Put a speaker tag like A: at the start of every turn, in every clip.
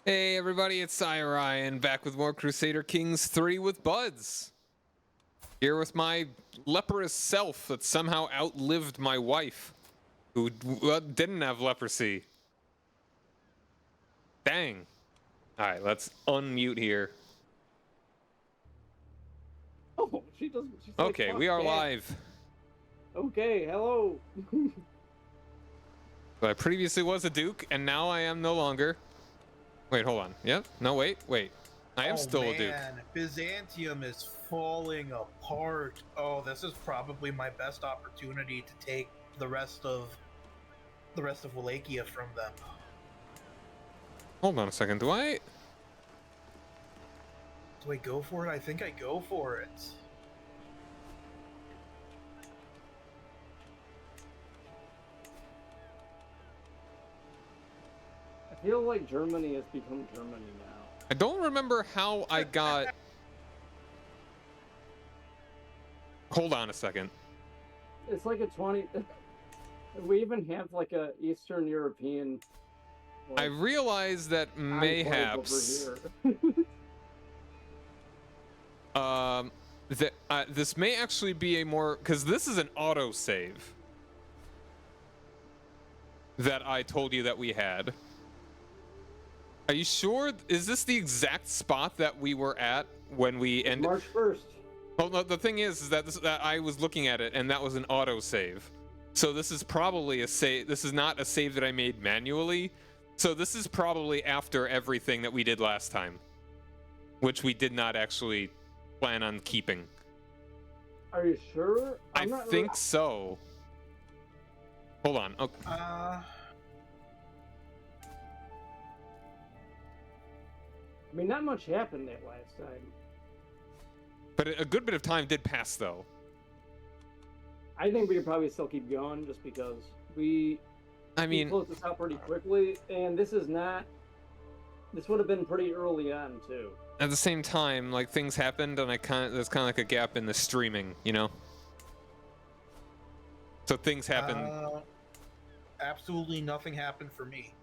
A: Hey everybody, it's Ryan back with more Crusader Kings 3 with Buds. Here with my leprous self that somehow outlived my wife, who didn't have leprosy. Dang. Alright, let's unmute here.
B: Oh, she doesn't. She's
A: Okay,
B: like,
A: we are
B: "Fuck that."
A: live.
B: Okay, hello.
A: I previously was a Duke, and now I am no longer. Wait, hold on. Yep. No, wait. I am still a Duke.
C: Byzantium is falling apart. Oh, this is probably my best opportunity to take the rest of Wallachia from them.
A: Hold on a second. Do I
C: go for it? I think I go for it.
B: I feel like Germany has become Germany now.
A: I don't remember how I got. Hold on a second.
B: It's like a 20. We even have like a Eastern European.
A: I realize that mayhaps this may actually be a more, because this is an autosave that I told you that we had. Are you sure? Is this the exact spot that we were at when we ended?
B: March 1st.
A: Well, no, the thing is that that I was looking at it and that was an autosave. So this is probably a save. This is not a save that I made manually. So this is probably after everything that we did last time, which we did not actually plan on keeping.
B: Are you sure?
A: I think so. Hold on. Okay.
B: I mean, not much happened that last time.
A: But a good bit of time did pass, though.
B: I think we could probably still keep going just because we closed this out pretty quickly, and this is not. This would have been pretty early on too.
A: At the same time, like, things happened, and there's kind of like a gap in the streaming, you know. So things happen.
C: Absolutely nothing happened for me.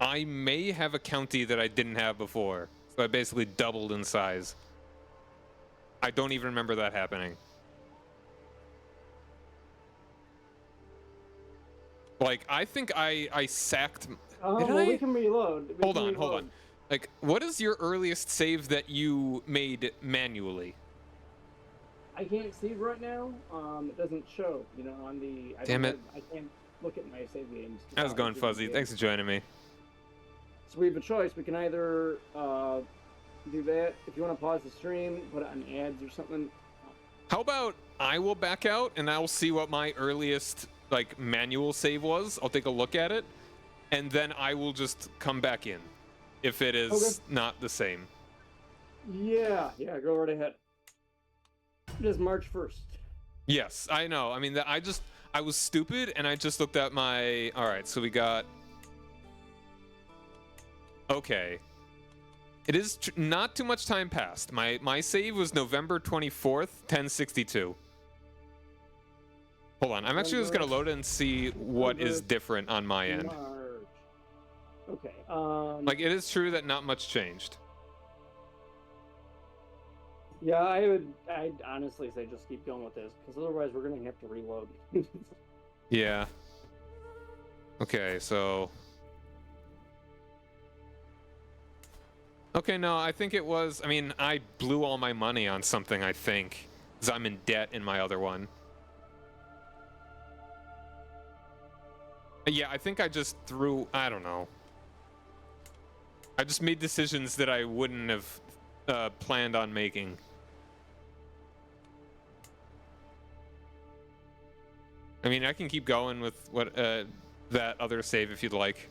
A: I may have a county that I didn't have before, so I basically doubled in size. I don't even remember that happening. Like, I think I sacked.
B: We can reload.
A: Hold on. Like, what is your earliest save that you made manually?
B: I can't save right now. It doesn't show, you know, on the.
A: Damn it!
B: I can't look at my save games.
A: How's it going, Fuzzy? Thanks for joining me.
B: So we have a choice. We can either do that if you want to pause the stream, put it on ads or something.
A: How about I will back out and I'll see what my earliest like manual save was. I'll take a look at it, and then I will just come back in if it is not the same.
B: Yeah, go right ahead. It is March 1st.
A: Yes, I know. I mean, I was stupid and I just looked at my. All right, so we got. Okay. It is not too much time passed. My save was November 24th, 1062. Hold on. I'm actually just going to load it and see what is different on my end.
B: March. Okay.
A: Like, it is true that not much changed.
B: Yeah, I'd honestly say just keep going with this, because otherwise we're going to have to reload.
A: Yeah. Okay, so... Okay, no, I think it was... I mean, I blew all my money on something, I think. Because I'm in debt in my other one. Yeah, I think I just threw... I don't know. I just made decisions that I wouldn't have planned on making. I mean, I can keep going with what that other save if you'd like.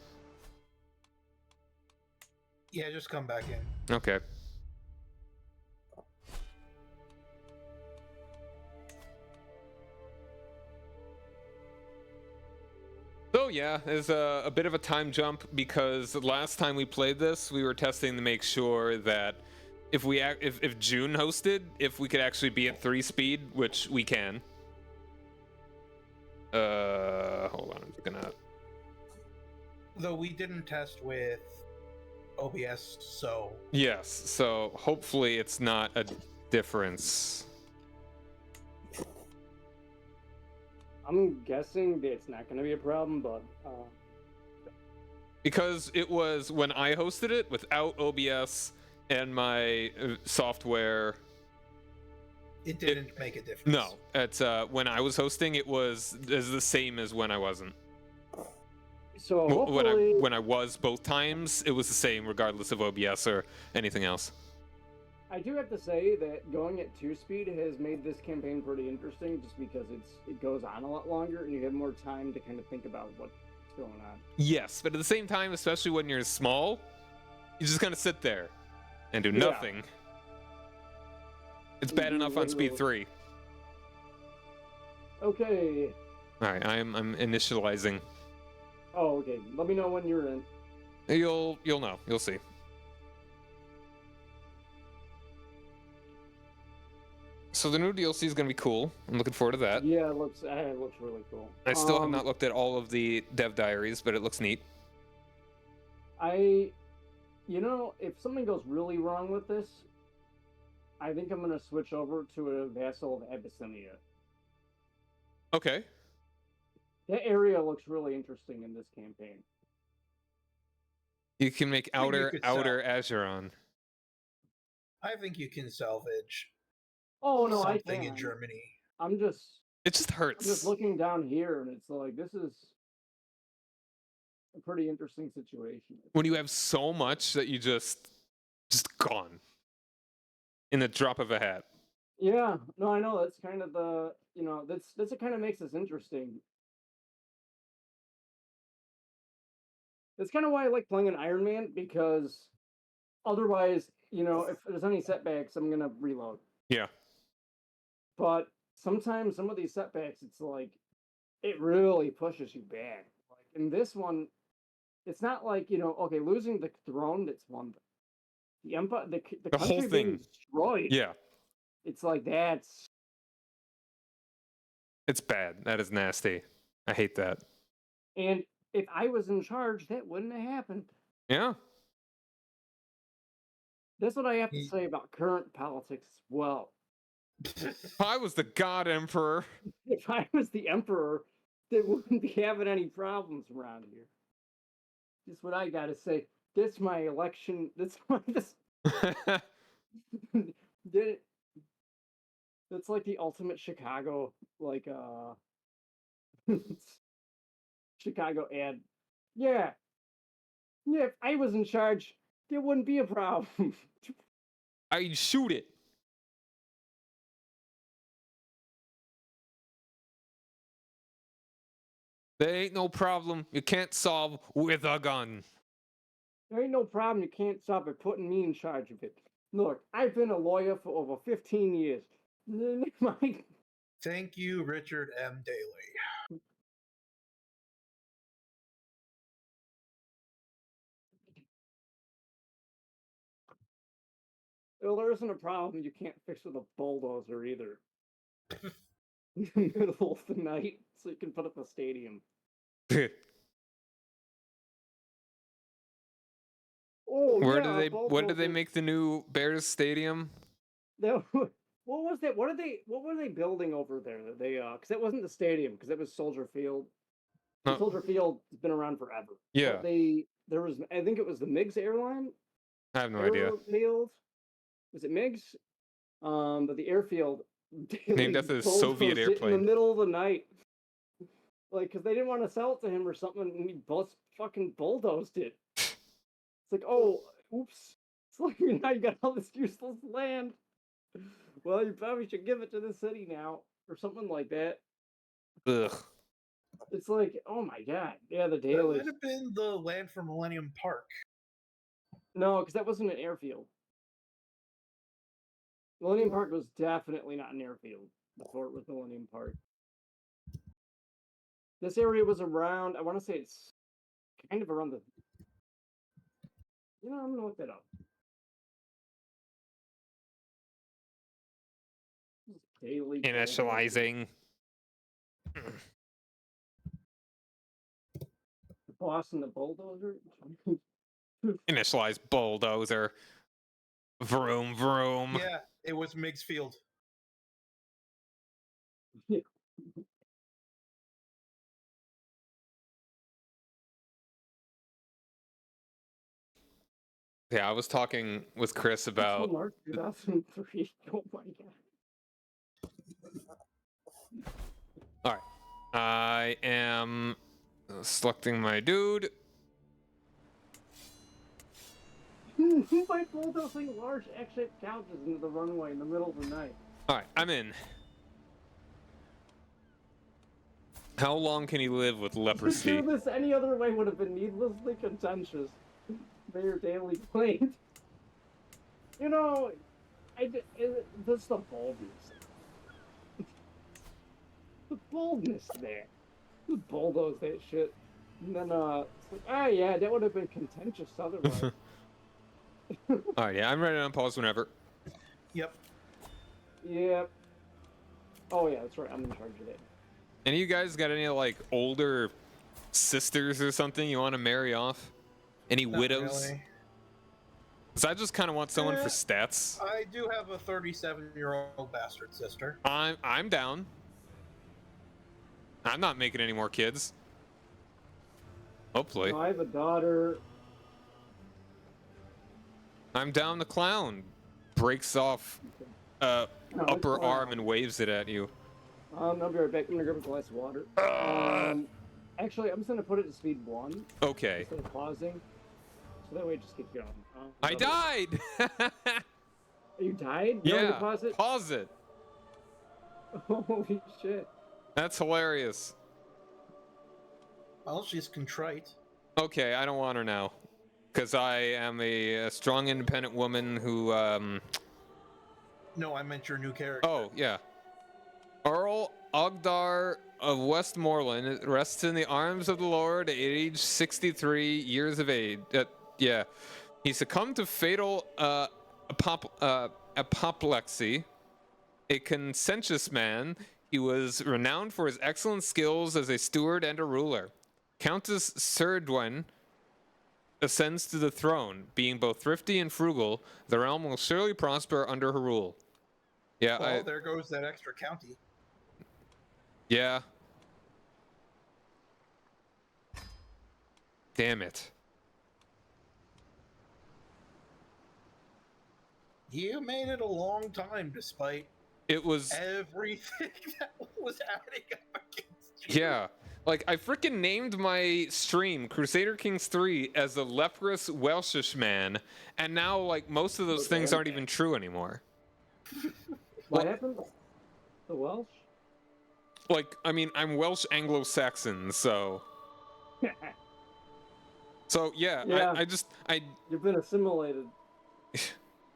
C: Yeah, just come back in.
A: Okay. So yeah, there's a bit of a time jump because last time we played this, we were testing to make sure that if June hosted, if we could actually be at 3 speed, which we can. Hold on, I'm just gonna.
C: Though we didn't test with OBS, so
A: Yes, so hopefully it's not a difference.
B: I'm guessing that it's not going to be a problem, but
A: Because it was when I hosted it without OBS and my software.
C: it didn't make a difference.
A: No, it's when I was hosting, it was the same as when I wasn't.
B: so hopefully,
A: When I was both times, it was the same regardless of OBS or anything else.
B: I do have to say that going at 2-speed has made this campaign pretty interesting, just because it goes on a lot longer and you have more time to kind of think about what's going on.
A: Yes, but at the same time, especially when you're small, you just kind of sit there and do nothing. It's bad enough on speed 3.
B: Okay.
A: All right, I'm initializing.
B: Oh, okay. Let me know when you're in.
A: You'll know. You'll see. So the new DLC is gonna be cool. I'm looking forward to that.
B: Yeah, it looks really cool.
A: I still have not looked at all of the dev diaries, but it looks neat.
B: If something goes really wrong with this, I think I'm gonna switch over to a vassal of Abyssinia.
A: Okay.
B: That area looks really interesting in this campaign.
A: You can make
C: I think you
A: outer
C: could
A: Azeron.
C: I think you can salvage
B: Oh no, I
C: something
B: can.
C: in Germany.
B: I'm just
A: It just hurts.
B: I'm just looking down here, and it's like this is a pretty interesting situation.
A: When you have so much that you just gone in the drop of a hat.
B: Yeah, no, I know that's kind of the that's what kind of makes this interesting. That's kind of why I like playing an Iron Man, because otherwise, if there's any setbacks, I'm gonna reload.
A: Yeah.
B: But sometimes some of these setbacks, it's like it really pushes you back. Like in this one, it's not like okay, losing the throne, that's one thing. The empire, the
A: The
B: country
A: whole
B: being
A: thing.
B: destroyed.
A: Yeah.
B: It's like that's.
A: It's bad. That is nasty. I hate that.
B: And if I was in charge, that wouldn't have happened.
A: Yeah.
B: That's what I have to say about current politics as well.
A: If I was the God Emperor.
B: If I was the emperor, they wouldn't be having any problems around here. Just what I gotta say. This my election. That's That's like the ultimate Chicago, like Chicago ad. Yeah, if I was in charge, there wouldn't be a problem.
A: I'd shoot it. There ain't no problem you can't solve with a gun.
B: There ain't no problem you can't solve by putting me in charge of it. Look, I've been a lawyer for over 15 years.
C: Thank you, Richard M. Daley.
B: Well, there isn't a problem you can't fix with a bulldozer either. In the middle of the night, so you can put up a stadium. Oh,
A: Where did they make the new Bears stadium?
B: What was that? What were they building over there? That they because that wasn't the stadium, because it was Soldier Field. Soldier Field has been around forever.
A: Yeah.
B: But there was, I think it was the MiGs airline.
A: I have no idea.
B: Airfield. Was it MiGs? But the airfield
A: named after the Soviet airplane
B: in the middle of the night. Like, because they didn't want to sell it to him or something, and he fucking bulldozed it. It's like, oh, oops. It's like, now you got all this useless land. Well, you probably should give it to the city now, or something like that.
A: Ugh.
B: It's like, oh my god. Yeah, the
C: That
B: Daily.
C: might have been the land for Millennium Park.
B: No, because that wasn't an airfield. Millennium Park was definitely not an airfield before it was Millennium Park. This area was around, I want to say it's kind of around the... I'm going to look that up. Daily
A: Initializing.
B: The boss and the bulldozer?
A: Initialize bulldozer. Vroom vroom.
C: Yeah, it was Miggs Field.
A: Yeah, I was talking with Chris about.
B: March 2003. Oh my god.
A: All right, I am selecting my dude.
B: By bulldozing large X-shaped couches into the runway in the middle of the night.
A: All right, I'm in. How long can he live with
B: To
A: leprosy?
B: do this any other way would have been needlessly contentious. Mayor Daly claimed. You know, that's the boldness. The boldness there. The bulldoze that shit. And then, it's like, yeah, that would have been contentious otherwise.
A: All right, yeah, I'm ready to unpause whenever.
C: Yep.
B: Yep. Oh, yeah, that's right. I'm in charge of it.
A: Any of you guys got any like older sisters or something you want to marry off? Any
C: Not
A: widows?
C: really.
A: Cause I just kind of want someone for
C: Eh.
A: stats.
C: I do have a 37-year-old bastard sister.
A: I'm down. I'm not making any more kids. Hopefully.
B: I have a daughter.
A: I'm down the clown. Breaks off
B: No, it's
A: upper
B: fine.
A: arm and waves it at you.
B: I'll be right back. I'm gonna grab a glass of water. Actually, I'm just gonna put it to speed 1
A: Okay.
B: instead of pausing, so that way it just keeps going.
A: I died!
B: You died? You want me to
A: Yeah.
B: pause it?
A: Pause it.
B: Holy shit!
A: That's hilarious.
C: Well, she's contrite.
A: Okay, I don't want her now. Because I am a strong, independent woman who,
C: No, I meant your new character.
A: Oh, yeah. Earl Ogdar of Westmoreland rests in the arms of the Lord at age 63 years of age. Yeah. He succumbed to fatal apoplexy. A conscientious man, he was renowned for his excellent skills as a steward and a ruler. Countess Serdwen ascends to the throne. Being both thrifty and frugal, the realm will surely prosper under her rule. Yeah,
C: Well, there goes that extra county.
A: Yeah. Damn it.
C: You made it a long time despite
A: It was,
C: everything that was adding up against you.
A: yeah. Like, I freaking named my stream Crusader Kings 3 as a leprous Welshish man, and now, like, most of those things aren't even true anymore.
B: What happened? The Welsh?
A: Like, I mean, I'm Welsh Anglo-Saxon, so... So, yeah,
B: Yeah.
A: I
B: You've been assimilated.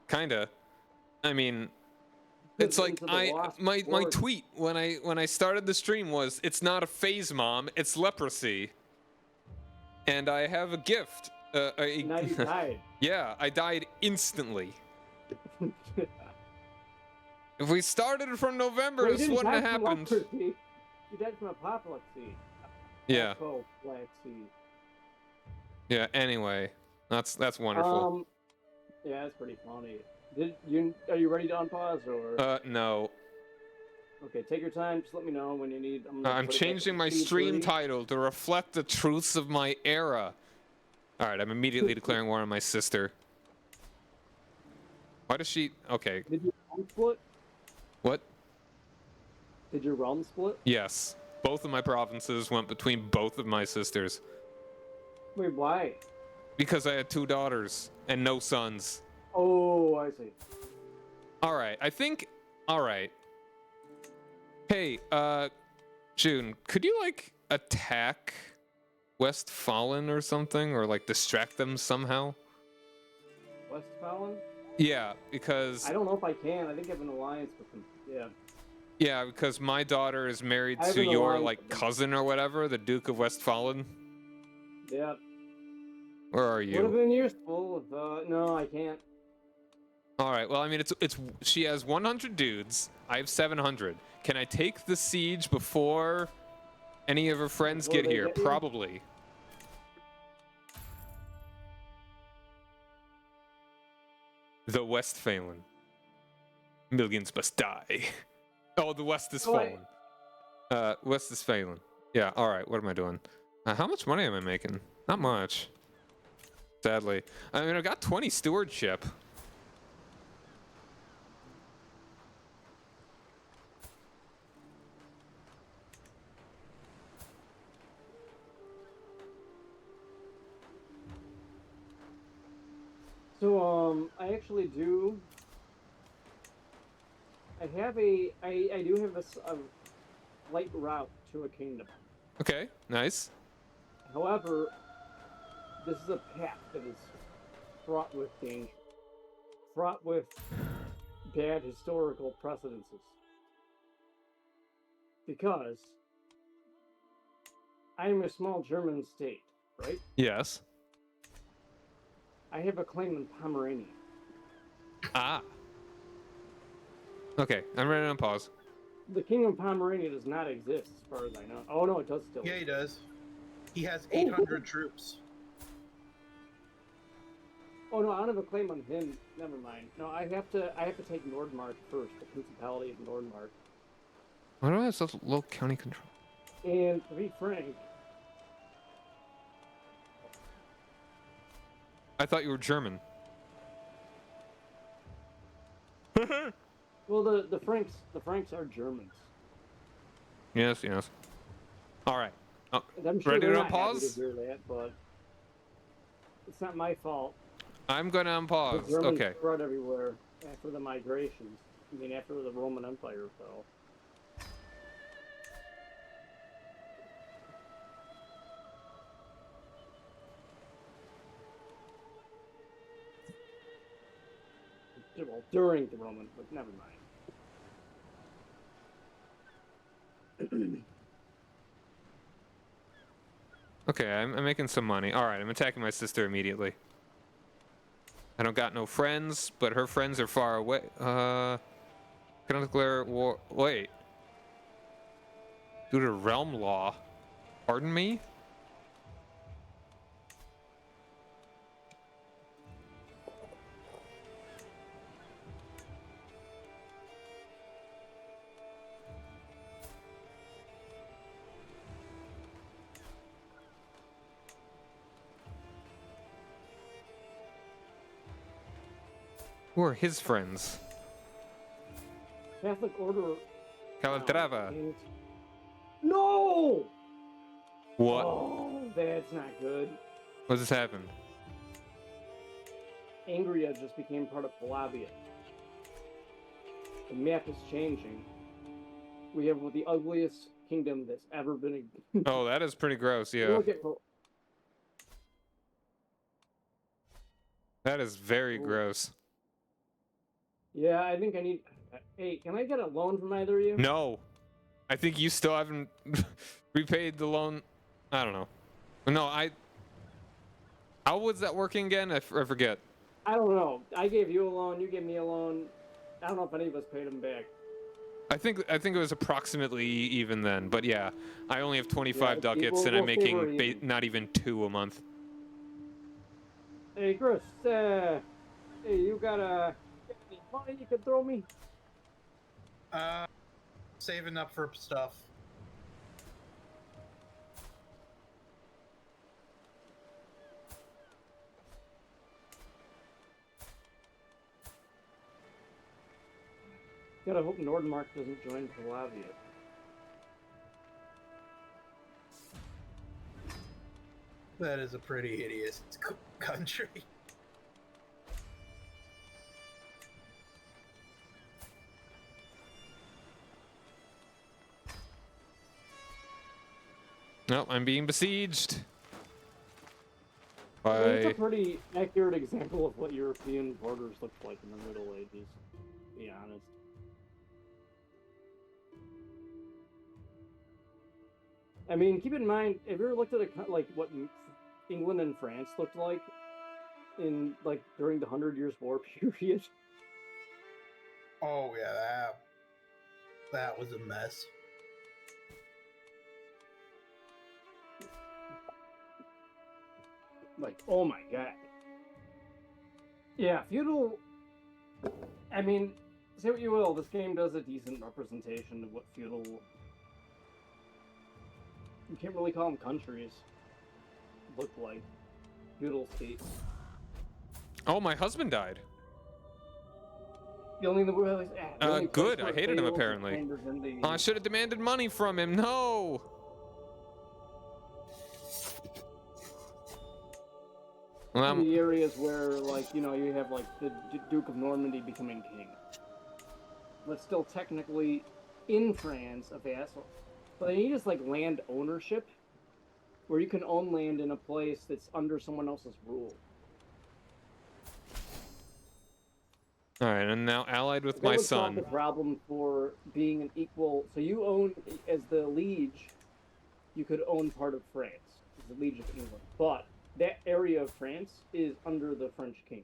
A: kinda. I mean... It's like
B: Into the lost
A: my
B: lord.
A: tweet when I started the stream was, it's not a phase, mom, it's leprosy. And I have a gift.
B: Now you died.
A: Yeah, I died instantly. If we started from November,
B: Well, you
A: this
B: didn't
A: wouldn't have
B: die from
A: happened.
B: leprosy. You died from apoplexy.
A: Yeah.
B: Apoplexy.
A: Yeah. Anyway, that's wonderful.
B: Yeah, that's pretty funny. Are you ready to unpause or?
A: No.
B: Okay, take your time. Just let me know when you need.
A: I'm
B: put it back
A: changing
B: to
A: my
B: speed
A: stream
B: 3.
A: title to reflect the truths of my era. All right, I'm immediately declaring war on my sister. Why does she? Okay.
B: Did your realm split?
A: What?
B: Did your realm split?
A: Yes. Both of my provinces went between both of my sisters
B: Wait, why?
A: because I had 2 daughters and no sons.
B: Oh, I see.
A: All right, I think. All right. Hey, June, could you like attack Westfalen or something, or like distract them somehow?
B: Westfalen?
A: Yeah, because
B: I don't know if I can. I think I have an alliance with them. Yeah.
A: yeah, because my daughter is married
B: I have
A: to
B: an
A: your
B: alliance
A: like
B: with them.
A: cousin or whatever, the Duke of Westfalen.
B: Yeah.
A: Where are
B: Would have
A: you?
B: been useful if, no, I can't.
A: All right. Well, I mean, it's she has 100 dudes. I have 700. Can I take the siege before any of her friends
B: Before
A: get
B: they
A: here?
B: get here?
A: Probably. The Westphalen. Millions must die. Oh, the West is
B: Oh, I-
A: fallen. West is failing. Yeah, alright, what am I doing? How much money am I making? Not much. Sadly. I mean, I got 20 stewardship.
B: So, I actually do. I do have a light route to a kingdom.
A: Okay, nice.
B: However, this is a path that is fraught with danger, fraught with bad historical precedences. Because I am a small German state, right?
A: Yes.
B: I have a claim in Pomerania.
A: Ah. Okay, I'm ready to unpause.
B: The Kingdom of Pomerania does not exist, as far as I know. Oh no, it does still.
C: Yeah, he does. He has
B: Oh,
C: 800 troops.
B: Oh no, I don't have a claim on him. Never mind. No, I have to take Nordmark first, the Principality of Nordmark.
A: Why do I have such low county control?
B: And to be frank,
A: I thought you were German.
B: well, the Franks are Germans.
A: Yes, yes. Alright. Oh,
B: And I'm sure
A: ready
B: they're
A: to
B: not happy
A: unpause?
B: to hear that, but it's not my fault.
A: I'm gonna
B: The
A: unpause.
B: Germans
A: Okay.
B: spread everywhere after the migrations. I mean, after the Roman Empire fell. Well, during the Roman, but never mind.
A: Okay, I'm making some money. Alright, I'm attacking my sister immediately. I don't got no friends, but her friends are far away. Can I declare war? Wait. Due to realm law. Pardon me? Who are his friends?
B: Catholic Order.
A: Calatrava.
B: And- No!
A: What?
B: Oh, that's not good.
A: What just happened?
B: Angria just became part of Palavia. The map is changing. We have the ugliest kingdom that's ever been.
A: Oh, that is pretty gross, yeah.
B: Look at
A: That is very
B: Ooh.
A: gross.
B: Yeah, I think I need. Hey, can I get a loan from either of you?
A: No. I think you still haven't repaid the loan. I don't know. No, How was that working again? I forget.
B: I don't know. I gave you a loan. You gave me a loan. I don't know if any of us paid them back.
A: I think it was approximately even then, but yeah, I only have 25
B: Yeah,
A: ducats and I'm
B: we'll say we're
A: making
B: even.
A: not even 2 a month.
B: Hey, Chris. Hey, you got any money you could throw me?
C: Saving up for stuff.
B: Gotta hope Nordmark doesn't join Palavia.
C: That is a pretty hideous country.
A: No, I'm being besieged.
B: I mean, it's a
A: By
B: pretty accurate example of what European borders looked like in the Middle Ages, to be honest. I mean, keep in mind, have you ever looked at like what England and France looked like in during the 100 Years' War period?
C: Oh yeah, that was a mess.
B: Like, oh my god. Yeah, feudal I mean, say what you will, this game does a decent representation of what feudal... You can't really call them countries. Look like feudal states.
A: Oh, my husband died.
B: The only place
A: Good.
B: where
A: I
B: it
A: hated him
B: fails is
A: apparently.
B: kind of in the-
A: I should have demanded money from him. No. Well,
B: the areas where, like, you know, you have like the Duke of Normandy becoming king, but still technically in France a vassal. But they need is like land ownership, where you can own land in a place that's under someone else's rule.
A: all right, and now allied with
B: That
A: my
B: would solve
A: son.
B: the problem for being an equal. So you own, as the liege, you could own part of France as the liege of England, but that area of France is under the French king.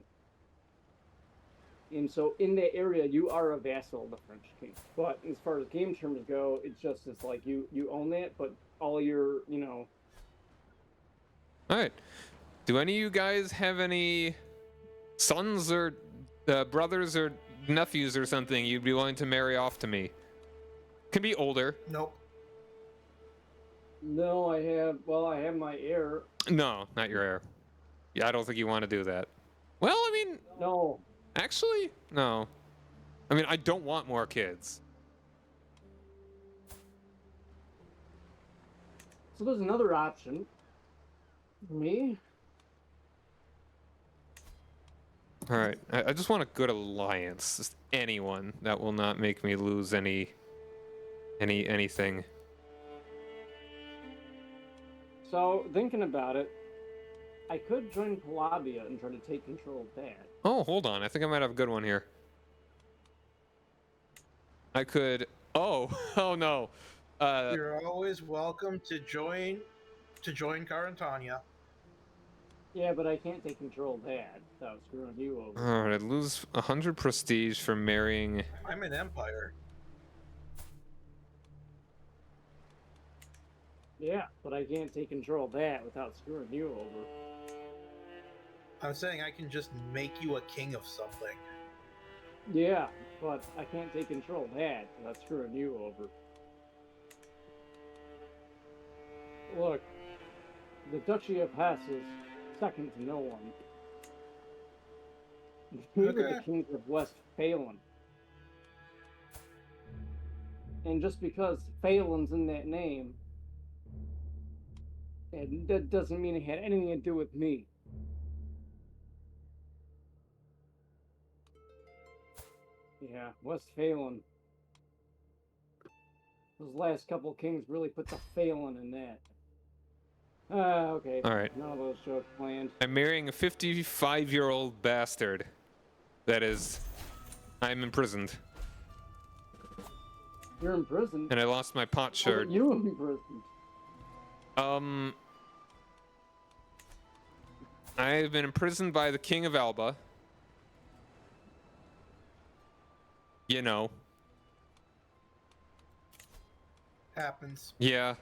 B: And so in that area, you are a vassal of the French king. But as far as game terms go, it's just as like you own that, but all your, you know...
A: All right. Do any of you guys have any sons or brothers or nephews or something you'd be willing to marry off to me? Can be older.
C: Nope.
B: No, I have my heir.
A: No, not your heir. Yeah, I don't think you want to do that. Well, I mean,
B: No.
A: actually, no. I mean, I don't want more kids.
B: So there's another option for me.
A: All right, I just want a good alliance. Just anyone that will not make me lose anything.
B: So thinking about it, I could join Calabria and try to take control of that.
A: Oh, hold on. I think I might have a good one here. I could. Oh, oh no.
C: You're always welcome to join Carantania.
B: Yeah, but I can't take control of that without screwing you over.
A: All right, I'd lose 100 prestige for marrying.
C: I'm an empire.
B: Yeah, but I can't take control of that without screwing you over.
C: I'm saying I can just make you a king of something.
B: Yeah, but I can't take control of that without screwing you over. Look, the Duchy of Hesse is second to no one. We were the
C: Okay.
B: kings of Westphalen. And just because Phalen's in that name, that doesn't mean it had anything to do with me. Yeah, Westphalen. Those last couple kings really put the Phalen in that. Okay.
A: All right.
B: None of those jokes planned.
A: I'm marrying a 55-year-old bastard. That is, I'm imprisoned,
B: You're in prison.
A: and I lost my pot
B: How
A: shirt.
B: are you in prison?
A: I've been imprisoned by the King of Alba. You know.
C: Happens.
A: Yeah.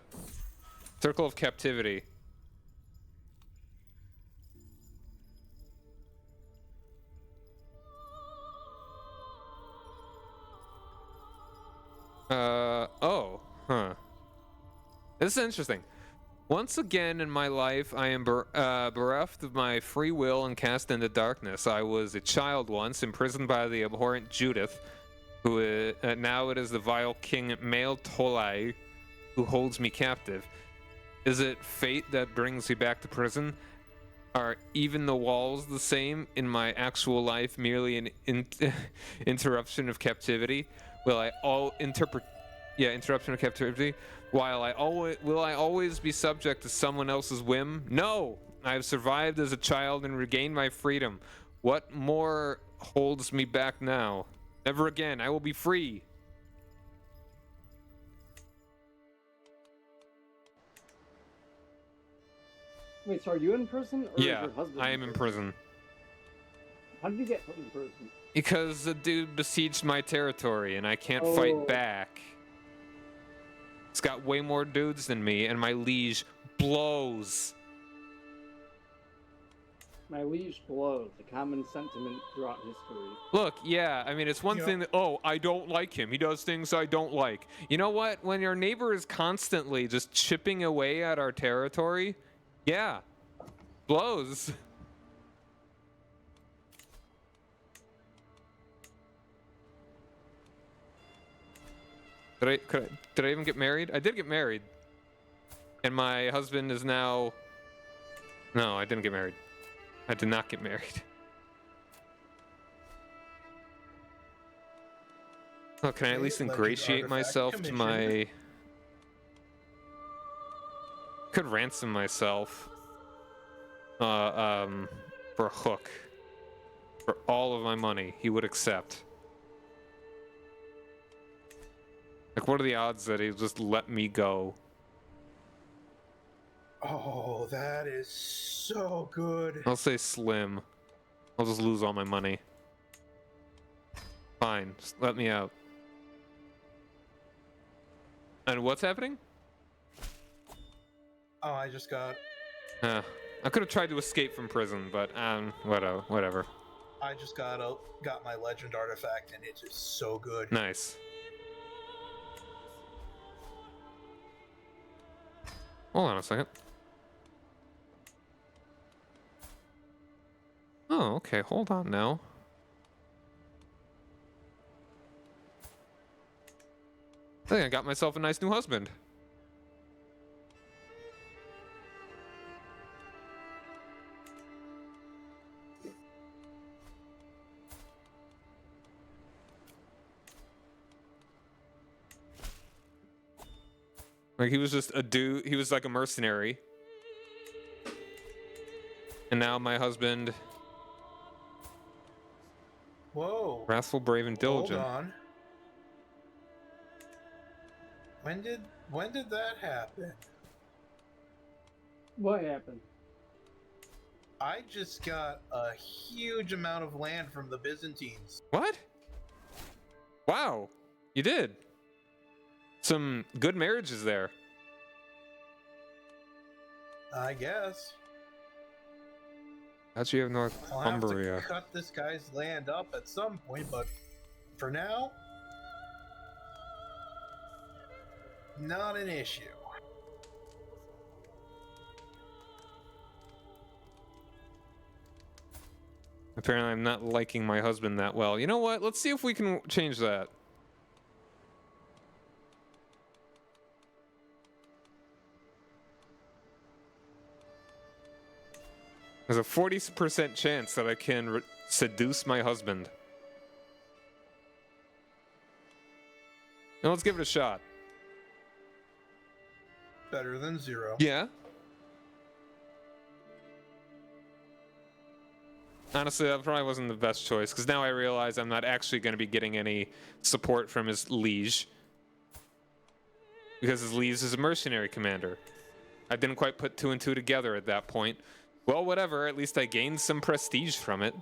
A: Circle of captivity. Oh, huh. This is interesting. Once again in my life, I am bereft of my free will and cast into darkness. I was a child once, imprisoned by the abhorrent Judith, who now it is the vile King Mael Tolai who holds me captive. Is it fate that brings me back to prison? Are even the walls the same in my actual life, merely an interruption of captivity? Will I interruption of captivity? Will I always be subject to someone else's whim? No! I have survived as a child and regained my freedom. What more holds me back now? Never again. I will be free.
B: Wait, so are you in prison? Or is
A: Yeah,
B: your husband
A: I am in prison.
B: How did you get put in prison?
A: Because the dude besieged my territory and I can't
B: Oh.
A: fight back. It's got way more dudes than me, and my liege blows.
B: My liege blows, a common sentiment throughout history.
A: Look, yeah, I mean, it's one thing that, oh, I don't like him. He does things I don't like. You know what? When your neighbor is constantly just chipping away at our territory, yeah, blows. Did I even get married? I did get married. And my husband is now... No, I didn't get married. I did not get married. Oh, can I at least ingratiate myself to my... Could ransom myself for a hook. For all of my money, he would accept. Like, what are the odds that he'll just let me go?
C: Oh, that is so good.
A: I'll say slim. I'll just lose all my money. Fine, just let me out. And what's happening?
C: Oh, I just got...
A: I could have tried to escape from prison, but whatever.
C: I just got my legend artifact, and it's just so good.
A: Nice. Hold on a second. Oh, okay, hold on now. I think I got myself a nice new husband. Like, he was just a dude, he was like a mercenary. And now my husband...
C: Whoa.
A: Wrathful, brave, and diligent.
C: Hold on. When did that happen?
B: What happened?
C: I just got a huge amount of land from the Byzantines.
A: What? Wow, you did. Some good marriages there.
C: I guess.
A: How'd you have
C: I'll have
A: Northumbria?
C: to cut this guy's land up at some point, but for now, not an issue.
A: Apparently I'm not liking my husband that well. You know what? Let's see if we can change that. There's a 40% chance that I can seduce my husband. Now let's give it a shot.
C: Better than zero.
A: Yeah. Honestly, that probably wasn't the best choice, because now I realize I'm not actually going to be getting any support from his liege. Because his liege is a mercenary commander. I didn't quite put two and two together at that point. Well, whatever, at least I gained some prestige from it.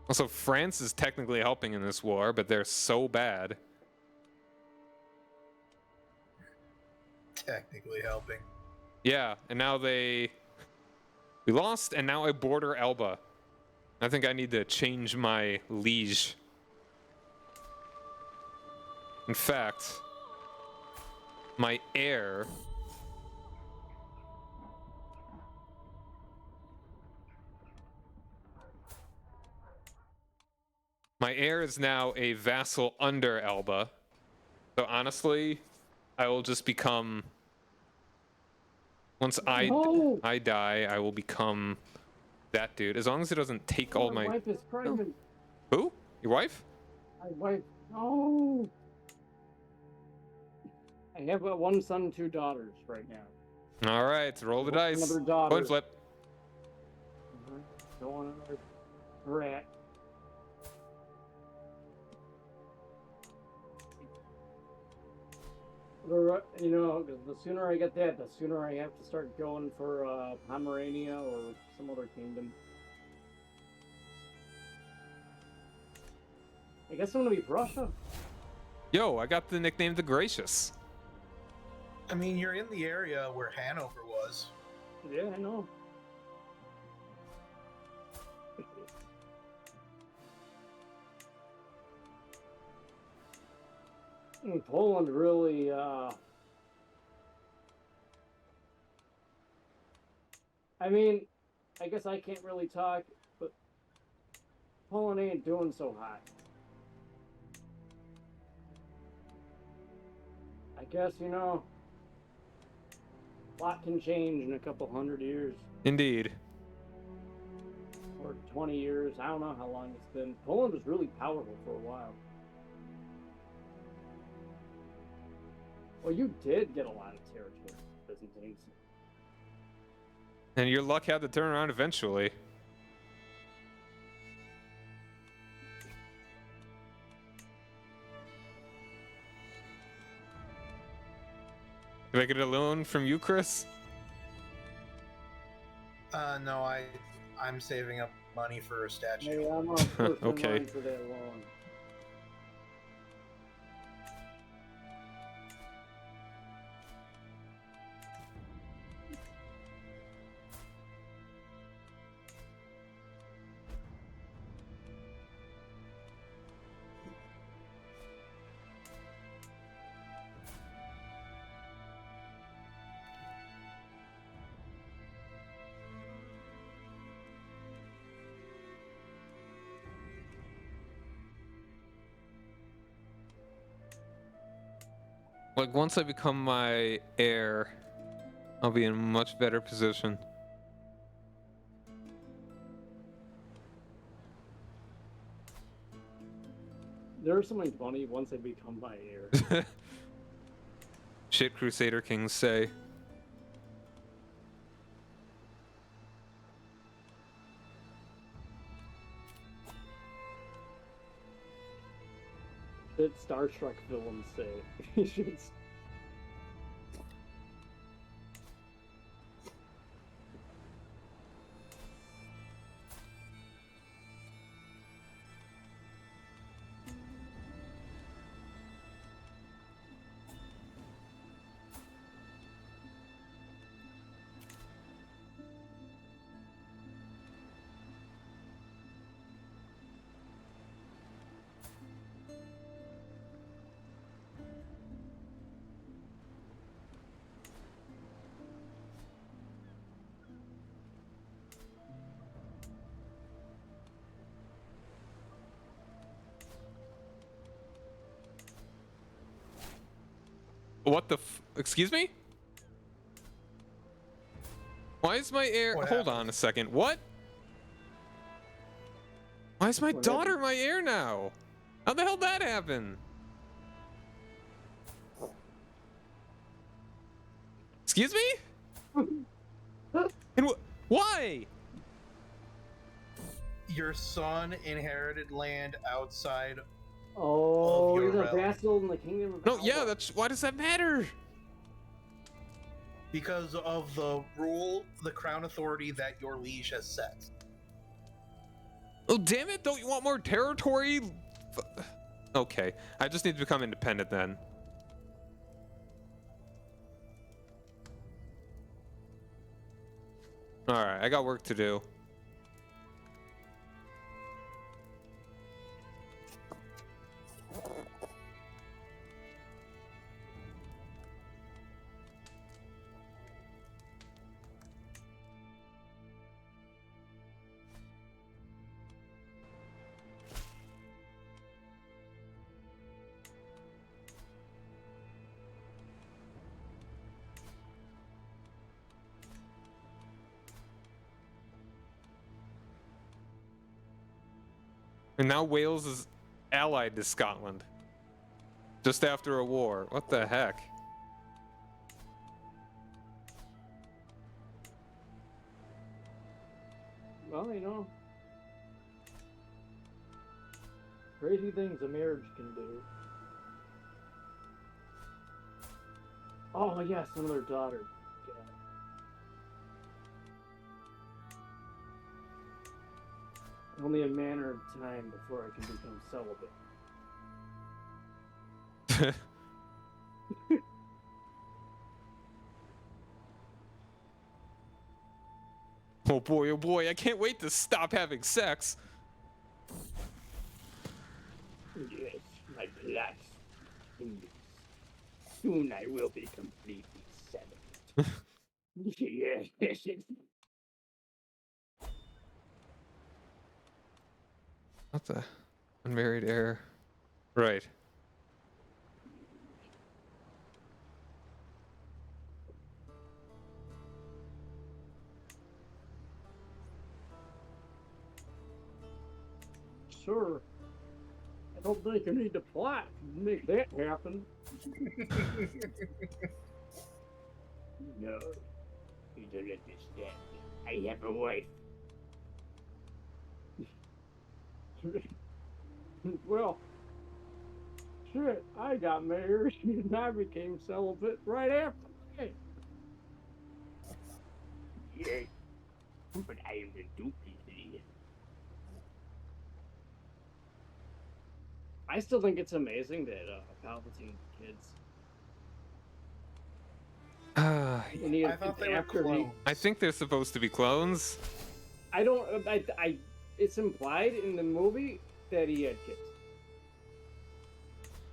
A: Also, France is technically helping in this war, but they're so bad.
C: Technically helping.
A: Yeah, and now we lost, and now I border Elba. I think I need to change my liege. In fact, my heir... My heir is now a vassal under Elba. So honestly, I will just become... Once I die, I will become that dude. As long as it doesn't take all my...
B: My wife is pregnant.
A: Who? Your wife?
B: My wife. No. I have one son and two daughters right now.
A: All right, roll the dice.
B: Another daughter.
A: Coin flip.
B: Go on another rat. You know, the sooner I get that, the sooner I have to start going for Pomerania or some other kingdom. I guess I'm gonna be Prussia.
A: Yo, I got the nickname The Gracious.
C: I mean, you're in the area where Hanover was.
B: Yeah, I know. Poland really, I mean, I guess I can't really talk, but Poland ain't doing so hot. I guess, a lot can change in a couple 100 years.
A: Indeed.
B: Or 20 years. I don't know how long it's been. Poland was really powerful for a while. Well, you did get a lot of territory, Byzantines.
A: And your luck had to turn around eventually. Did I get a loan from you, Chris?
C: No, I'm saving up money for a statue.
B: Hey, I'm on first in
A: Okay.
B: line for that loan.
A: Like, once I become my heir, I'll be in a much better position.
B: There's something funny once I become my heir.
A: Shit Crusader Kings say.
B: That Star Trek villains say. You should.
A: What the excuse me? Why is my heir?
C: What
A: Hold
C: happened?
A: on a second. What? Why is my
B: What
A: daughter
B: happened?
A: my heir now? How the hell that happen? Excuse me? And why?
C: Your son inherited land outside.
B: Oh,
C: your
B: he's a
C: realm.
B: vassal in the kingdom of
A: No,
B: Alba.
A: yeah, that's why does that matter?
C: Because of the rule, the crown authority that your liege has set.
A: Oh, damn it! Don't you want more territory? Okay, I just need to become independent then. Alright, I got work to do. And now Wales is allied to Scotland. Just after a war. What the heck?
B: Well, crazy things a marriage can do. Oh, yes, another daughter. Only a matter of time before I can become celibate.
A: oh boy, I can't wait to stop having sex.
B: Yes, my plot continues. Soon I will be completely celibate. Yes.
A: What the? Unmarried heir. Right.
B: Sure. I don't think you need to plot to make that happen. No, you don't understand. I have a wife. Well, shit, I got married and I became celibate right after that. Yes, but I am the duplicity. I still think it's amazing that Palpatine's kids. And he
C: I
B: had
C: thought
B: kids
C: they were
B: after he.
C: clones.
A: I think they're supposed to be clones.
B: I don't. It's implied in the movie that he had kids.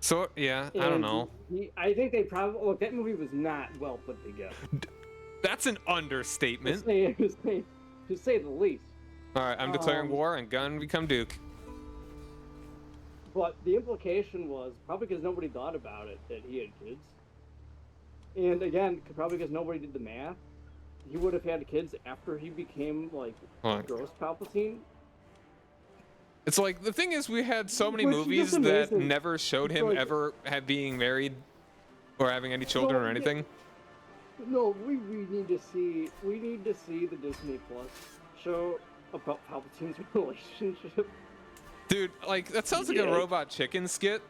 A: So yeah, I don't
B: And
A: know.
B: I think they probably. Look, that movie was not well put together.
A: That's an understatement.
B: To say the least.
A: All right, I'm declaring war and gun become Duke.
B: But the implication was probably because nobody thought about it that he had kids. And again, probably because nobody did the math. He would have had kids after he became like
A: Look,
B: gross Palpatine.
A: it's like the thing is, we had so many
B: Which is
A: movies
B: just
A: that
B: amazing.
A: never showed
B: It's
A: him
B: like-
A: ever being married or having any children
B: No,
A: or anything.
B: No, we need to see the Disney Plus show about Palpatine's relationship.
A: Dude, like that sounds like a
B: Yeah.
A: Robot Chicken skit.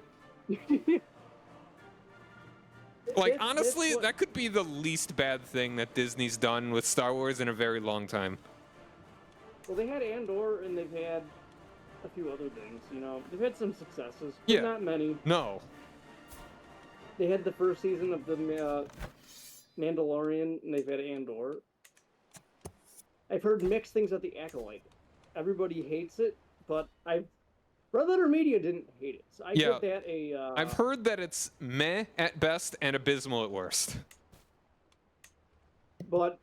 A: Like honestly, that could be the least bad thing that Disney's done with Star Wars in a very long time.
B: Well, they had Andor, and they've had a few other things. You know, they've had some successes, but
A: Yeah.
B: not many.
A: No.
B: They had the first season of the Mandalorian, and they've had Andor. I've heard mixed things about the Acolyte. Everybody hates it, but Red Letter Media didn't hate it. So I
A: Yeah.
B: give that a.
A: I've heard that it's meh at best and abysmal at worst.
B: But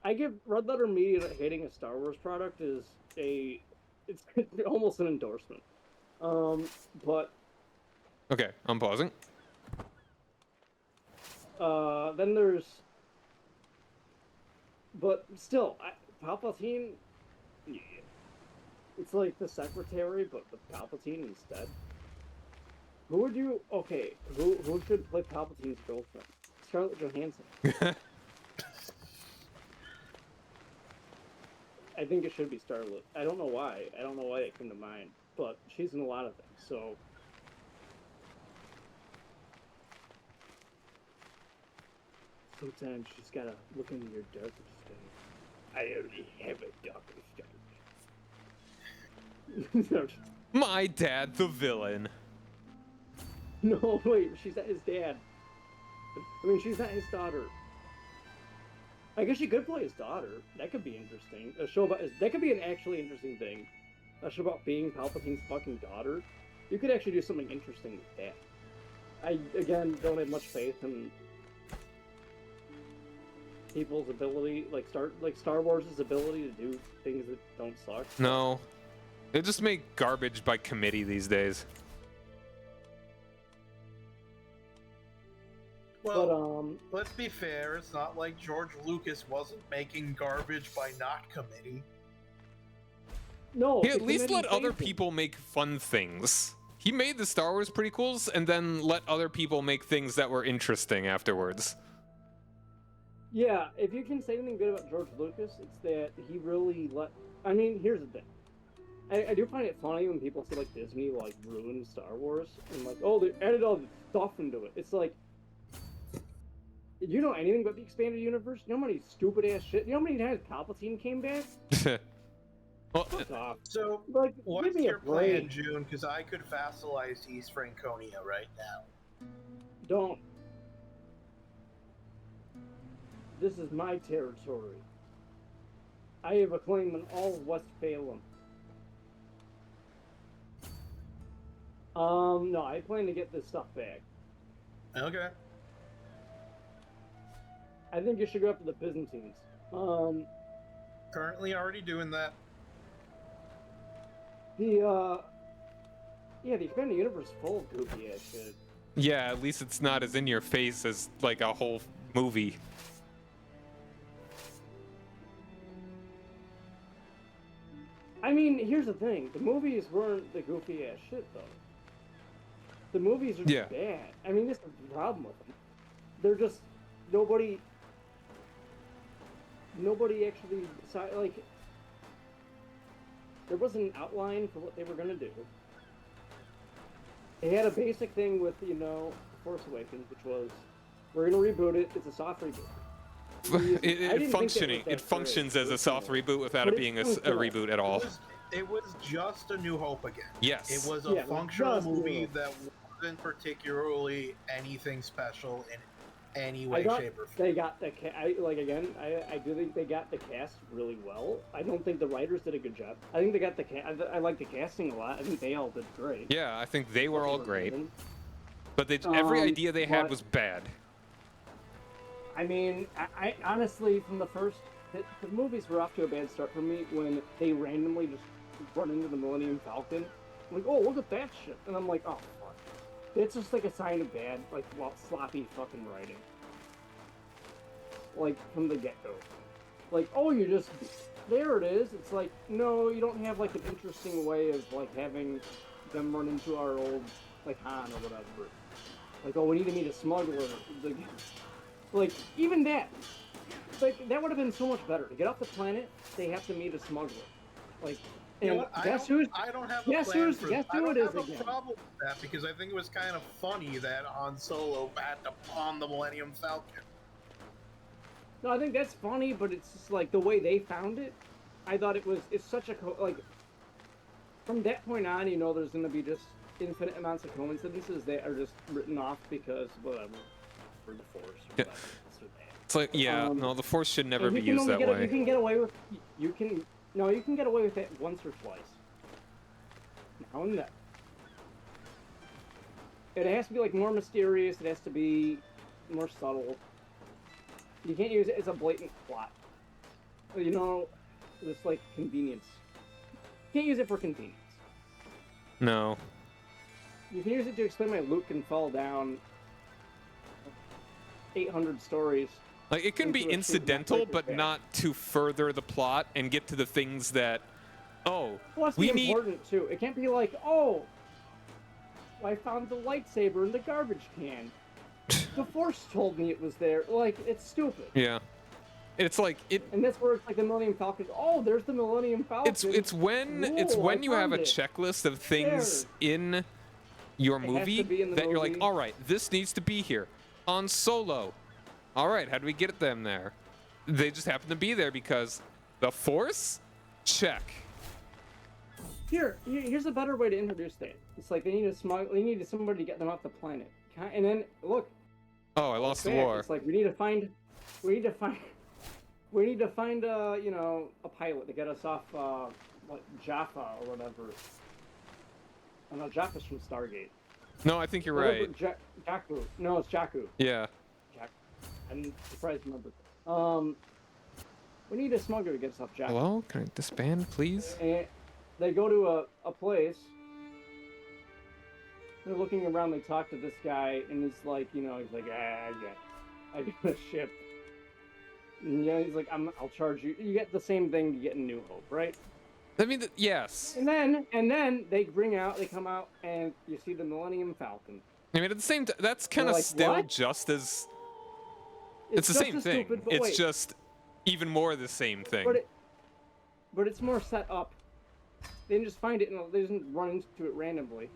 B: I give Red Letter Media that hating a Star Wars product is it's almost an endorsement. But
A: Okay, I'm pausing.
B: then there's. But still, Palpatine. Yeah, it's like the secretary, but with Palpatine instead. Who would you? Okay, who should play Palpatine's girlfriend? Scarlett Johansson. I think it should be Starlet. I don't know why. I don't know why it came to mind, but she's in a lot of things. So sometimes you just gotta look into your darker side. I already have a darker side.
A: My dad, the villain.
B: No, wait, she's not his dad. I mean, she's not his daughter. I guess she could play his daughter. That could be interesting. A show about that could be an actually interesting thing. A show about being Palpatine's fucking daughter. You could actually do something interesting with that. I again don't have much faith in people's ability, like Star Wars' ability to do things that don't suck.
A: No. They just make garbage by committee these days.
C: Well, let's be fair. It's not like George Lucas wasn't making garbage by not committee.
B: No,
A: He
B: the
A: at least
B: committee
A: let other
B: saved him.
A: people make fun things. He made the Star Wars prequels and then let other people make things that were interesting afterwards.
B: Yeah, if you can say anything good about George Lucas, it's that he really let. I mean, here's the thing. I do find it funny when people say like Disney like ruined Star Wars and like, oh, they added all this stuff into it. It's like, do you know anything about the expanded universe? You know how many stupid ass shit? You know how many times Palpatine came back?
A: Well,
B: Fuck off.
C: So,
B: Like,
C: what's
B: give me a
C: your plan,
B: break.
C: June? Because I could vassalize East Franconia right now.
B: Don't. This is my territory. I have a claim in all of Westphalen. No, I plan to get this stuff back.
C: Okay.
B: I think you should go after the Byzantines.
C: Currently already doing that.
B: The expanded universe is full of goofy ass shit.
A: Yeah, at least it's not as in your face as like a whole movie.
B: I mean, here's the thing: the movies weren't the goofy ass shit though. The movies are just bad. I mean, this is the problem with them. They're just nobody actually decided, like, there wasn't an outline for what they were gonna do. They had a basic thing with, Force Awakens, which was, we're gonna reboot it. It's a soft reboot.
A: It functions as a soft reboot without it being a reboot at all.
C: It was just A New Hope again.
A: Yes.
C: It was a functional movie that wasn't particularly anything special in any way, shape, or form.
B: They got the I do think they got the cast really well. I don't think the writers did a good job. I think they got I like the casting a lot. I think they all did great.
A: Yeah, I think they were all great. But every idea they had was bad.
B: I mean, I honestly, from the first, the movies were off to a bad start for me when they randomly just run into the Millennium Falcon. I'm like, oh, look at that shit. And I'm like, oh, fuck. It's just like a sign of bad, like, sloppy fucking writing. Like, from the get-go. Like, oh, there it is. It's like, no, you don't have, like, an interesting way of, like, having them run into our old, like, Han or whatever. Like, oh, we need to meet a smuggler. Like, even that. Like, that would have been so much better. To get off the planet, they have to meet a smuggler. Like, and guess who it is again?
C: I don't have a problem with that because I think it was kind of funny that Han Solo had to pawn the Millennium Falcon.
B: No, I think that's funny, but it's just like the way they found it. I thought it's such a like. From that point on, there's going to be just infinite amounts of coincidences that are just written off because whatever, for the Force. Or whatever,
A: it's like, no, the Force should never be used that way.
B: You can get away with you can get away with it once or twice. Now and then. It has to be like more mysterious. It has to be more subtle. You can't use it as a blatant plot. Just like convenience. You can't use it for convenience.
A: No.
B: You can use it to explain why Luke can fall down 800 stories.
A: Like, it can be incidental, but not to further the plot and get to the things that,
B: we need... important, too. It can't be like, I found the lightsaber in the garbage can. The Force told me it was there. Like, it's stupid.
A: Yeah. It's like
B: and that's where it's like the Millennium Falcon. Oh, there's the Millennium Falcon.
A: It's when you have a checklist of things in your movie that you're like, all right, this needs to be here. On Solo. All right, how do we get them there? They just happen to be there because the Force? Check.
B: Here's a better way to introduce that. It's like they need somebody to get them off the planet. And then look.
A: Oh, I lost the war.
B: It's like we need to find a pilot to get us off Jaffa or whatever. Oh no, Jaffa's from Stargate.
A: No, I think you're right.
B: Jakku. No, it's Jakku.
A: Yeah.
B: I'm surprised you remember. We need a smuggler to get us off Jakku.
A: Hello? Can I disband, please? And
B: they go to a place. They're looking around. They talk to this guy, and he's like, I get a ship. And, he's like, I'll charge you. You get the same thing you get in New Hope, right?
A: I mean, yes.
B: And then they come out, and you see the Millennium Falcon.
A: I mean, at the same time, that's kind of still just as. It's the same thing.
B: Stupid,
A: it's just even more the same thing.
B: But it's more set up. They didn't just find it, and they didn't run into it randomly.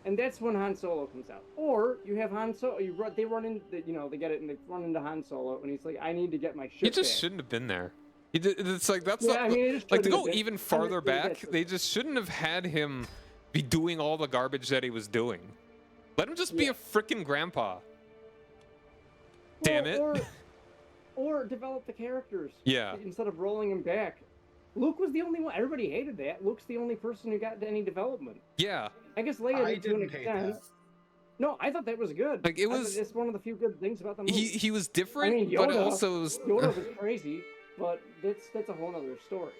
B: And that's when Han Solo comes out. Or you have Han Solo. They run into, they get it, and they run into Han Solo, and he's like, "I need to get my ship."
A: He just shouldn't have been there. It's like that's not like to go even farther back. They just shouldn't have had him be doing all the garbage that he was doing. Let him just be a frickin' grandpa. Damn it.
B: Or develop the characters.
A: Yeah.
B: Instead of rolling him back. Luke was the only one. Everybody hated that. Luke's the only person who got any development.
A: Yeah.
B: I guess Leia
C: I
B: did to an
C: didn't hate
B: extent.
C: that.
B: No, I thought that was good.
A: Like, it was-
B: It's one of the few good things about the movie.
A: He was different,
B: I mean,
A: but it
B: Yoda-
A: also was.
B: Yoda was crazy, but that's a whole other story.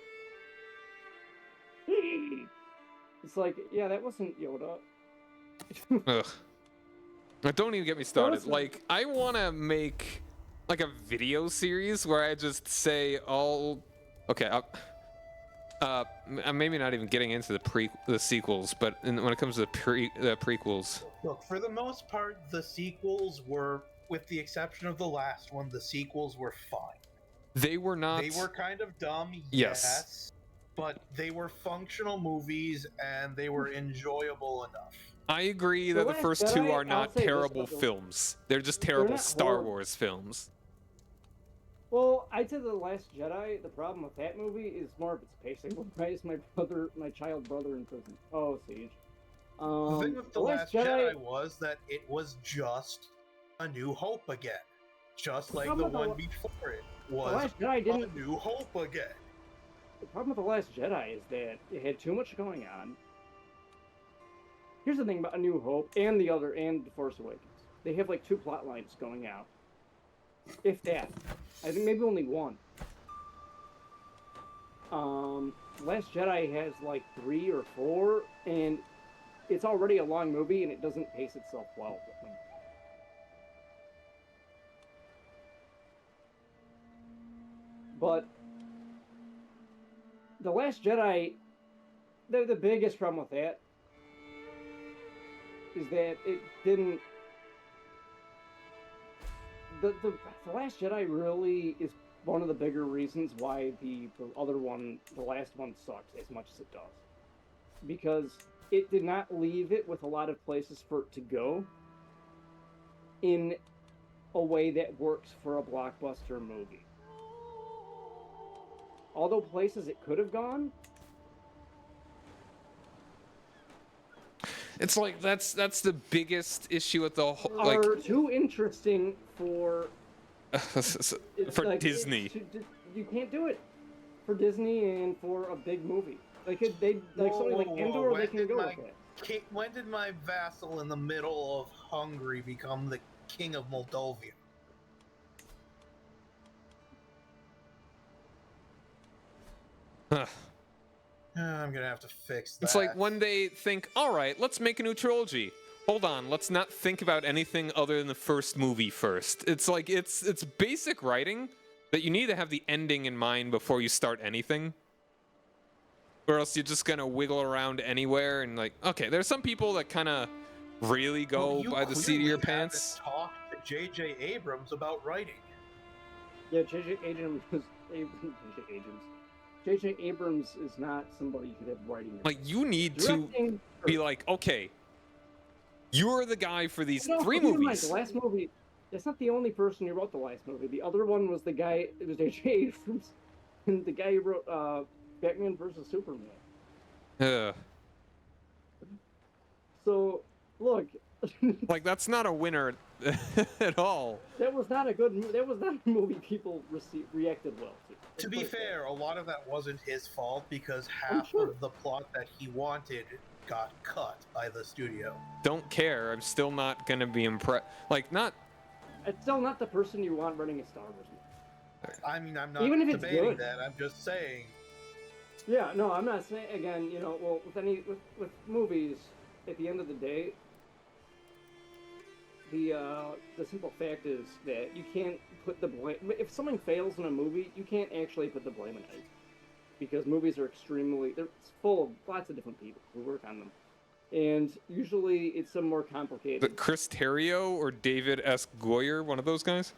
B: It's like, yeah, that wasn't Yoda.
A: Ugh. Don't even get me started.
B: Listen.
A: Like, I want to make like a video series where I just say all. Okay, I'm maybe not even getting into the sequels, but when it comes to the prequels,
C: Look, for the most part, the sequels were, with the exception of the last one, the sequels were fine.
A: they were not.
C: They were kind of dumb,
A: Yes.
C: but they were functional movies and they were enjoyable enough.
A: I agree that the
B: Last
A: first two
B: Jedi,
A: are
B: I'll
A: not
B: say this
A: terrible
B: about the-
A: films. They're just terrible
B: not
A: Star
B: horrible.
A: Wars films.
B: Well, I'd say The Last Jedi, the problem with that movie is more of its pacing. Why is my child brother in prison? Oh, Siege.
C: The thing with The Last Jedi was that it was just A New Hope again. Just like the one before it
B: The
C: was
B: Last Jedi
C: A
B: didn't.
C: New Hope again.
B: The problem with The Last Jedi is that it had too much going on. Here's the thing about A New Hope and The Force Awakens. They have like 2 plot lines going out. If that. I think maybe only 1. Last Jedi has like 3 or 4, and it's already a long movie, and it doesn't pace itself well. But The Last Jedi, the biggest problem with that is that it didn't. The Last Jedi really is one of the bigger reasons why the other one, the last one, sucks as much as it does. Because it did not leave it with a lot of places for it to go in a way that works for a blockbuster movie. Although places it could have gone,
A: It's like that's the biggest issue with the whole
B: are too interesting for
A: for
B: like,
A: Disney.
B: You can't do it for Disney and for a big movie. Like they like something like Endor, they can go with it.
C: When did my vassal in the middle of Hungary become the king of Moldavia?
A: Huh.
C: I'm gonna have to fix that.
A: It's like when they think, all right, let's make a new trilogy. Hold on, let's not think about anything other than the first movie first. It's like it's basic writing that you need to have the ending in mind before you start anything. Or else you're just gonna wiggle around anywhere and like, okay, there's some people that kind of really go
C: Well, you
A: by the seat of your
C: clearly haven't
A: pants.
C: Talk to J.J. Abrams about writing.
B: Yeah, J.J. Abrams is not somebody you could have writing.
A: Like you need
B: Directing,
A: to be like, okay, you're the guy for these
B: No,
A: 3
B: keep in mind,
A: movies.
B: the last movie, that's not the only person who wrote the last movie. The other one was the guy, it was J.J. Abrams, and the guy who wrote Batman vs. Superman.
A: Ugh.
B: So, look,
A: Like that's not a winner at all.
B: that was not a movie people reacted well to.
C: To be fair, a lot of that wasn't his fault because half of the plot that he wanted got cut by the studio.
A: Don't care. I'm still not gonna be impressed. Like not.
B: It's still not the person you want running a Star Wars movie.
C: I mean, I'm not
B: Even if it's
C: debating
B: good.
C: that. I'm just saying.
B: Yeah, no, I'm not saying, again, you know, well, with movies, at the end of the day, the simple fact is that you can't put the blame, if something fails in a movie, you can't actually put the blame on it. Because movies are they're full of lots of different people who work on them. And usually it's some more complicated.
A: But Chris Terrio or David S. Goyer, one of those guys?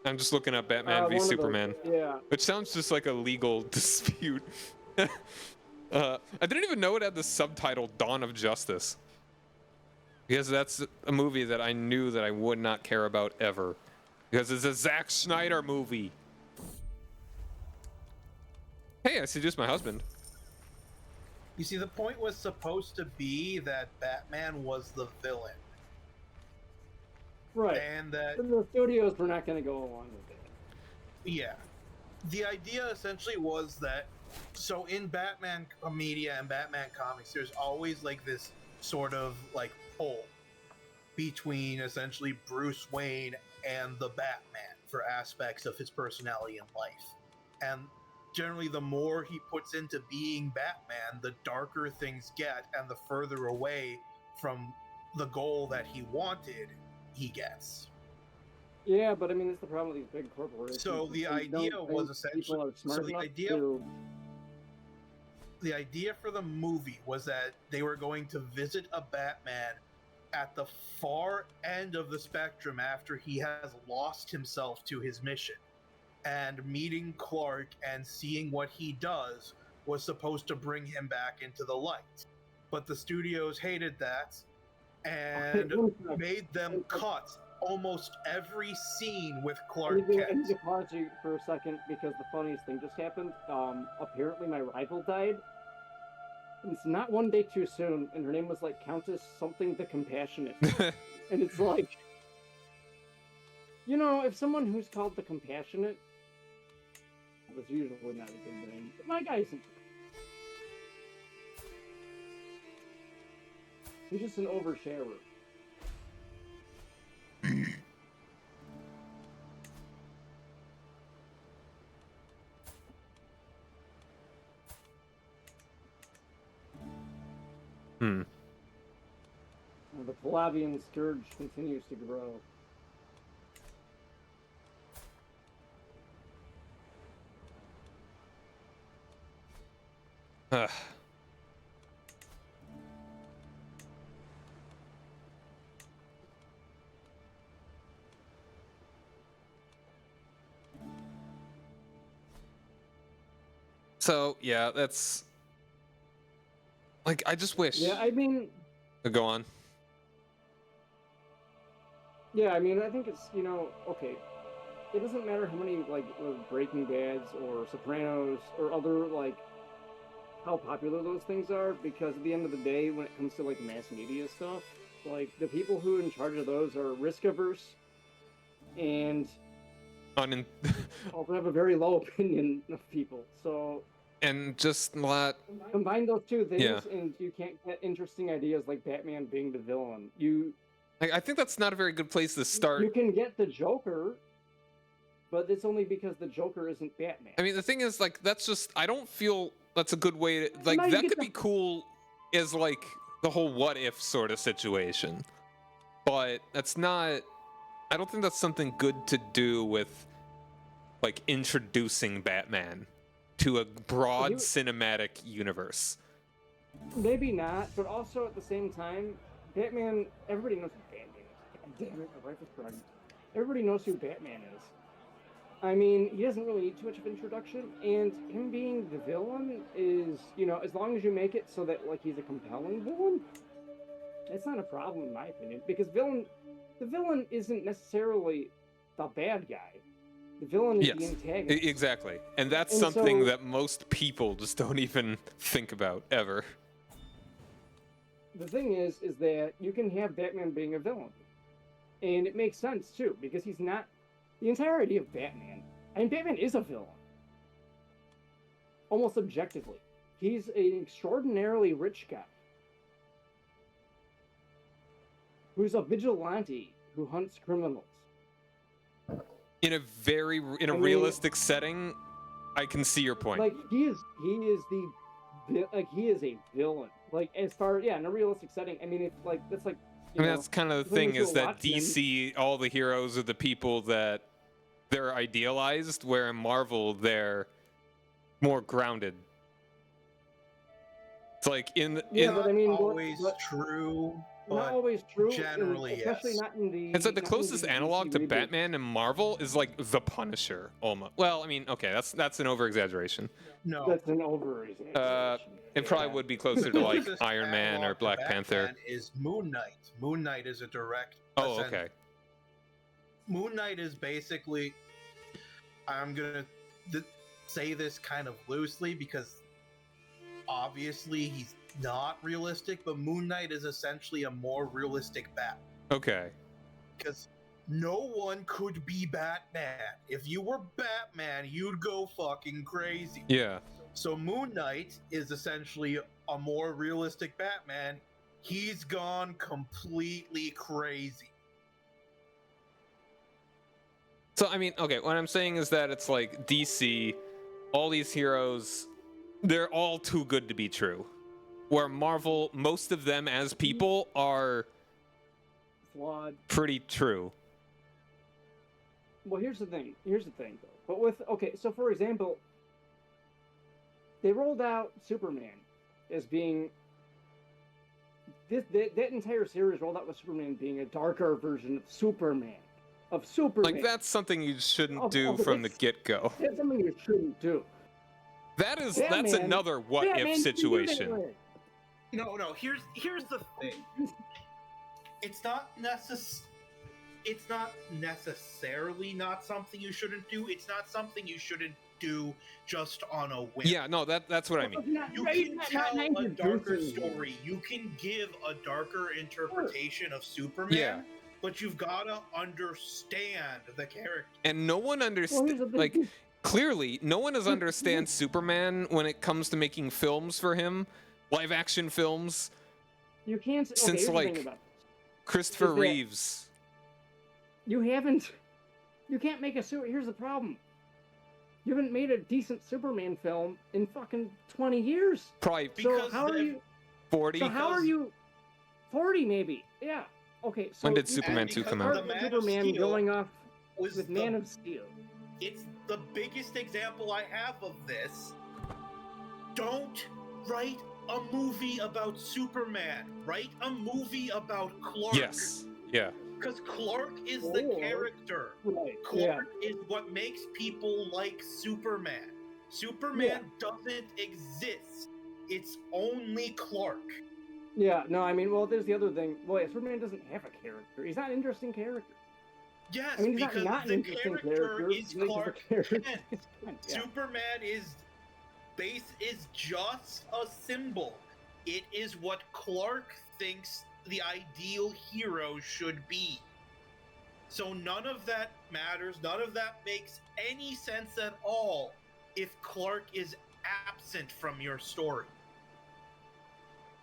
A: I'm just looking up Batman v
B: One of those,
A: Superman,
B: yeah.
A: which sounds just like a legal dispute. I didn't even know it had the subtitle Dawn of Justice. Because that's a movie that I knew that I would not care about ever. Because it's a Zack Snyder movie. Hey, I seduced my husband.
C: You see, the point was supposed to be that Batman was the villain.
B: Right.
C: And that,
B: The studios were not going to go along with it.
C: yeah. the idea essentially was that, so in Batman media and Batman comics, there's always like this sort of like pull between essentially Bruce Wayne and the Batman for aspects of his personality and life. And generally, the more he puts into being Batman, the darker things get, and the further away from the goal that he wanted he gets.
B: Yeah, but I mean, that's the problem with these big corporations.
C: So the
B: They
C: idea
B: don't
C: was
B: think
C: essentially,
B: people are smart
C: so the
B: enough
C: idea
B: to.
C: the idea for the movie was that they were going to visit a Batman at the far end of the spectrum after he has lost himself to his mission. And meeting Clark and seeing what he does was supposed to bring him back into the light. But the studios hated that and made them cut almost every scene with Clark
B: I need
C: Kent.
B: to pause you for a second because the funniest thing just happened. Apparently my rival died. And it's not one day too soon, and her name was like Countess something the Compassionate. And it's like, you know, if someone who's called the Compassionate was usually not a good name, but my guy isn't. He's just an oversharer. The Palavian scourge continues to grow.
A: So yeah, that's like I just wish.
B: Yeah, I mean,
A: Go on.
B: yeah, I mean, I think it's, you know, okay. It doesn't matter how many like Breaking Bads or Sopranos or other like how popular those things are, because at the end of the day, when it comes to like mass media stuff, like the people who are in charge of those are risk averse and also have a very low opinion of people. So
A: and just not
B: combine those two things,
A: Yeah.
B: and you can't get interesting ideas like Batman being the villain.
A: I think that's not a very good place to start.
B: You can get the Joker, but it's only because the Joker isn't Batman.
A: I mean, the thing is, like, that's just, I don't feel that's a good way to, like,
B: Now you
A: that
B: get
A: could
B: the-
A: be cool as, like, the whole what if sort of situation. But that's not, I don't think that's something good to do with, like, introducing Batman to a broad cinematic universe.
B: Maybe not, but also at the same time, Batman, everybody knows who Batman is. God damn it, my wife is pregnant. Everybody knows who Batman is. I mean, he doesn't really need too much of introduction, and him being the villain is, you know, as long as you make it so that, like, he's a compelling villain, that's not a problem in my opinion, because the villain isn't necessarily the bad guy. The villain is the antagonist.
A: Exactly. And that's
B: And
A: something
B: so-
A: that most people just don't even think about ever.
B: The thing is that you can have Batman being a villain. And it makes sense, too, because he's not... The entirety of Batman... I mean, Batman is a villain. Almost objectively. He's an extraordinarily rich guy. Who's a vigilante who hunts criminals.
A: In a realistic setting, I can see your point.
B: Like, he is a villain. Like, as far... Yeah, in a realistic setting, I mean, it's like... That's like...
A: I mean, that's kind of the thing, is that
B: Watchmen.
A: DC, all the heroes are the people that they're idealized, where in Marvel, they're more grounded. It's like
B: Yeah, but I mean,
C: always true,
B: not
C: but
B: always true.
C: generally,
B: especially
C: yes.
B: not in the.
A: it's like the
B: not in
A: closest
B: the
A: analog
B: DC
A: to
B: reboot.
A: Batman in Marvel is like the Punisher, almost. Well, I mean, okay, that's an over-exaggeration.
C: No.
B: That's an over-exaggeration.
A: It probably would be closer to like
C: Closest
A: Iron Man or
C: analog to
A: Black
C: Batman
A: Panther.
C: is Moon Knight. Moon Knight is a direct.
A: Oh, okay.
C: Moon Knight is basically. I'm gonna say this kind of loosely because obviously he's not realistic, but Moon Knight is essentially a more realistic Batman.
A: Okay.
C: Because no one could be Batman. If you were Batman, you'd go fucking crazy.
A: Yeah.
C: So Moon Knight is essentially a more realistic Batman. He's gone completely crazy.
A: So, I mean, okay, what I'm saying is that it's like DC, all these heroes, they're all too good to be true. Where Marvel, most of them as people are
B: Flawed.
A: pretty true.
B: Well, here's the thing. Here's the thing, though. But with okay, so for example, they rolled out Superman as being that entire series rolled out with Superman being a darker version of Superman.
A: Like, that's something you shouldn't do from the get-go.
B: That's something you shouldn't do.
A: That's
B: Batman-
A: another what-if
B: Batman can do
A: situation.
B: that.
C: No. Here's the thing. It's not necessarily not something you shouldn't do. It's not something you shouldn't do just on a whim.
A: Yeah, no, that's what I mean.
C: You can tell a darker story. You can give a darker interpretation of Superman.
A: Yeah.
C: But you've got to understand the character.
A: And no one
B: Well,
A: understands,
B: here's the
A: like,
B: thing.
A: clearly, no one has understands Superman when it comes to making films for him, live-action films.
B: You can't. Okay,
A: Since,
B: here's the
A: like,
B: thing about this.
A: Christopher
B: Is that-
A: Reeves.
B: You haven't. You can't make a super. Here's the problem. You haven't made a decent Superman film in fucking 20 years.
A: Probably
B: So
C: Because
B: how are
C: the-
B: you?
A: 40.
B: So how are you? 40 maybe. Yeah. Okay. So
A: When did
B: you
A: Superman
C: And
A: 2 come
C: because
A: out?
C: the Man of
B: Superman
C: Steel
B: going off
C: was
B: with
C: the-
B: Man of Steel.
C: It's the biggest example I have of this. Don't write a movie about Superman. Write a movie about Clark.
A: Yes. Yeah.
C: Because Clark is the
B: Or-
C: character.
B: Right.
C: Clark is what makes people like Superman. Superman doesn't exist. It's only Clark.
B: Yeah. No, I mean, well, there's the other thing. Well, yeah, Superman doesn't have a character. He's not an interesting character.
C: Yes,
B: I mean, he's
C: because
B: not an
C: the
B: interesting
C: character is
B: He's just a
C: Clark
B: character.
C: Kent.
B: Yeah.
C: Superman is just a symbol. It is what Clark thinks the ideal hero should be. So none of that matters. None of that makes any sense at all if Clark is absent from your story.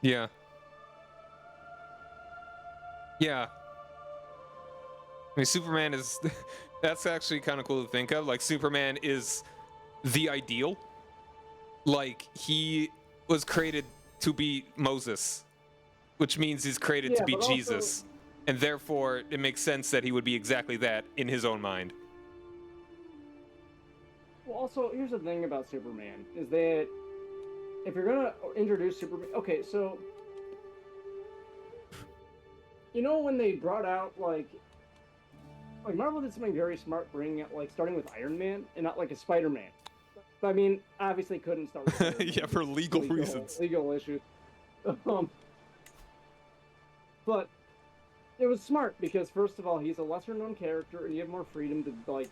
A: Yeah. Yeah. I mean, Superman is... That's actually kind of cool to think of. Like, Superman is the ideal. Like, he was created to be Moses, which means he's created to
B: Yeah,
A: be
B: but also-
A: Jesus. And therefore, it makes sense that he would be exactly that in his own mind.
B: Well, also, here's the thing about Superman is that if you're gonna introduce Superman, okay, so you know when they brought out like Marvel did something very smart, bringing it like starting with Iron Man and not like a Spider-Man. But I mean, obviously couldn't start with Iron Man.
A: Yeah, for legal reasons.
B: Legal issues. But it was smart because first of all, he's a lesser known character, and you have more freedom to like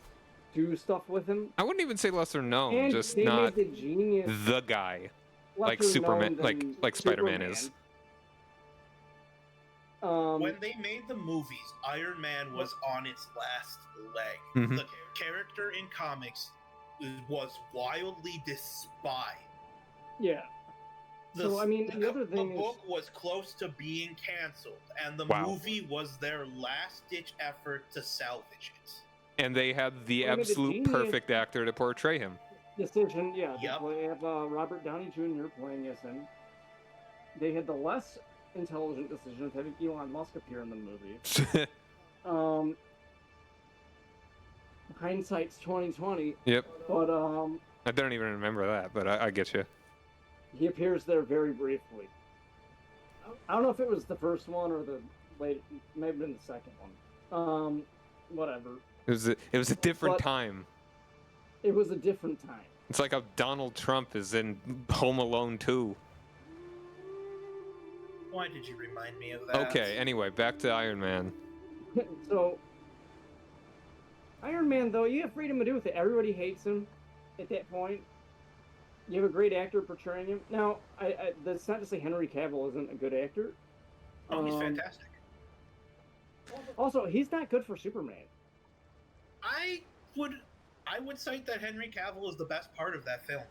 B: do stuff with him.
A: I wouldn't even say lesser known,
B: And
A: just
B: they
A: not
B: made the genius
A: the guy. Like
B: lesser
A: Superman,
B: known than
A: like Spider-Man is.
C: When they made the movies, Iron Man was on its last leg.
A: Mhm.
C: The character in comics was wildly despised.
B: Yeah. So, I mean, the other thing
C: the
B: is-
C: book was close to being canceled, and the
A: Wow.
C: movie was their last-ditch effort to salvage it.
A: And they had the
B: Well, I mean, the
A: absolute
B: genius-
A: perfect actor to portray him.
B: Decision, yeah.
C: Yep.
B: They have Robert Downey Jr. playing as him. They had the less intelligent decision of having Elon Musk appear in the movie. Hindsight's 2020,
A: Yep.
B: but
A: I don't even remember that, but I get you.
B: he appears there very briefly. I don't know if it was the first one or the late, maybe have been the second one. Whatever.
A: It was a different
B: But-
A: time.
B: It was a different time.
A: It's like how Donald Trump is in Home Alone 2.
C: Why did you remind me of that?
A: Okay, anyway, back to Iron Man.
B: So, Iron Man, though, you have freedom to do with it. Everybody hates him at that point. You have a great actor portraying him. Now, that's not to say Henry Cavill isn't a good actor.
C: Oh, he's
B: Um,
C: fantastic.
B: Also, he's not good for Superman.
C: I would cite that Henry Cavill is the best part of that film.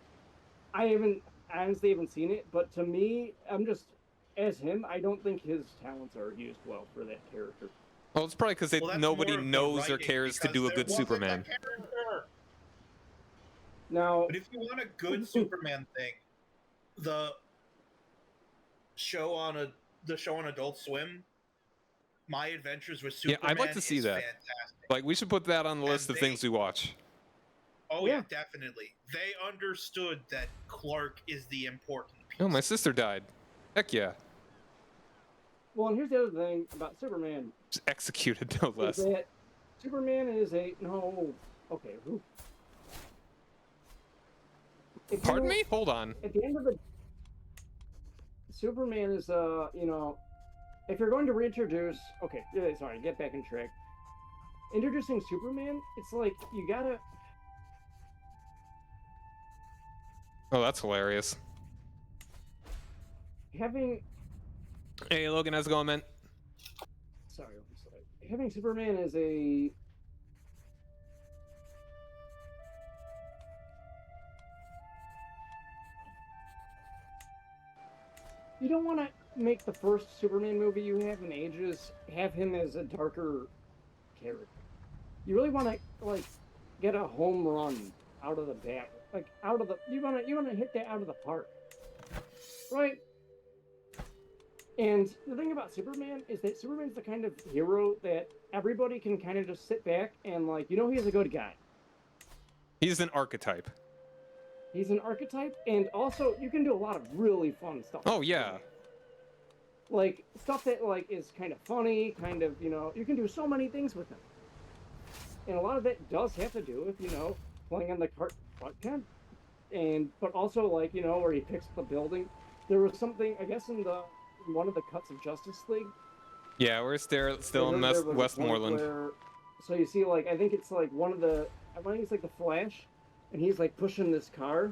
B: I honestly haven't seen it, but to me, I'm just as him. I don't think his talents are used well for that character.
A: Well, it's probably because
C: Well, that's
A: nobody
C: more of the
A: knows or
C: writing,
A: cares to
C: because
A: do a
C: there
A: good
C: wasn't
A: Superman.
C: a character.
B: Now,
C: But if you want a good Superman thing, the show on Adult Swim, My Adventures with
A: Yeah,
C: Superman,
A: I'd like to see
C: is
A: that.
C: fantastic.
A: Like, we should put that on the list of
C: they-
A: things we watch.
C: Oh
B: Yeah.
C: yeah, definitely. They understood that Clark is the important piece.
A: Oh, my sister died. Heck yeah.
B: well, and here's the other thing about Superman
A: Just executed, no
B: is
A: less.
B: that Superman is a no. Okay, who? If you
A: Pardon
B: know-
A: me? Hold on.
B: At the end of the Superman is if you're going to reintroduce, okay, sorry, get back in track. Introducing Superman, it's like you gotta.
A: Oh, that's hilarious.
B: Having
A: Hey, Logan, how's it going, man?
B: sorry, having Superman as a you don't want to make the first Superman movie you have in ages have him as a darker character. You really want to like get a home run out of the bat, like out of the you want to hit that out of the park, right? And the thing about Superman is that Superman's the kind of hero that everybody can kind of just sit back and like, he's a good guy.
A: He's an archetype.
B: He's an archetype, and also you can do a lot of really fun stuff.
A: Oh,
B: with
A: yeah.
B: Superman. Like stuff that like is kind of funny, kind of, you can do so many things with him. And a lot of that does have to do with, playing on the cart but also like, where he picks up the building. There was something, I guess, in one of the cuts of Justice League.
A: Yeah, we're still in
B: there was a point
A: Westmoreland.
B: So you see, like, I think it's like I think it's like the Flash, and he's like pushing this car,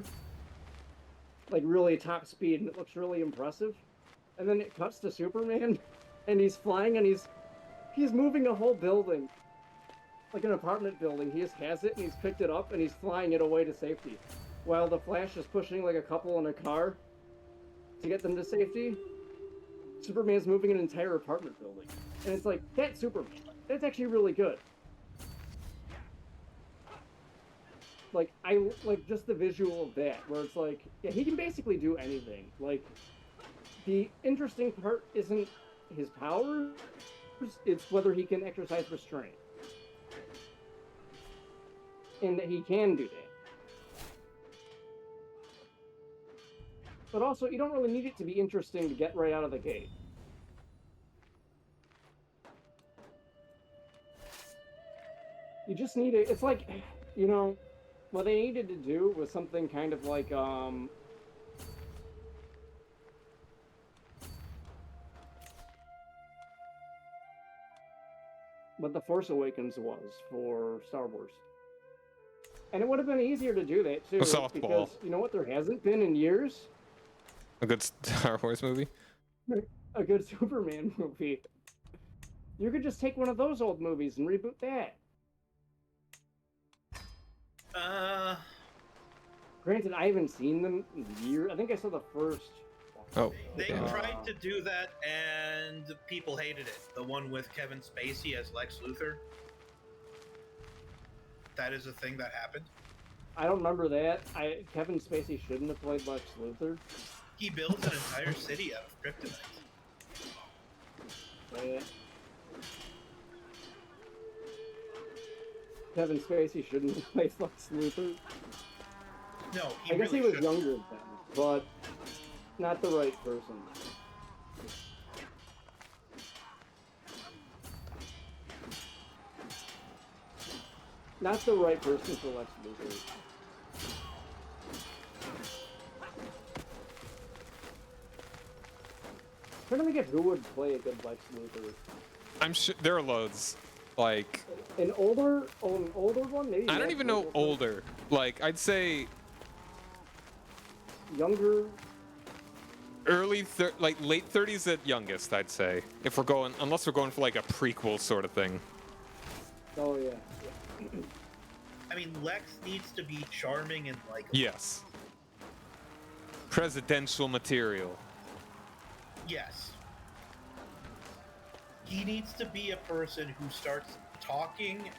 B: like really top speed, and it looks really impressive. And then it cuts to Superman, and he's flying, and he's moving a whole building, like an apartment building. He just has it, and he's picked it up, and he's flying it away to safety, while the Flash is pushing like a couple in a car to get them to safety. Superman's moving an entire apartment building. And it's like, that's Superman. That's actually really good. Like, I like just the visual of that, where it's like, yeah, he can basically do anything. Like, the interesting part isn't his powers, it's whether he can exercise restraint. And that he can do that. But also, you don't really need it to be interesting to get right out of the gate. You just need it. It's like, what they needed to do was something kind of like, what The Force Awakens was for Star Wars. And it would have been easier to do that, too.
A: A softball.
B: Because, you know what there hasn't been in years?
A: A good Star Wars movie?
B: A good Superman movie. You could just take one of those old movies and reboot that. Granted, I haven't seen them in years. I think I saw the first.
A: Oh.
C: They
A: okay.
C: tried to do that, and people hated it. The one with Kevin Spacey as Lex Luthor. That is a thing that happened.
B: I don't remember that. Kevin Spacey shouldn't have played Lex Luthor.
C: He builds an entire city out of kryptonite.
B: Kevin Spacey shouldn't have played Lex Luthor.
C: No,
B: I guess he was
C: shouldn't.
B: younger then, but not the right person. Not the right person for Lex Luthor. I'm trying to think of who would play a good Lex Luthor.
A: I'm sure there are loads. Like,
B: An older one, maybe.
A: I don't
B: Matt
A: even know
B: Murdock.
A: older. Like, I'd say
B: Younger.
A: like late 30s at youngest, I'd say. If we're going, unless we're going for like a prequel sort of thing.
B: Oh yeah.
C: I mean, Lex needs to be charming and like.
A: Yes. Presidential material.
C: Yes. He needs to be a person who starts talking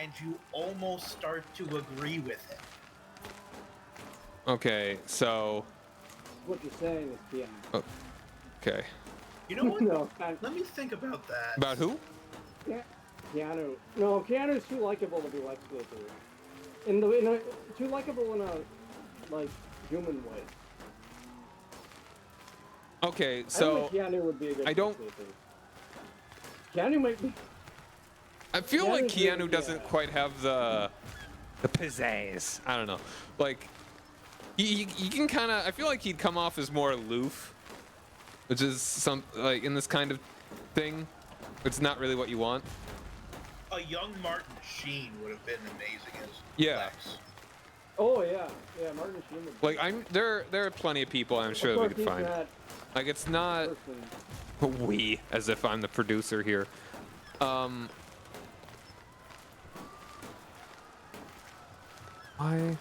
C: and you almost start to agree with him.
A: Okay, so.
B: What you're saying is Keanu.
A: Oh, okay.
C: You know what?
B: No,
C: Let me think about that.
A: About who?
B: yeah, Keanu. No, Keanu's too likable to be Lex Luthor. Too likable in a like human way.
A: Okay,
B: I don't
A: so
B: think Keanu would be a good
A: I don't-
B: Lex Luthor. Keanu might be.
A: I feel like
B: Keanu's really-
A: Keanu doesn't
B: yeah.
A: quite have the pizzazz. I don't know. Like he can kind of. I feel like he'd come off as more aloof, which is some like in this kind of thing. It's not really what you want.
C: A young Martin Sheen would have been amazing as
A: Yeah.
C: Lex.
B: Oh yeah, Martin Sheen would be.
A: Like there are plenty of people I'm sure
B: Of
A: that we
B: course,
A: could find.
B: he's not
A: Like it's not
B: person.
A: we, as if I'm the producer here. Why?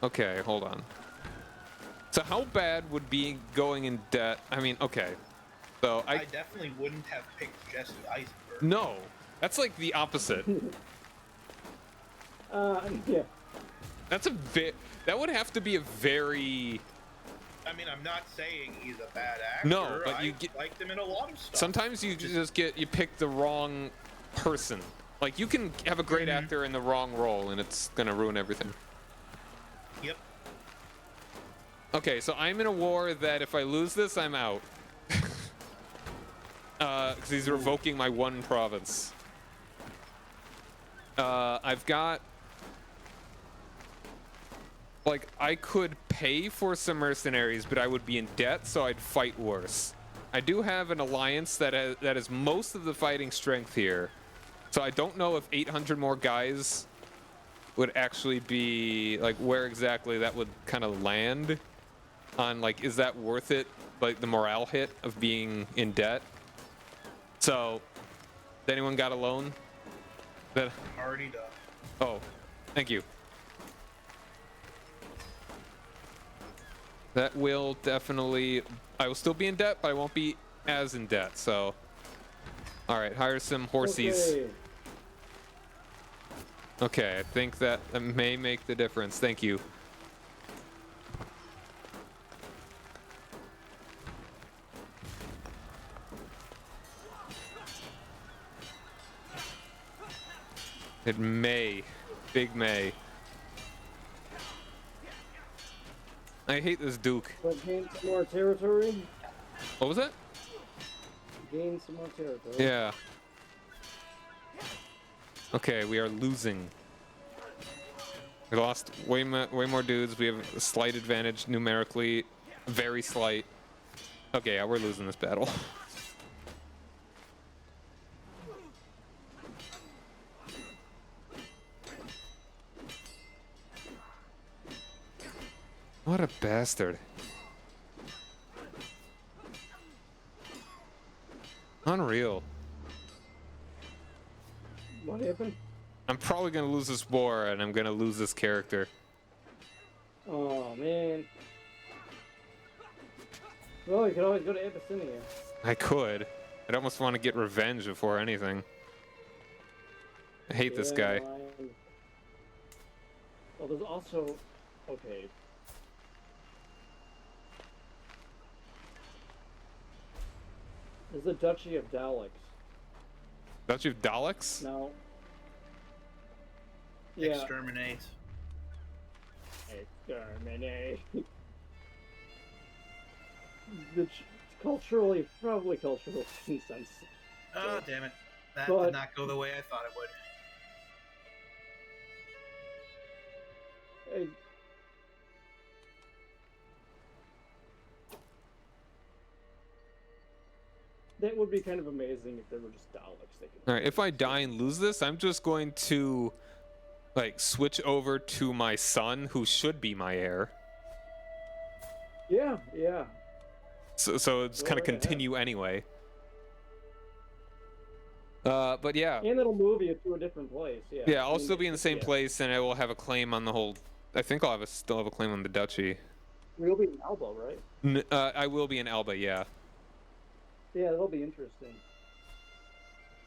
A: Okay, hold on. So how bad would being going in debt? I mean, okay. So
C: I definitely wouldn't have picked Jesse Eisenberg.
A: no, that's like the opposite.
B: Yeah.
A: That's that would have to be a very.
C: I mean, I'm not saying he's a bad actor.
A: No, but
C: I
A: you get-
C: liked him in a lot of stuff.
A: Sometimes you just pick the wrong person. Like you can have a great actor in the wrong role, and it's gonna ruin everything.
C: Yep.
A: Okay, so I'm in a war that if I lose this, I'm out. Because he's revoking my one province. I've got. Like, I could pay for some mercenaries, but I would be in debt, so I'd fight worse. I do have an alliance that has most of the fighting strength here. So I don't know if 800 more guys would actually be, like, where exactly that would kind of land. On, like, is that worth it? Like, the morale hit of being in debt? So, has anyone got a loan? That,
C: Already done.
A: oh, thank you. That will definitely. I will still be in debt, but I won't be as in debt. So, all right, hire some horsies.
B: Okay.
A: Okay, I think that may make the difference. Thank you. It may. Big may. I hate this Duke.
B: But gain some more territory.
A: What was it?
B: Gain some more territory.
A: Yeah. Okay, we are losing. We lost way more dudes. We have a slight advantage numerically. Very slight. Okay, yeah, we're losing this battle. What a bastard. Unreal.
B: What happened?
A: I'm probably gonna lose this war and I'm gonna lose this character.
B: Oh man. Well, you could always go to Abyssinia.
A: I could. I'd almost want to get revenge before anything. I hate this guy.
B: Well, there's also. Okay. There's the Duchy of Daleks.
A: Don't you have Daleks?
B: Now. Yeah.
C: Exterminate.
B: Exterminate. Culturally, probably cultural insense.
C: Oh, damn it. That
B: But-
C: did not go the way I thought it would.
B: That would be kind of amazing if there were just Daleks. They could.
A: All right, if I die and lose this, I'm just going to like switch over to my son, who should be my heir.
B: Yeah, yeah.
A: So it's
B: Go
A: kind of
B: right ahead.
A: continue anyway. But yeah.
B: And it'll move you to a different place. Yeah.
A: Yeah,
B: I
A: I'll
B: mean,
A: still be in the same
B: yeah.
A: place, and I will have a claim on the whole. I think I'll still have a claim on the duchy.
B: You'll be in Alba, right?
A: I will be in Elba, yeah.
B: Yeah, that'll be interesting.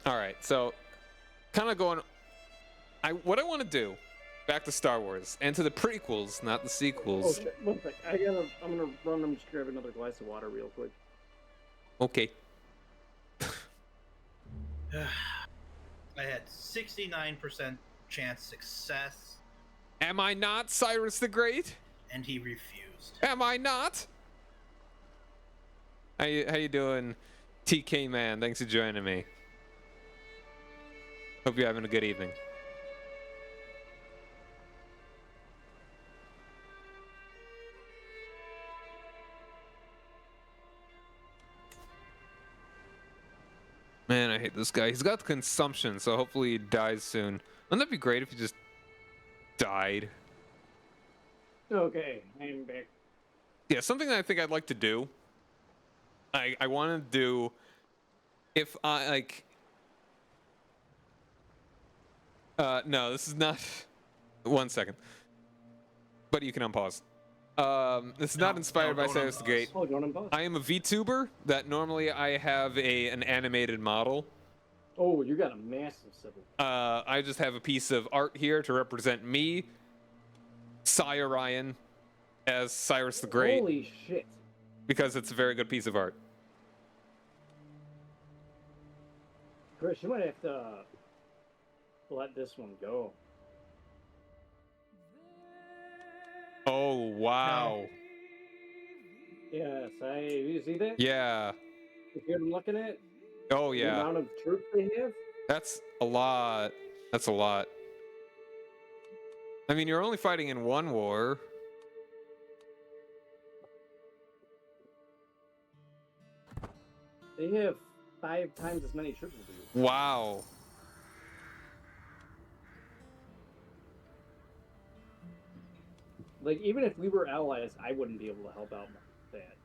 A: All right, so kind of going. What I want to do, back to Star Wars and to the prequels, not the
B: Oh
A: sequels.
B: shit! One sec. I'm gonna run and just grab another glass of water real quick.
A: Okay.
C: I had 69% chance success,
A: Am I not Cyrus the Great?
C: and he refused.
A: Am I not? How you doing, TK man? Thanks for joining me. Hope you're having a good evening. Man, I hate this guy. He's got consumption, so hopefully he dies soon. Wouldn't that be great if he just died?
B: Okay, I'm back.
A: Yeah, something that I think I'd like to do. I want to do, if I like. No, this is not. 1 second. But you can unpause. This is not inspired by
C: don't
A: Cyrus the
C: unpause.
A: Great.
B: Oh, don't unpause.
A: I am a VTuber that normally I have an animated model.
B: Oh, you got a massive symbol.
A: I just have a piece of art here to represent me, Sire Ryan, as Cyrus the Great,
B: Holy shit!
A: because it's a very good piece of art.
B: Chris, you might have to let this one go.
A: Oh wow!
B: Yes, you see that?
A: Yeah.
B: You see what I'm looking at?
A: Oh
B: The
A: yeah.
B: amount of troops they have?
A: That's a lot. That's a lot. I mean, you're only fighting in one war.
B: They have 5 times as many troops as you.
A: Wow.
B: Like, even if we were allies, I wouldn't be able to help out with that.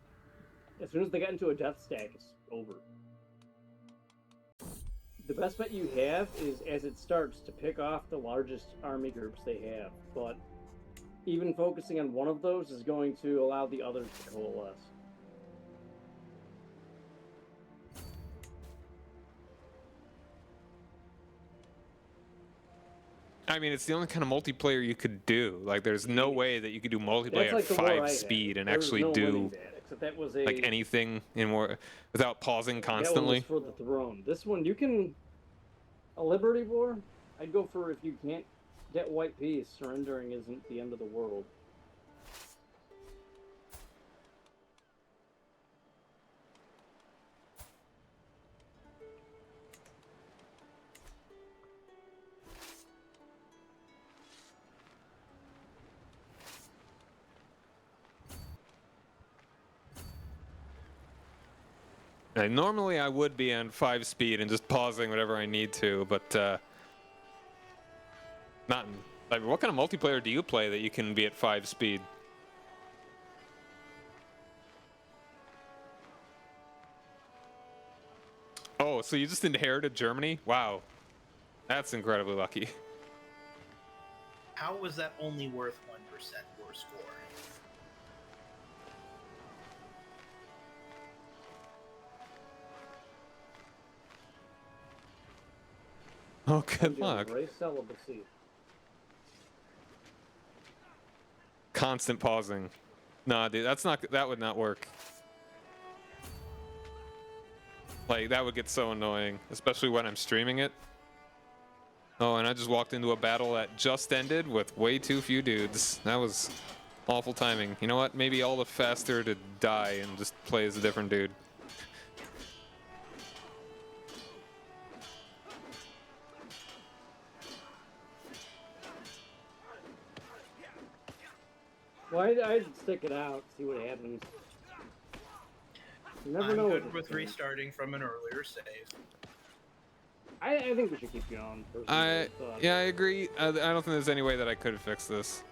B: As soon as they get into a death stack, it's over. The best bet you have is, as it starts, to pick off the largest army groups they have. But even focusing on one of those is going to allow the others to coalesce.
A: I mean, it's the only kind of multiplayer you could do. Like, there's no way that you could do multiplayer
B: That's
A: at
B: like the war I
A: 5
B: had.
A: speed and
B: There was
A: actually
B: no winning
A: do
B: that, except that was a,
A: like anything in more without pausing
B: that one was
A: constantly.
B: for the throne. This one, you can... A Liberty War, I'd go for if you can't get white peace, surrendering isn't the end of the world.
A: Normally I would be on 5 speed and just pausing whatever I need to, but not in, like, what kind of multiplayer do you play that you can be at 5 speed? Oh, so you just inherited Germany? Wow. That's incredibly lucky.
C: How was that only worth 1% war score?
A: Oh, good
B: I'm doing
A: luck.
B: Race celibacy.
A: Constant pausing. Nah, dude, that would not work. Like, that would get so annoying, especially when I'm streaming it. Oh, and I just walked into a battle that just ended with way too few dudes. That was awful timing. You know what? Maybe all the faster to die and just play as a different dude.
B: Well, I'd stick it out, see what happens. You never
C: I'm
B: know.
C: good with restarting from an earlier save.
B: I think we should keep going. personally, but-
A: Yeah, I agree. I don't think there's any way that I could fix this.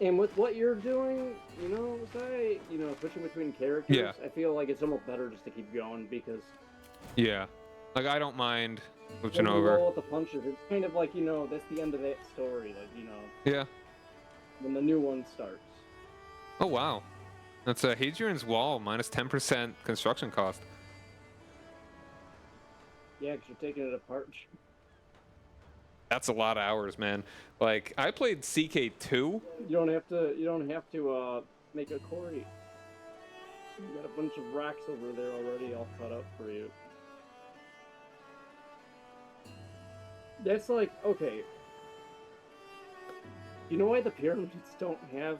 B: And with what you're doing, switching between characters,
A: Yeah.
B: I feel like it's almost better just to keep going because
A: Yeah. Like, I don't mind switching
B: when you
A: over.
B: roll with the punches, it's kind of like, that's the end of that story. Like,
A: Yeah.
B: when the new one starts.
A: Oh, wow. That's Hadrian's Wall, minus 10% construction cost.
B: Yeah, because you're taking it apart.
A: That's a lot of hours, man. Like, I played CK2.
B: You don't have to make a quarry. You got a bunch of rocks over there already all cut up for you. That's like, okay. You know why the pyramids don't have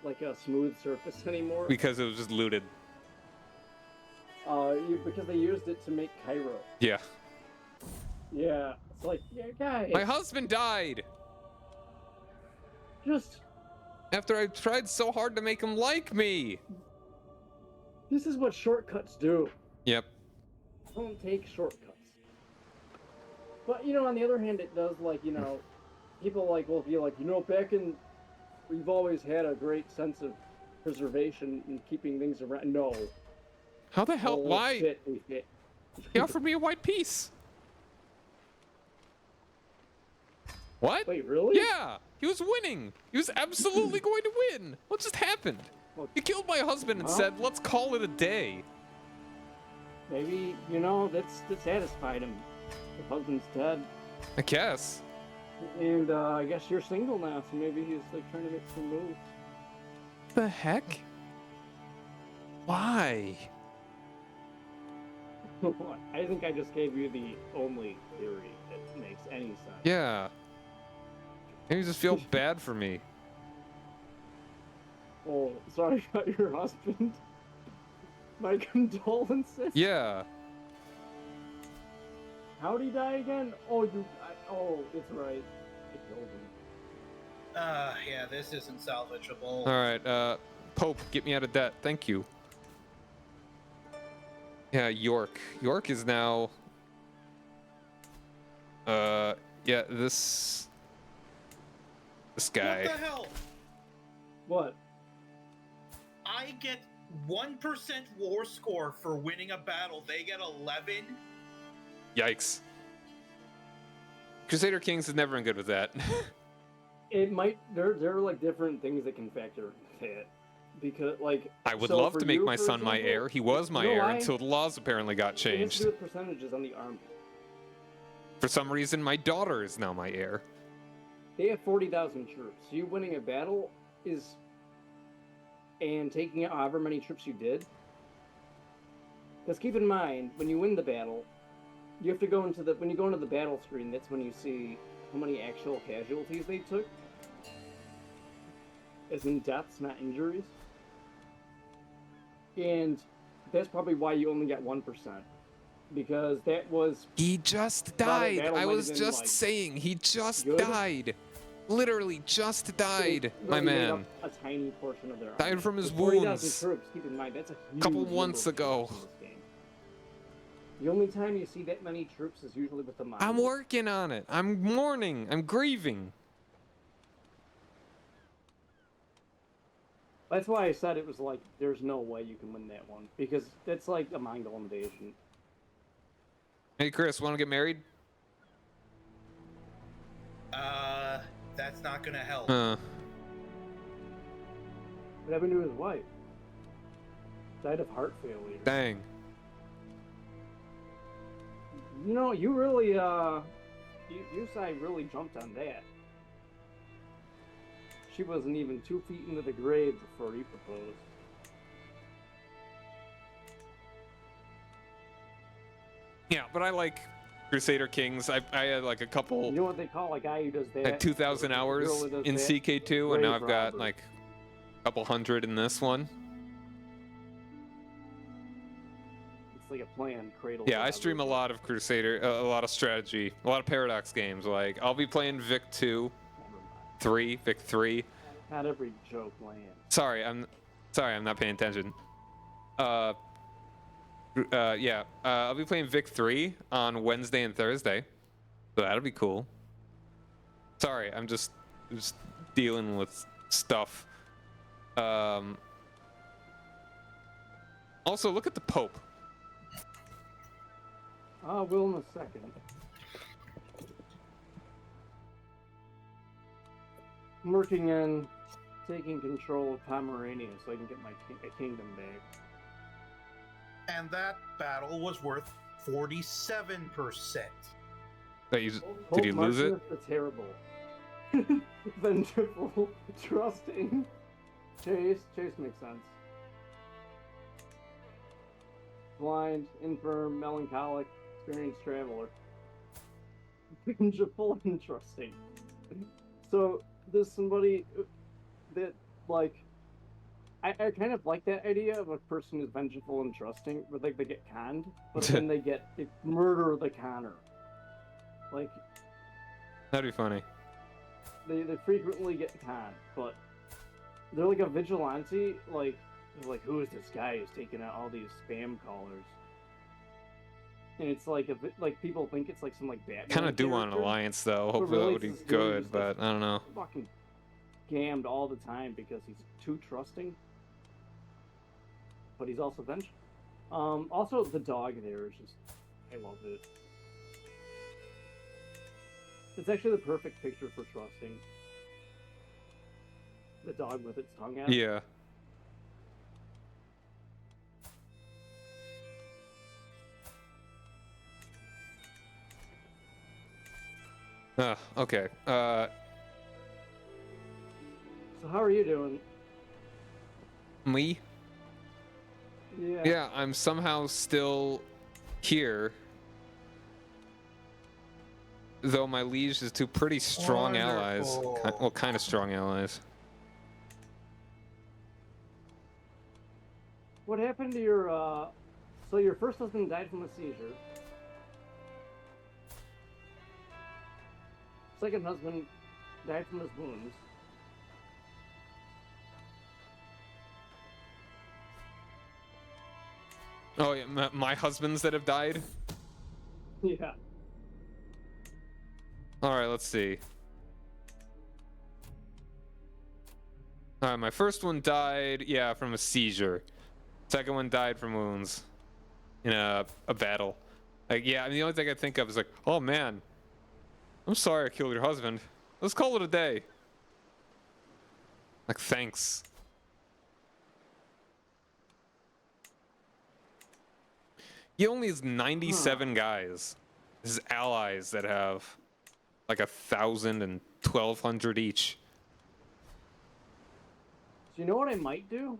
B: like a smooth surface anymore?
A: Because it was just looted.
B: Because they used it to make Cairo.
A: Yeah.
B: Yeah, it's like, yeah, guys.
A: My husband died
B: Just,
A: after I tried so hard to make him like me.
B: this is what shortcuts do.
A: Yep.
B: Don't take shortcuts. But, on the other hand, it does, like, people, like, will feel like, we've always had a great sense of preservation and keeping things around. No.
A: How the hell? Why?
B: Shit, we fit.
A: He offered me a white piece. What?
B: Wait, really?
A: Yeah, he was winning. He was absolutely going to win. What just happened? He killed my husband and
B: Well,
A: said, let's call it a day.
B: Maybe, that satisfied him. The husband's dead.
A: I guess.
B: And, I guess you're single now, so maybe he's, like, trying to make some moves.
A: The heck? Why?
B: I think I just gave you the only theory that makes any sense.
A: Yeah. Maybe just feel bad for me.
B: Oh, sorry about your husband. My condolences.
A: Yeah.
B: How'd he die again? Oh, it's right. I killed him.
C: Yeah, this isn't salvageable.
A: All right, Pope, get me out of debt. Thank you. Yeah, York. York is now... yeah, this guy.
C: What the hell?
B: What?
C: I get 1% war score for winning a battle. They get 11.
A: Yikes. Crusader Kings has never been good with that.
B: It might. There are like different things that can factor into it. Because, like,
A: I would
B: so
A: love
B: for
A: to make
B: you,
A: my
B: for
A: son my
B: example,
A: heir. He was my
B: you know
A: heir
B: why?
A: until the laws apparently got
B: It has to
A: changed.
B: do with percentages on the army.
A: For some reason, my daughter is now my heir.
B: They have 40,000 troops. So you winning a battle is, and taking out however many troops you did. Because keep in mind, when you win the battle, you have to go into when you go into the battle screen, that's when you see how many actual casualties they took. As in deaths, not injuries. And that's probably why you only got 1%. Because that was...
A: He just
B: Battle
A: died.
B: might
A: I
B: have
A: was
B: been,
A: just
B: like,
A: saying, he just
B: good.
A: died. Literally just died,
B: They
A: my
B: really made
A: man.
B: up a tiny portion of their
A: Died
B: army.
A: from his
B: With 40,000
A: wounds.
B: troops, keep in mind, that's a huge
A: Couple
B: number
A: months
B: of
A: ago.
B: troops in this game. The only time you see that many troops is usually with the Mongols.
A: I'm working on it. I'm mourning. I'm grieving.
B: That's why I said it was like, there's no way you can win that one. Because that's like a Mongol invasion.
A: Hey, Chris, want to get married?
C: That's not gonna help.
B: What happened to his wife? Died of heart failure.
A: Dang.
B: You know, you really, Yusai really jumped on that. She wasn't even 2 feet into the grave before he proposed.
A: Yeah, but I like Crusader Kings. I had like a couple,
B: You know what they call a guy who does that?
A: like 2,000
B: A girl
A: hours
B: who does
A: in
B: that?
A: CK2, and now
B: Grave
A: I've got
B: robber.
A: like a couple hundred in this one.
B: It's like a planned cradle.
A: Yeah, I
B: robber.
A: stream a lot of Crusader, a lot of strategy, a lot of Paradox games. Like, I'll be playing Vic 2,
B: Never mind.
A: 3, Vic 3.
B: Not every joke lands.
A: Sorry, I'm not paying attention. Yeah, I'll be playing Vic 3 on Wednesday and Thursday, so that'll be cool. Sorry, I'm just dealing with stuff. Also, look at the Pope.
B: Will in a second. I'm working on taking control of Pomerania so I can get my kingdom back.
C: And that battle was worth 47%.
A: That you,
B: Pope
A: did you lose it?
B: Martinus the Terrible. Vengeful, trusting. Chase makes sense. Blind, infirm, melancholic, experienced traveler. Vengeful and trusting. So there's somebody that, like, I kind of like that idea of a person who's vengeful and trusting, but like they get conned, but then they murder the conner. Like,
A: That'd be funny.
B: they frequently get conned, but they're like a vigilante. Like who is this guy who's taking out all these spam callers? And it's like like people think it's like some like Batman.
A: Kind of do want an
B: character,
A: alliance though.
B: but
A: Hopefully that
B: really
A: would be
B: it's this dude
A: good,
B: who's,
A: but
B: like,
A: I don't know.
B: fucking scammed all the time because he's too trusting, but he's also vengeful. Also the dog there is just, I love it. It's actually the perfect picture for trusting. The dog with its tongue out.
A: Yeah. Okay.
B: So how are you doing?
A: Me?
B: Yeah.
A: Yeah, I'm somehow still here. Though my liege is two pretty strong allies.
C: Wonderful.
A: Well, kind of strong allies.
B: What happened to your so your first husband died from a seizure. Second husband died from his wounds.
A: Oh, yeah, my husbands that have died?
B: Yeah.
A: Alright, let's see. Alright, my first one died, yeah, from a seizure. Second one died from wounds. In a battle. Like, yeah, I mean, the only thing I think of is like, oh man, I'm sorry I killed your husband. Let's call it a day. Like, thanks. He only has 97 guys. His allies that have like 1,000 and 1,200 each.
B: So you know what I might do?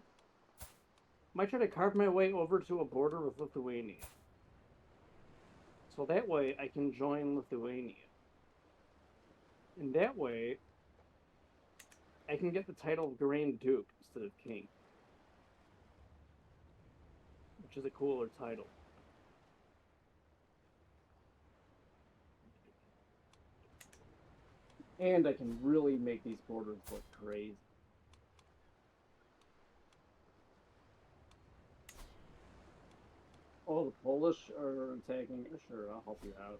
B: Might try to carve my way over to a border with Lithuania. So that way I can join Lithuania. And that way I can get the title of Grand Duke instead of King. Which is a cooler title. And I can really make these borders look crazy. Oh, the Polish are attacking. Sure, I'll help you out.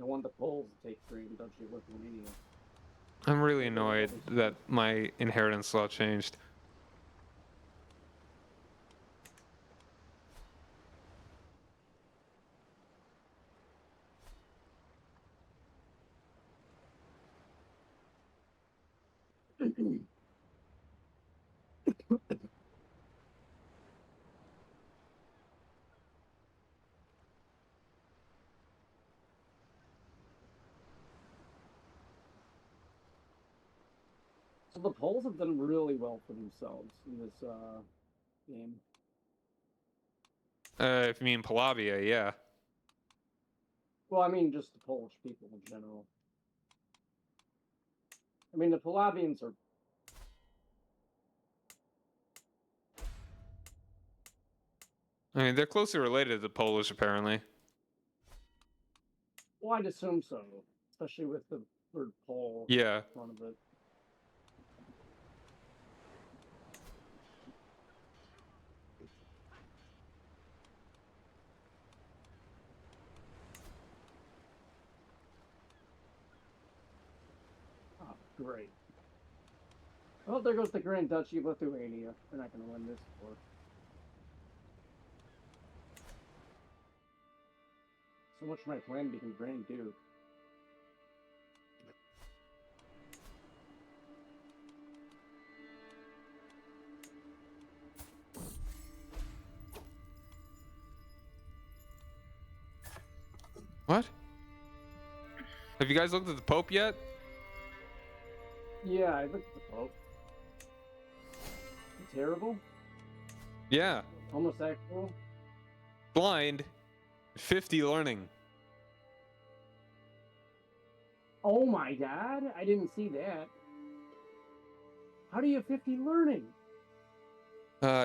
B: I want the Poles to take free Duchy of Lithuania.
A: I'm really annoyed that my inheritance law changed.
B: So the Poles have done really well for themselves in this game.
A: If you mean Palavia, yeah.
B: Well, I mean just the Polish people in general. I mean the Polavians are.
A: I mean, they're closely related to the Polish, apparently.
B: Well, I'd assume so, especially with the third pole
A: Yeah.
B: in front of it. Oh, great. Oh, there goes the Grand Duchy of Lithuania. They're not going to win this war. So much for my plan to become Grand Duke.
A: What? Have you guys looked at the Pope yet?
B: Yeah, I looked at the Pope. Terrible.
A: Yeah.
B: Homosexual.
A: Blind. 50 learning.
B: Oh my god, I didn't see that. How do you have 50 learning?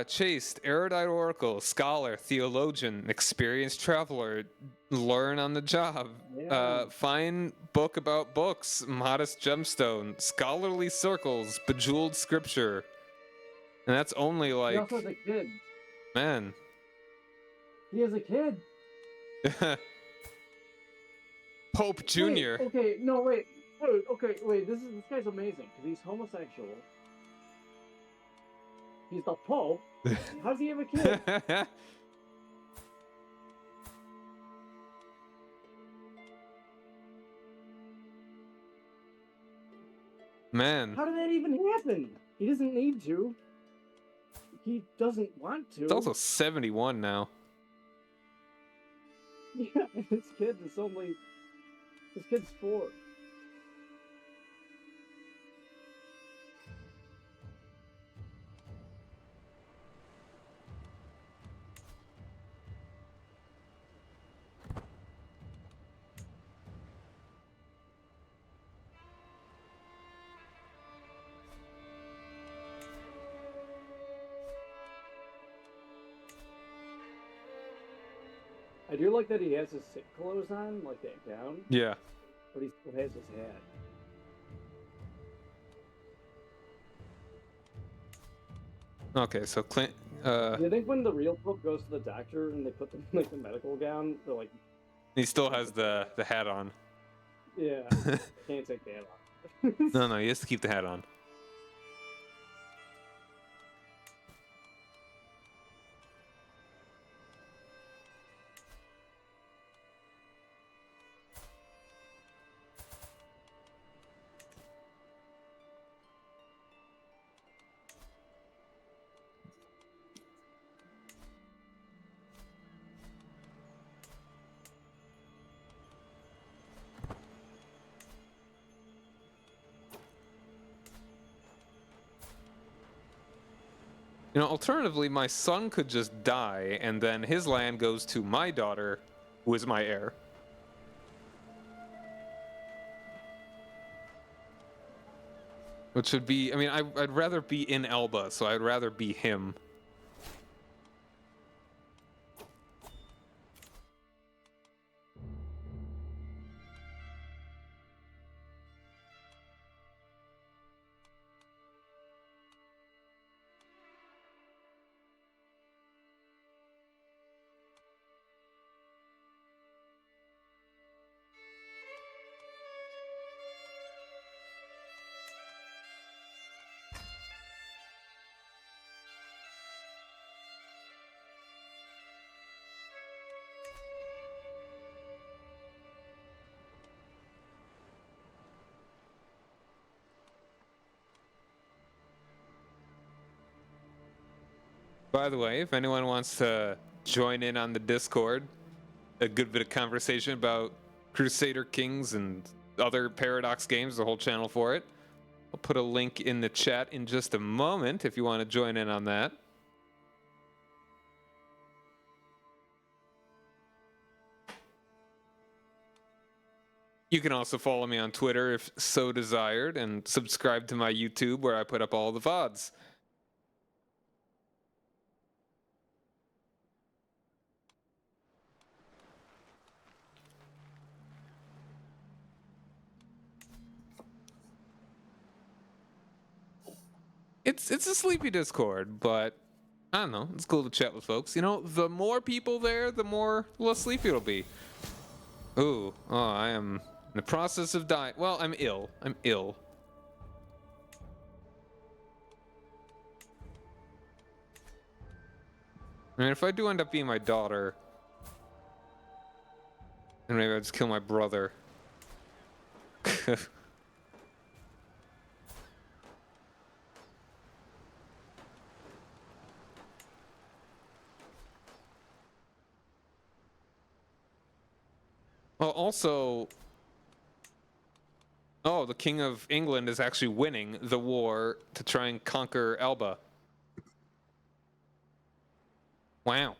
A: Chaste, erudite oracle, scholar, theologian, experienced traveler, learn on the job.
B: Yeah.
A: Fine book about books, modest gemstone, scholarly circles, bejeweled scripture. And that's only
B: He
A: like,
B: also has a kid.
A: man.
B: He has a kid.
A: Pope Jr.
B: Wait, wait. This guy's amazing because he's homosexual. He's the Pope. How does he have a kid?
A: Man.
B: How did that even happen? He doesn't need to. He doesn't want to.
A: It's also 71 now.
B: Yeah, his kid's 4. I do like that he has his sick clothes on, like that gown,
A: Yeah.
B: but he still has his hat.
A: Okay, so Clint.
B: Do you think when the real Pope goes to the doctor and they put them in, like, the medical gown, they're like,
A: He still has the hat on.
B: yeah, can't take that off.
A: No, he has to keep the hat on. You know, alternatively, my son could just die, and then his land goes to my daughter, who is my heir. Which would be, I mean, I'd rather be in Elba, so I'd rather be him. By the way, if anyone wants to join in on the Discord, a good bit of conversation about Crusader Kings and other Paradox games, the whole channel for it. I'll put a link in the chat in just a moment if you want to join in on that. You can also follow me on Twitter if so desired, and subscribe to my YouTube where I put up all the VODs. It's a sleepy Discord, but I don't know. It's cool to chat with folks. You know, the more people there, the less sleepy it'll be. Ooh, oh, I am in the process of dying. Well, I'm ill. I'm ill. I mean, if I do end up being my daughter, then maybe I'll just kill my brother. Well, also, oh, the King of England is actually winning the war to try and conquer Elba. Wow.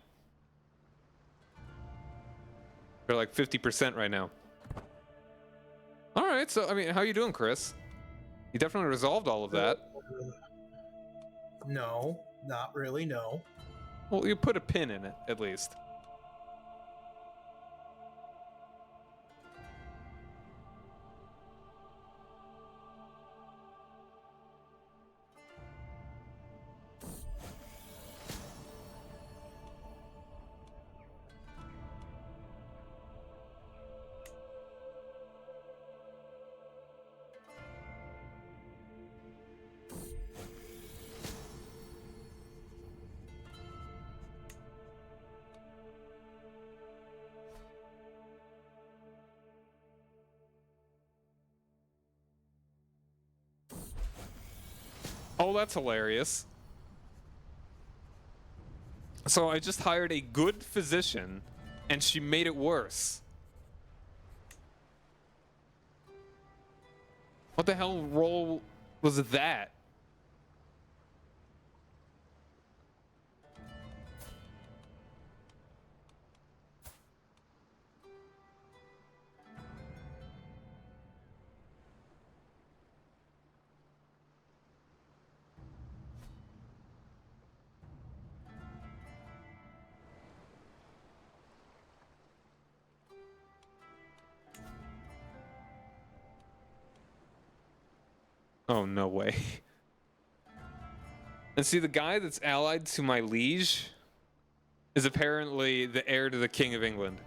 A: They're like 50% right now. All right, so, I mean, how you doing, Chris? You definitely resolved all of that.
C: No, not really, no.
A: Well, you put a pin in it, at least. Oh, that's hilarious. So I just hired a good physician, and she made it worse. What the hell role was that? Oh, no way. And see, the guy that's allied to my liege is apparently the heir to the King of England.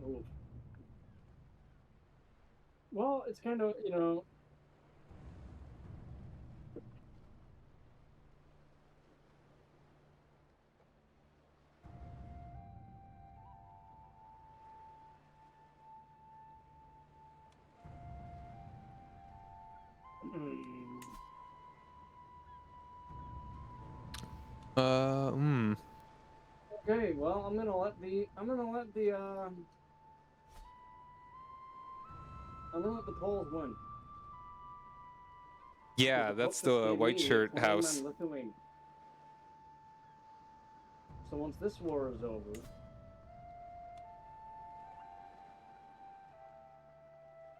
B: Oof. Well, it's kind of, you know. Hmm. Okay, well, I'm gonna let the polls win.
A: Yeah, that's the white shirt house.
B: Lithuania. So once this war is over,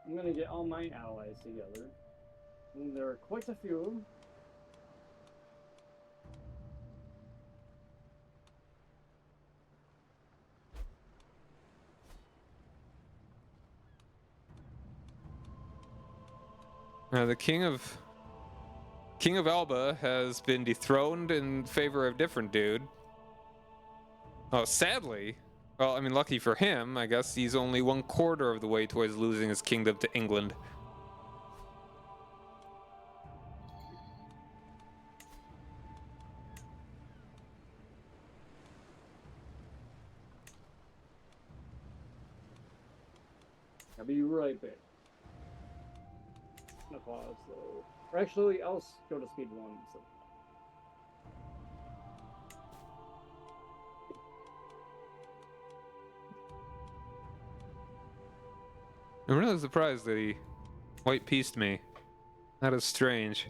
B: I'm gonna get all my allies together. And there are quite a few.
A: The King of Alba has been dethroned in favor of different dude. Oh, sadly. Well, I mean, lucky for him, I guess he's only 1/4 of the way towards losing his kingdom to England.
B: I'll be right back. I'm gonna pause though. Or actually, I'll go to speed 1. So.
A: I'm really surprised that he white pieced me. That is strange.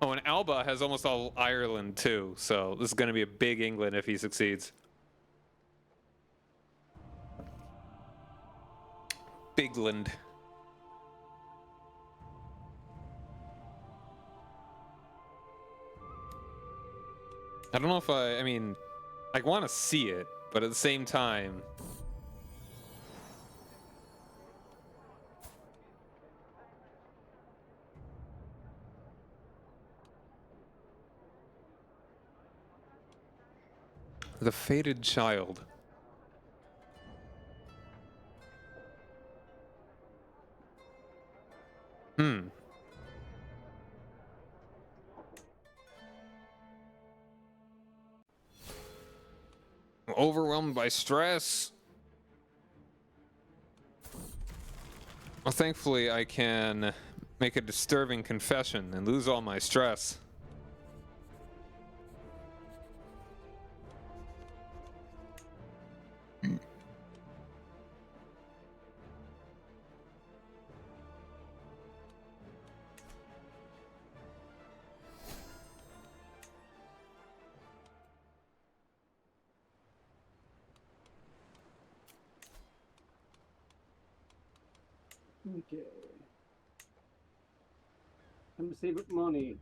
A: Oh, and Alba has almost all Ireland too, so this is going to be a big England if he succeeds. Bigland. I don't know if I mean, I want to see it, but at the same time, the fated child. Hmm. I'm overwhelmed by stress. Well, thankfully, I can make a disturbing confession and lose all my stress.
B: Okay. Time to save up money.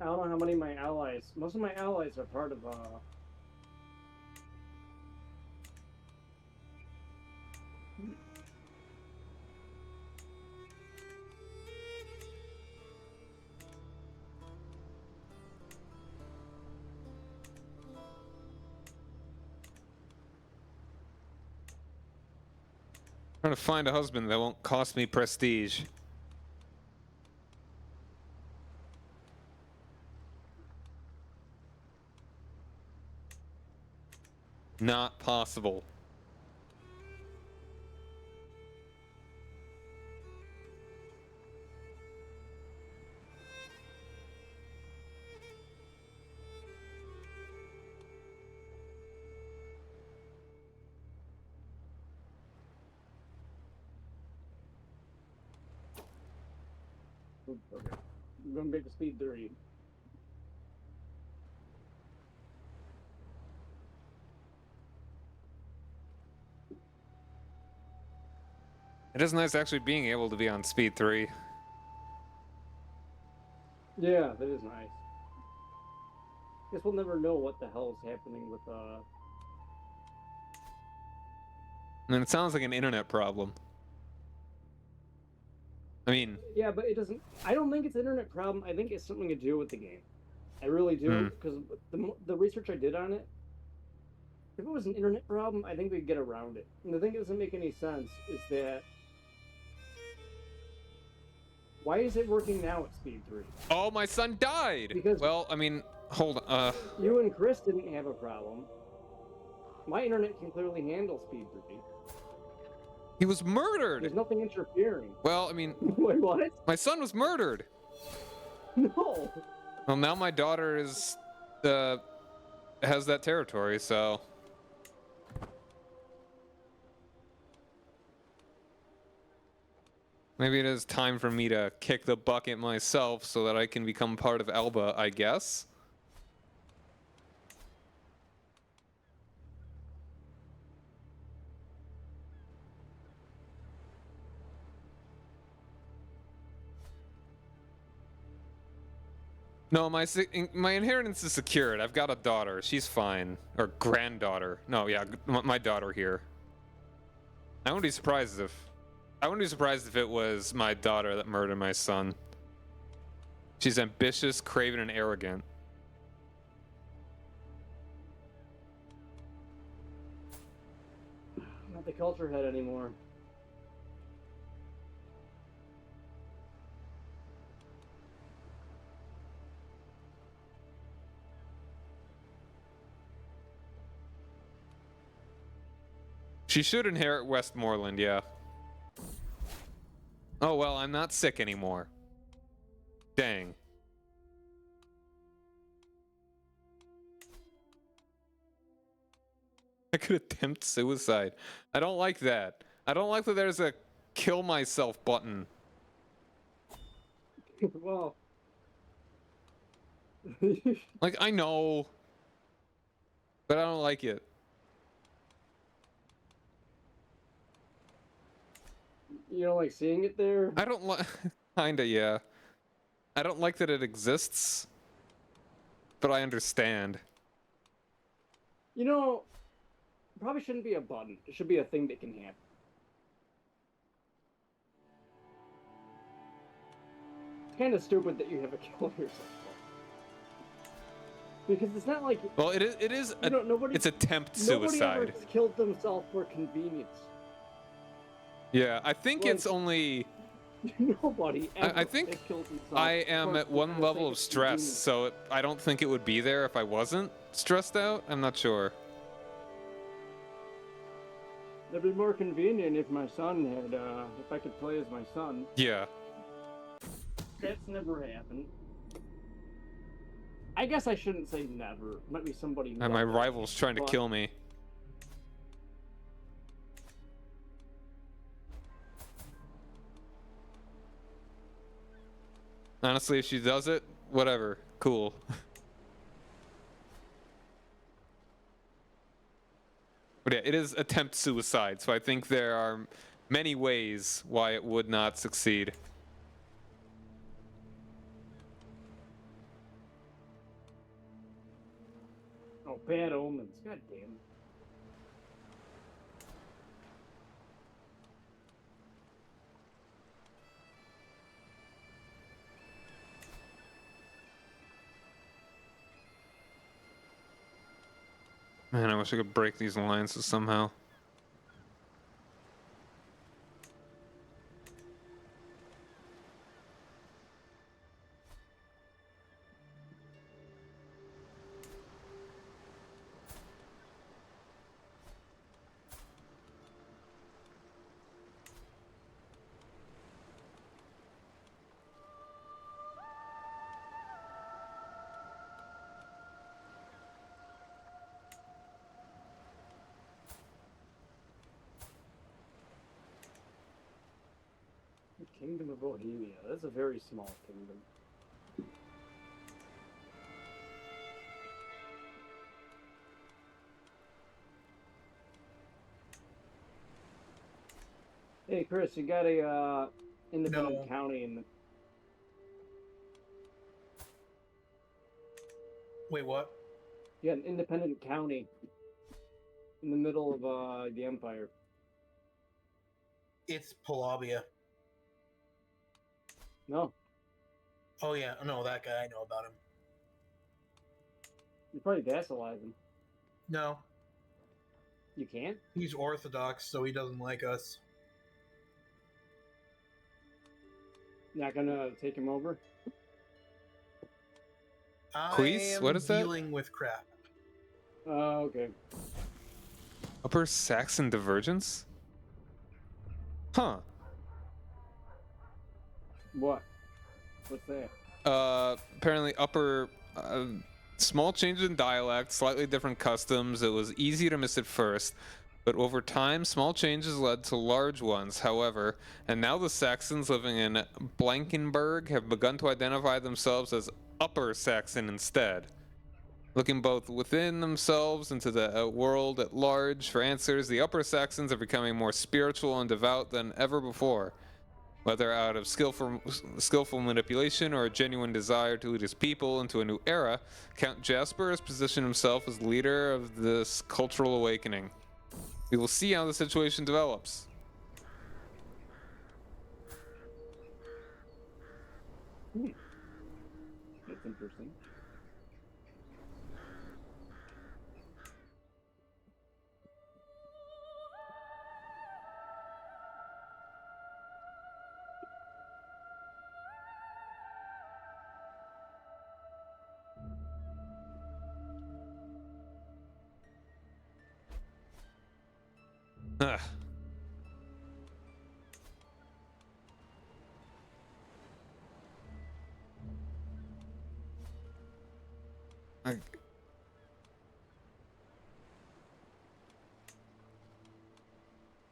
B: I don't know how many of my allies. Most of my allies are part of
A: Trying to find a husband that won't cost me prestige. Not possible.
B: Okay. I'm gonna make a speed 3.
A: It is nice actually being able to be on speed 3.
B: Yeah, that is nice. Guess we'll never know what the hell is happening with
A: And it sounds like an internet problem. I mean,
B: Yeah, but it doesn't. I don't think it's an internet problem. I think it's something to do with the game. I really do, because the research I did on it, if it was an internet problem, I think we'd get around it. And the thing that doesn't make any sense is that why is it working now at speed 3?
A: oh, my son died.
B: Because-
A: well, I mean, hold on.
B: You and Chris didn't have a problem. My internet can clearly handle speed 3.
A: He was murdered.
B: There's nothing interfering.
A: Well, I mean,
B: Wait, what?
A: my son was murdered.
B: No.
A: Well, now my daughter is has that territory, so maybe it is time for me to kick the bucket myself so that I can become part of Alba, I guess. No, my inheritance is secured. I've got a daughter. She's fine. Or granddaughter. No, yeah, my daughter here. I wouldn't be surprised if it was my daughter that murdered my son. She's ambitious, craven, and arrogant.
B: I'm not the culture head anymore.
A: She should inherit Westmoreland, yeah. Oh, well, I'm not sick anymore. Dang. I could attempt suicide. I don't like that. I don't like that there's a kill myself button.
B: Well.
A: Like, I know. But I don't like it.
B: You don't like seeing it there?
A: I don't like... Kinda, yeah. I don't like that it exists. but I understand.
B: You know, probably shouldn't be a button. It should be a thing that can happen. It's kind of stupid that you have a kill yourself button. Because it's not like
A: Well, it is
B: nobody.
A: it's attempt
B: Nobody ever
A: suicide.
B: killed themselves for convenience.
A: Yeah, I think
B: Like,
A: it's only.
B: Nobody ever
A: I think
B: has killed themselves
A: I am
B: for
A: at one
B: the
A: level
B: sake
A: of stress,
B: convenience.
A: so I don't think it would be there if I wasn't stressed out. I'm not sure.
B: It'd be more convenient if my son had, if I could play as my son.
A: Yeah.
B: That's never happened. I guess I shouldn't say never. Might be somebody.
A: And my rival's trying to kill me. Honestly, if she does it, whatever. Cool. But yeah, it is attempt suicide, so I think there are many ways why it would not succeed.
B: Oh, bad omens. God damn.
A: Man, I wish I could break these alliances somehow.
B: The Kingdom of Bohemia. That's a very small kingdom. Hey, Chris, you got a independent
C: No.
B: county in the.
C: Wait, what?
B: You got an independent county in the middle of the empire.
C: It's Palabia.
B: No,
C: Oh yeah, no, that guy. I know about him.
B: you probably vassalize him.
C: No,
B: You can't.
C: he's Orthodox, so he doesn't like us.
B: Not gonna take him over.
A: Queese?
C: I am
A: What is that?
C: dealing with crap.
B: Oh, okay.
A: Upper Saxon Divergence? Huh.
B: What? What's that?
A: Apparently small changes in dialect, slightly different customs. It was easy to miss at first, but over time, small changes led to large ones, however, and now the Saxons living in Blankenberg have begun to identify themselves as Upper Saxon instead. Looking both within themselves and to the world at large for answers, the Upper Saxons are becoming more spiritual and devout than ever before. Whether out of skillful manipulation or a genuine desire to lead his people into a new era, Count Jasper has positioned himself as leader of this cultural awakening. We will see how the situation develops.
B: That's interesting.
A: Ugh.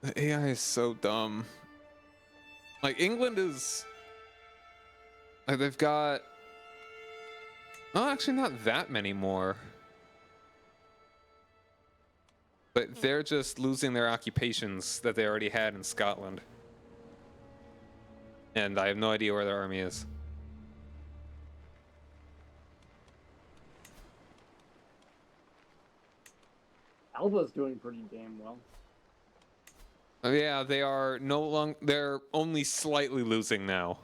A: The AI is so dumb. Like, England is... Like, they've got... Oh, actually not that many more. But they're just losing their occupations that they already had in Scotland. And I have no idea where their army is.
B: Alva's doing pretty damn well.
A: Yeah, they are no long. They're only slightly losing now.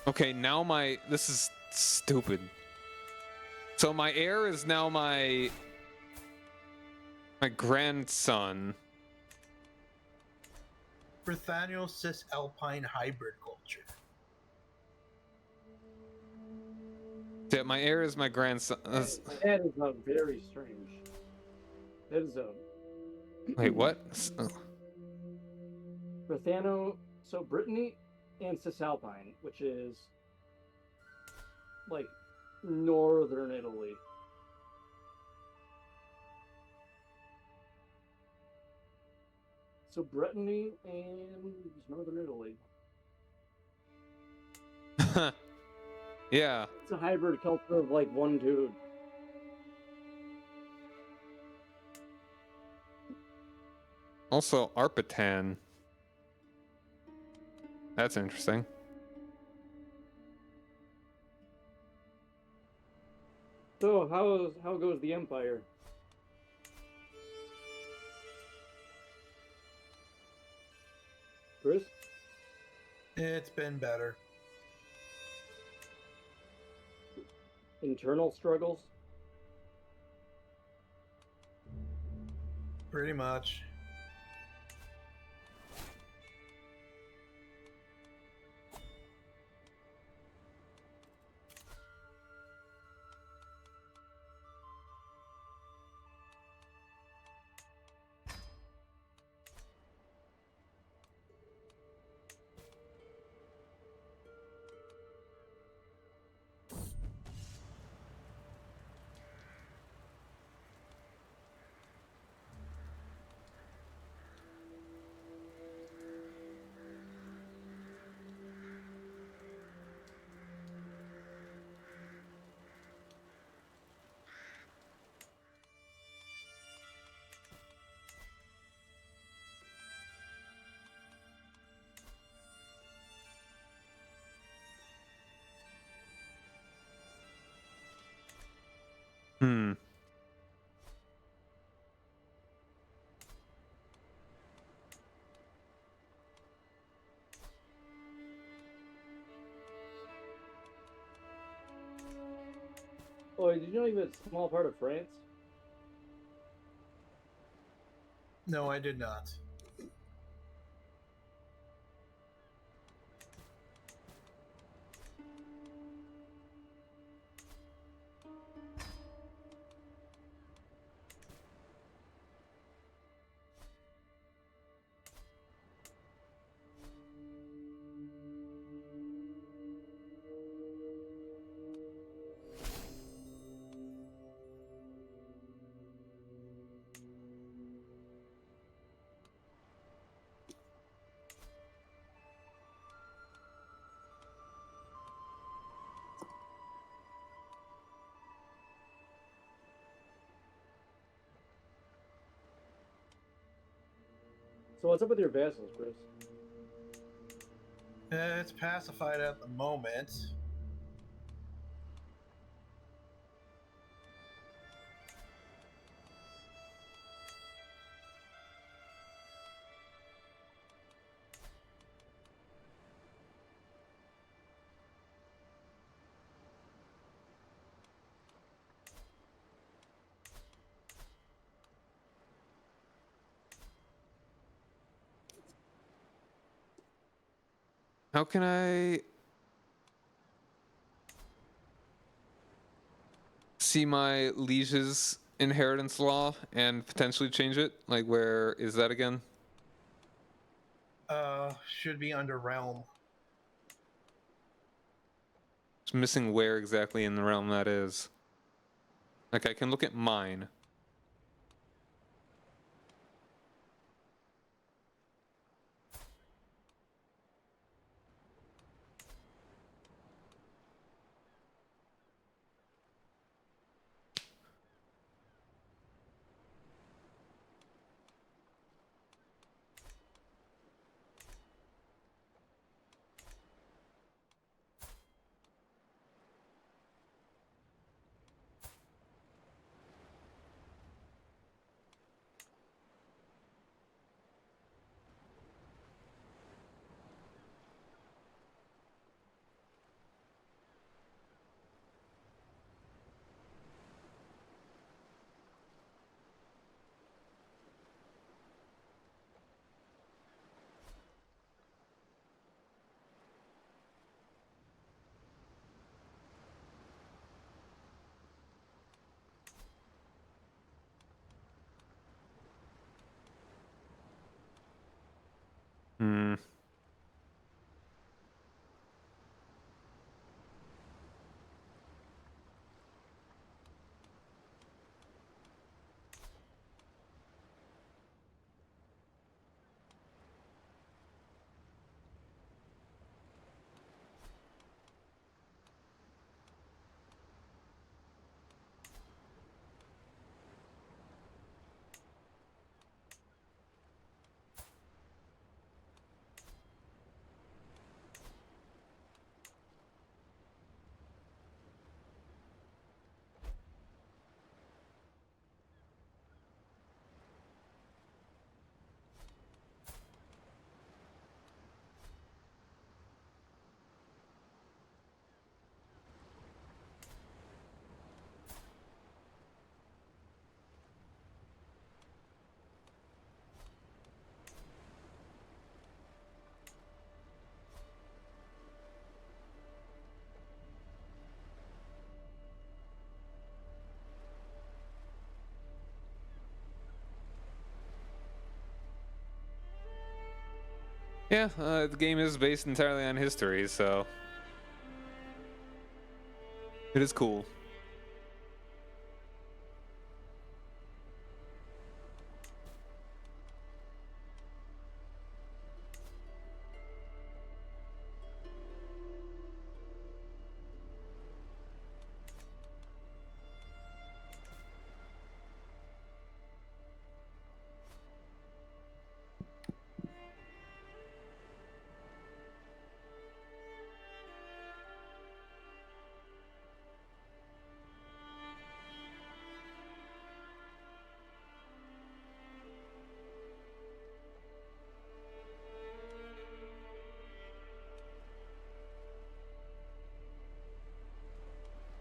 A: Okay, now this is stupid. So my heir is now my grandson.
C: Brithannial cis-alpine hybrid culture.
A: Yeah, my heir is my grandson.
B: That is very strange. That is a
A: Wait, what?
B: Brithano, so Brittany and Cisalpine, which is like northern Italy. So Brittany and northern Italy.
A: Yeah.
B: It's a hybrid culture of like one dude.
A: Also, Arpitan. That's interesting.
B: So how goes the Empire? Chris?
C: It's been better.
B: Internal struggles?
C: Pretty much.
A: Hmm.
B: Oh, did you know even a small part of France?
C: No, I did not.
B: So what's up with your vassals, Chris?
C: It's pacified at the moment.
A: How can I see my liege's inheritance law and potentially change it? Like, where is that again?
C: Should be under realm.
A: It's missing where exactly in the realm that is. Like, I can look at mine. Yeah, the game is based entirely on history, so it is cool.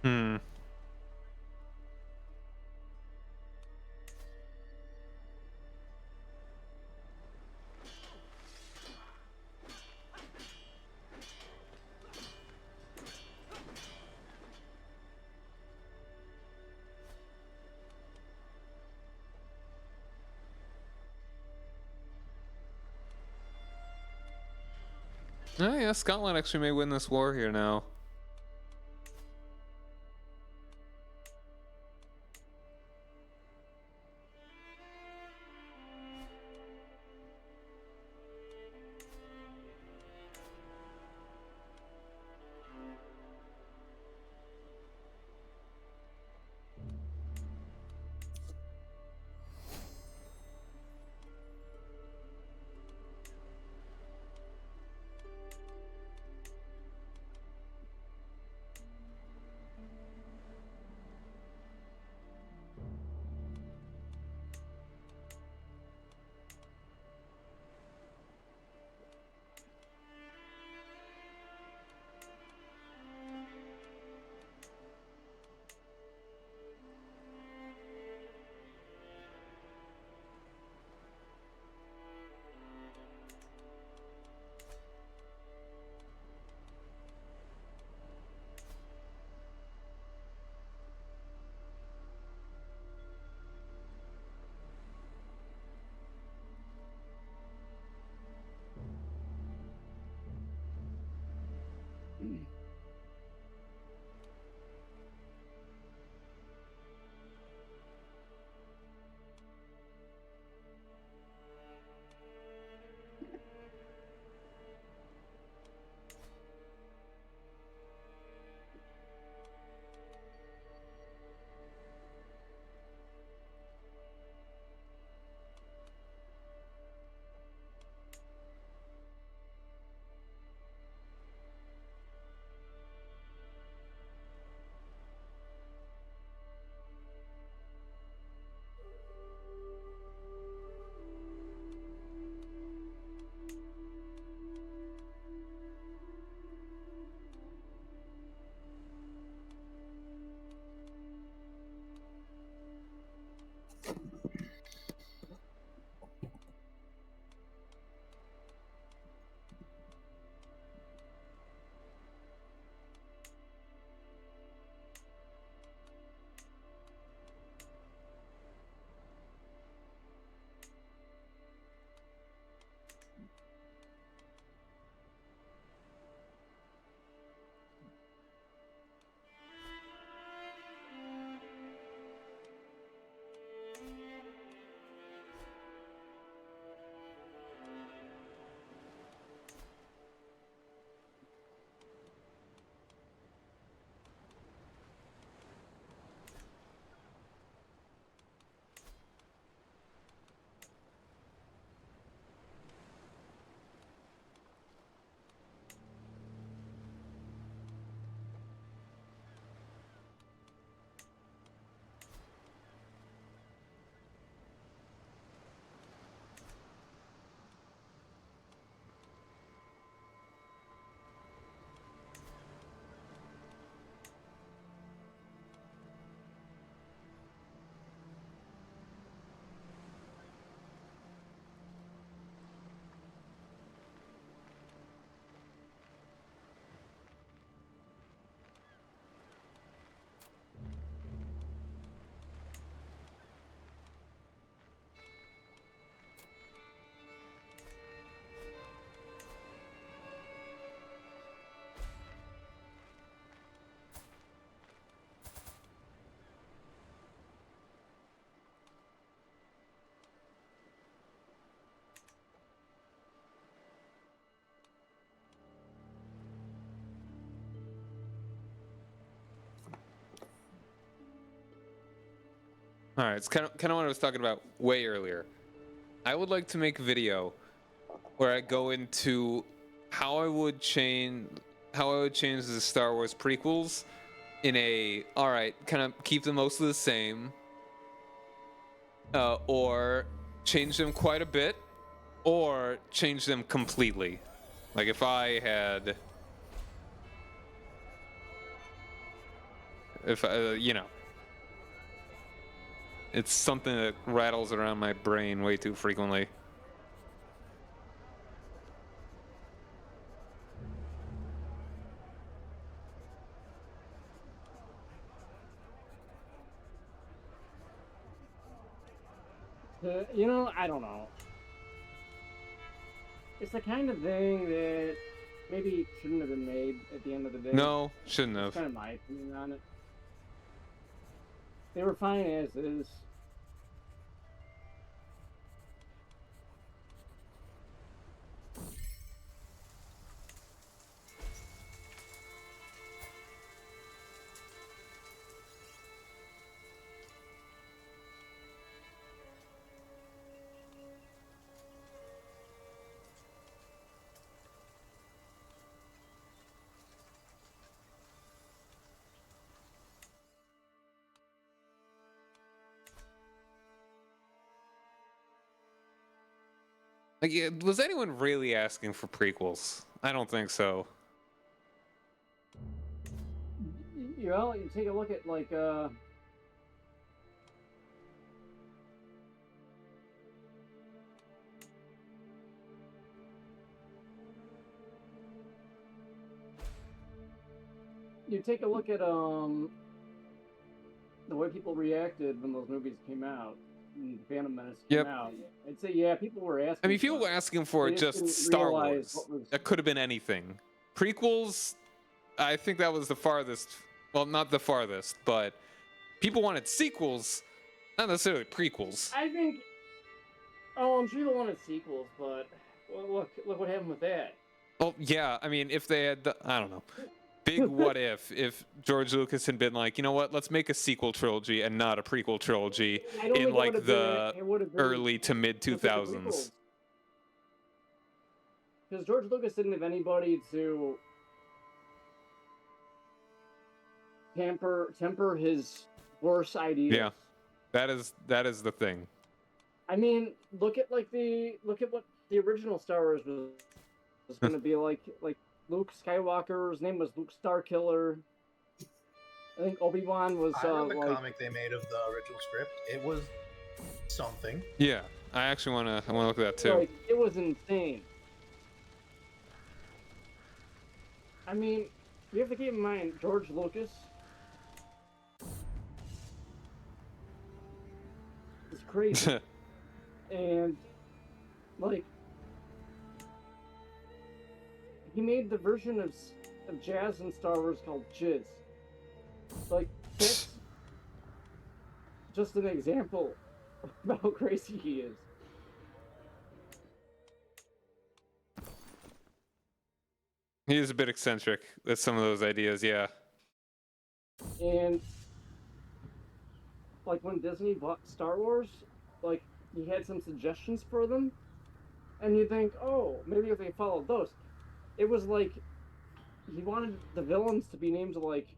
A: Hmm. Oh yeah, Scotland actually may win this war here now. All right, it's kind of what I was talking about way earlier. I would like to make a video where I go into how I would change the Star Wars prequels in a kind of keep them mostly the same, or change them quite a bit, or change them completely. Like if I had, it's something that rattles around my brain way too frequently.
B: You know, I don't know. It's the kind of thing that maybe shouldn't have been made at the end of the day.
A: No, shouldn't have.
B: That's kind of my opinion on it. They were fine as is.
A: Like, was anyone really asking for prequels? I don't think so.
B: You know, you take a look at like you take a look at the way people reacted when those movies came out, when Phantom Menace came out. I'd say yeah, people were asking.
A: I mean, people were asking for just Star Wars. That could have been anything. Prequels, I think that was the farthest. Well, not the farthest, but people wanted sequels, not necessarily prequels.
B: I think. Oh, I'm sure people wanted sequels, but well, look what happened with that.
A: Well, yeah. I mean, if they had, I don't know. Big what if George Lucas had been like, you know what, let's make a sequel trilogy and not a prequel trilogy in like the early to mid 2000s.
B: Because George Lucas didn't have anybody to temper his worst ideas.
A: Yeah, that is the thing.
B: I mean, look at what the original Star Wars was going to be like Luke Skywalker's name was Luke Starkiller. I think Obi-Wan was.
C: I read the comic they made of the original script. It was something.
A: Yeah, I actually want to look at that too.
B: Like, it was insane. I mean, you have to keep in mind George Lucas is crazy, and like. He made the version of jazz in Star Wars called Jizz. Like, that's just an example of how crazy he is.
A: He is a bit eccentric with some of those ideas, yeah.
B: And, like, when Disney bought Star Wars, like, he had some suggestions for them, and you think, oh, maybe if they followed those. It was like he wanted the villains to be named like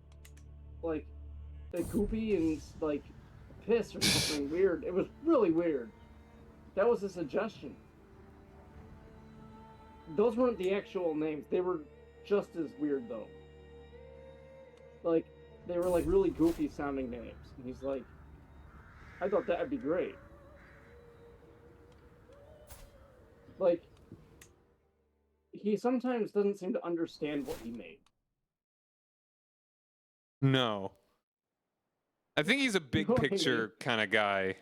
B: Goopy and like Piss or something weird. It was really weird. That was a suggestion. Those weren't the actual names. They were just as weird though. Like they were like really goofy sounding names. And he's like, I thought that'd be great. Like he sometimes doesn't seem to understand what he made.
A: No. I think he's a big picture kind of guy.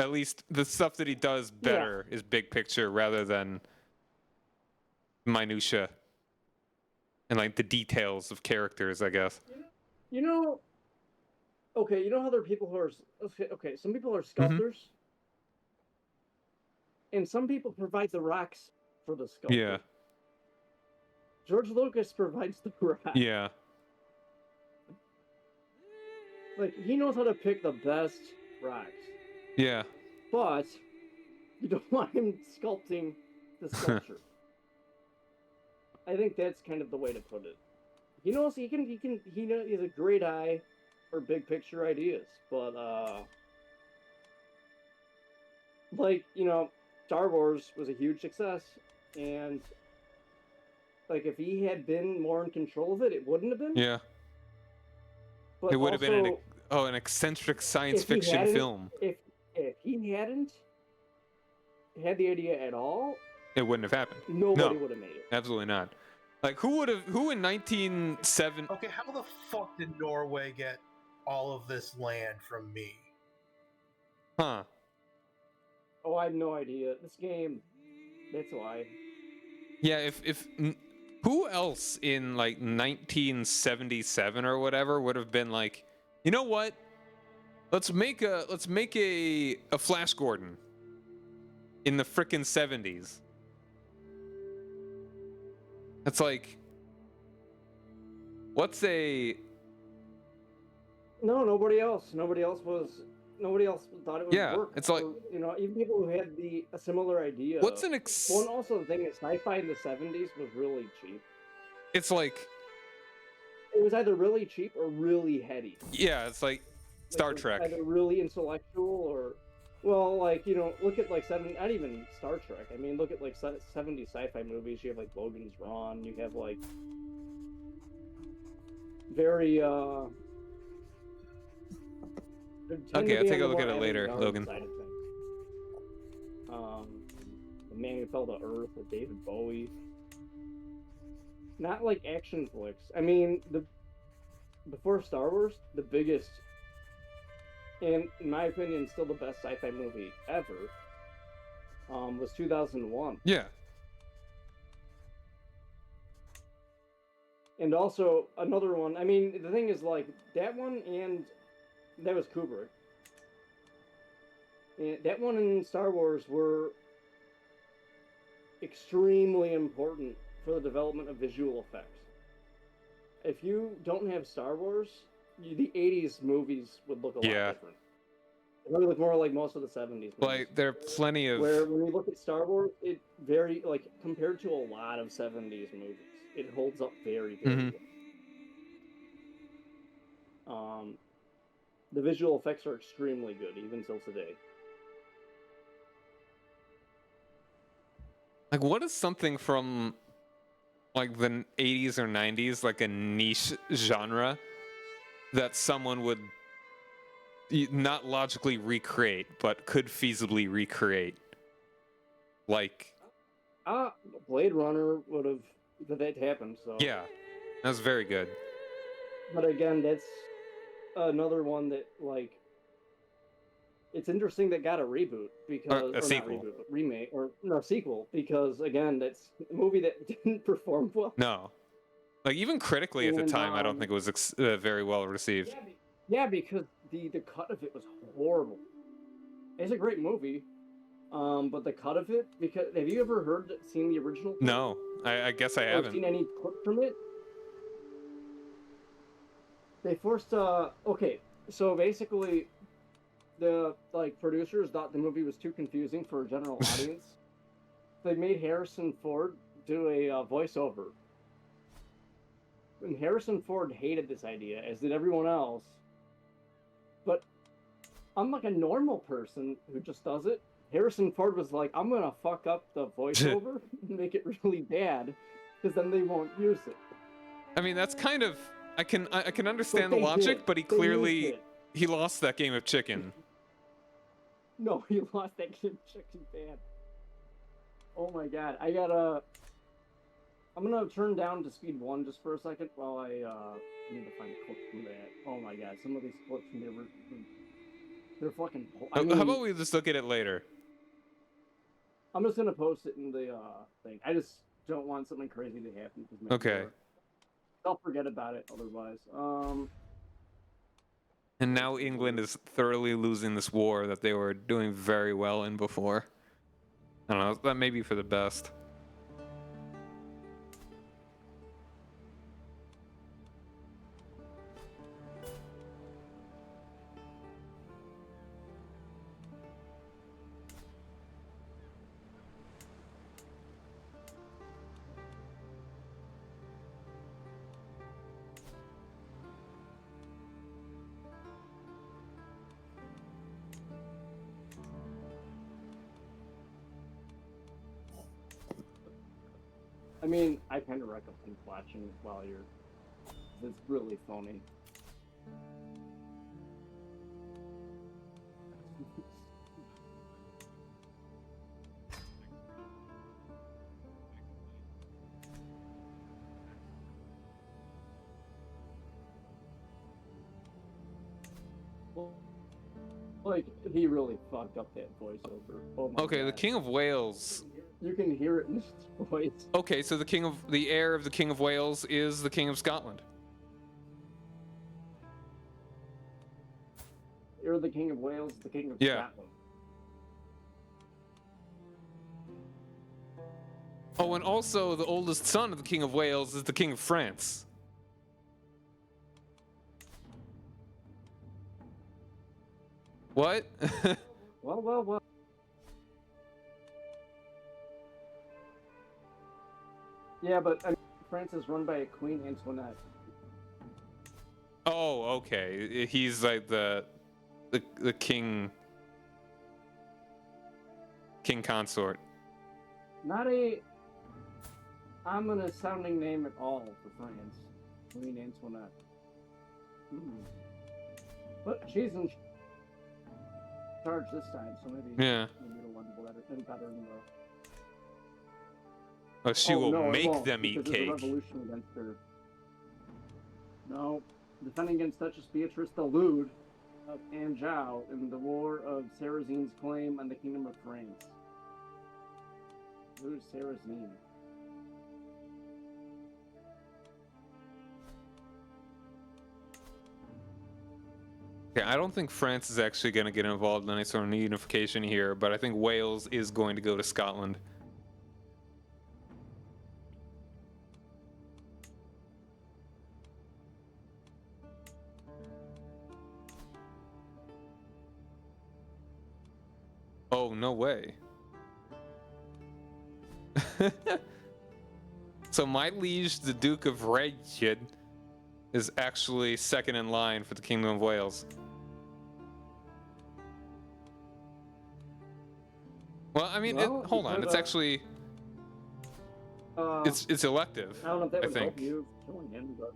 A: At least the stuff that he does better is big picture rather than minutia and like the details of characters, I guess.
B: You know, okay, you know how there are people who are okay, some people are sculptors. And some people provide the rocks for the sculpture.
A: Yeah.
B: George Lucas provides the rock.
A: Yeah.
B: Like, he knows how to pick the best rocks.
A: Yeah.
B: but you don't want him sculpting the sculpture. I think that's kind of the way to put it. He knows he has a great eye for big picture ideas, but like, Star Wars was a huge success, and like if he had been more in control of it, it wouldn't have been.
A: Yeah.
B: But
A: It would have been
B: also,
A: an eccentric science
B: if he
A: fiction
B: hadn't,
A: film.
B: if he hadn't had the idea at all,
A: It wouldn't have happened.
B: nobody
A: No.
B: would have made it.
A: Absolutely not. Like who in 1970?
C: Okay, how the fuck did Norway get all of this land from me?
A: Huh.
B: Oh, I have no idea. This game, that's why.
A: Yeah, who else in like 1977 or whatever would have been like, you know what? Let's make a Flash Gordon in the frickin' 70s. It's like, what's a
B: No, nobody else thought it would
A: Yeah,
B: work.
A: it's like-
B: Or, even people who had a similar idea.
A: what's an
B: Well, and also the thing is, sci-fi in the 70s was really cheap.
A: It's like,
B: It was either really cheap or really heady.
A: yeah, it's like Star
B: Like,
A: Trek.
B: Either really intellectual or, well, like, look at like not even Star Trek. I mean, look at like 70s sci-fi movies. You have like Logan's Run. You have like very
A: Okay, I'll take a look at it later, Logan.
B: The Man Who Fell to Earth with David Bowie. Not like action flicks. I mean, before Star Wars, the biggest, and in my opinion, still the best sci-fi movie ever, was 2001.
A: Yeah.
B: And also another one. I mean, the thing is, like, that one and that was Kubrick. And that one and Star Wars were extremely important for the development of visual effects. If you don't have Star Wars, the 80s movies would look a lot different. It would look more like most of the 70s movies.
A: Like, there are plenty of...
B: Where when you look at Star Wars, it very, like, compared to a lot of 70s movies, it holds up very, very well. The visual effects are extremely good, even till today.
A: Like, what is something from, like, the 80s or 90s, like a niche genre, that someone would not logically recreate, but could feasibly recreate? Like...
B: Blade Runner would have... That happened, so...
A: Yeah, that was very good.
B: But again, that's another one that, like... It's interesting that got a reboot, because...
A: a sequel.
B: Not reboot, but remake, or... No, sequel, because, again, that's a movie that didn't perform well.
A: No. Like, even critically at the time, I don't think it was very well received.
B: Yeah, because the cut of it was horrible. It's a great movie, but the cut of it, because... Have you ever seen the original?
A: No, I guess I haven't.
B: Seen any clip from it? They forced, okay, so basically... The producers thought the movie was too confusing for a general audience. They made Harrison Ford do a voiceover. And Harrison Ford hated this idea, as did everyone else. But I'm like a normal person who just does it. Harrison Ford was like, I'm gonna fuck up the voiceover and make it really bad, because then they won't use it.
A: I mean, that's kind of... I can understand the logic, but he lost that game of chicken.
B: No, he lost that game chicken bad. Oh my god, I'm gonna turn down to speed 1 just for a second while I need to find a clip from that. Oh my god, some of these clips from they're fucking...
A: How about we just look at it later?
B: I'm just gonna post it in the thing. I just don't want something crazy to happen.
A: Okay.
B: I'll forget about it otherwise.
A: And now England is thoroughly losing this war that they were doing very well in before. I don't know, that may be for the best.
B: I mean, I kind of recommend watching it while you're. It's really phony. Well, like, he really fucked up that voiceover. Oh my
A: Okay,
B: God.
A: the King of Wales.
B: You can hear it in his voice.
A: Okay, so the heir of the King of Wales is the King of Scotland.
B: You're the King of Wales, the King of
A: Yeah.
B: Scotland.
A: Oh, and also the oldest son of the King of Wales is the King of France. What?
B: Well. Yeah, but I mean, France is run by a Queen Antoinette.
A: Oh, okay. He's like the king consort.
B: Not a ominous sounding name at all for France. Queen Antoinette. But she's in charge this time, so maybe
A: Yeah.
B: it'll end better in the.
A: Oh, she
B: Oh,
A: will
B: no, it
A: make
B: won't,
A: them eat
B: because there's
A: cake.
B: a revolution against her. No, defending against Duchess Beatrice the Lewd of Anjou in the War of Sarazin's claim on the Kingdom of France. Who's Sarazin?
A: Okay, I don't think France is actually going to get involved in any sort of unification here, but I think Wales is going to go to Scotland. Oh, no way. So my liege, the Duke of Redshid, is actually second in line for the Kingdom of Wales. Well, I mean,
B: Well,
A: hold on. It's actually
B: Uh,
A: it's elective.
B: I don't know if that
A: I
B: would help
A: think.
B: you killing him, but.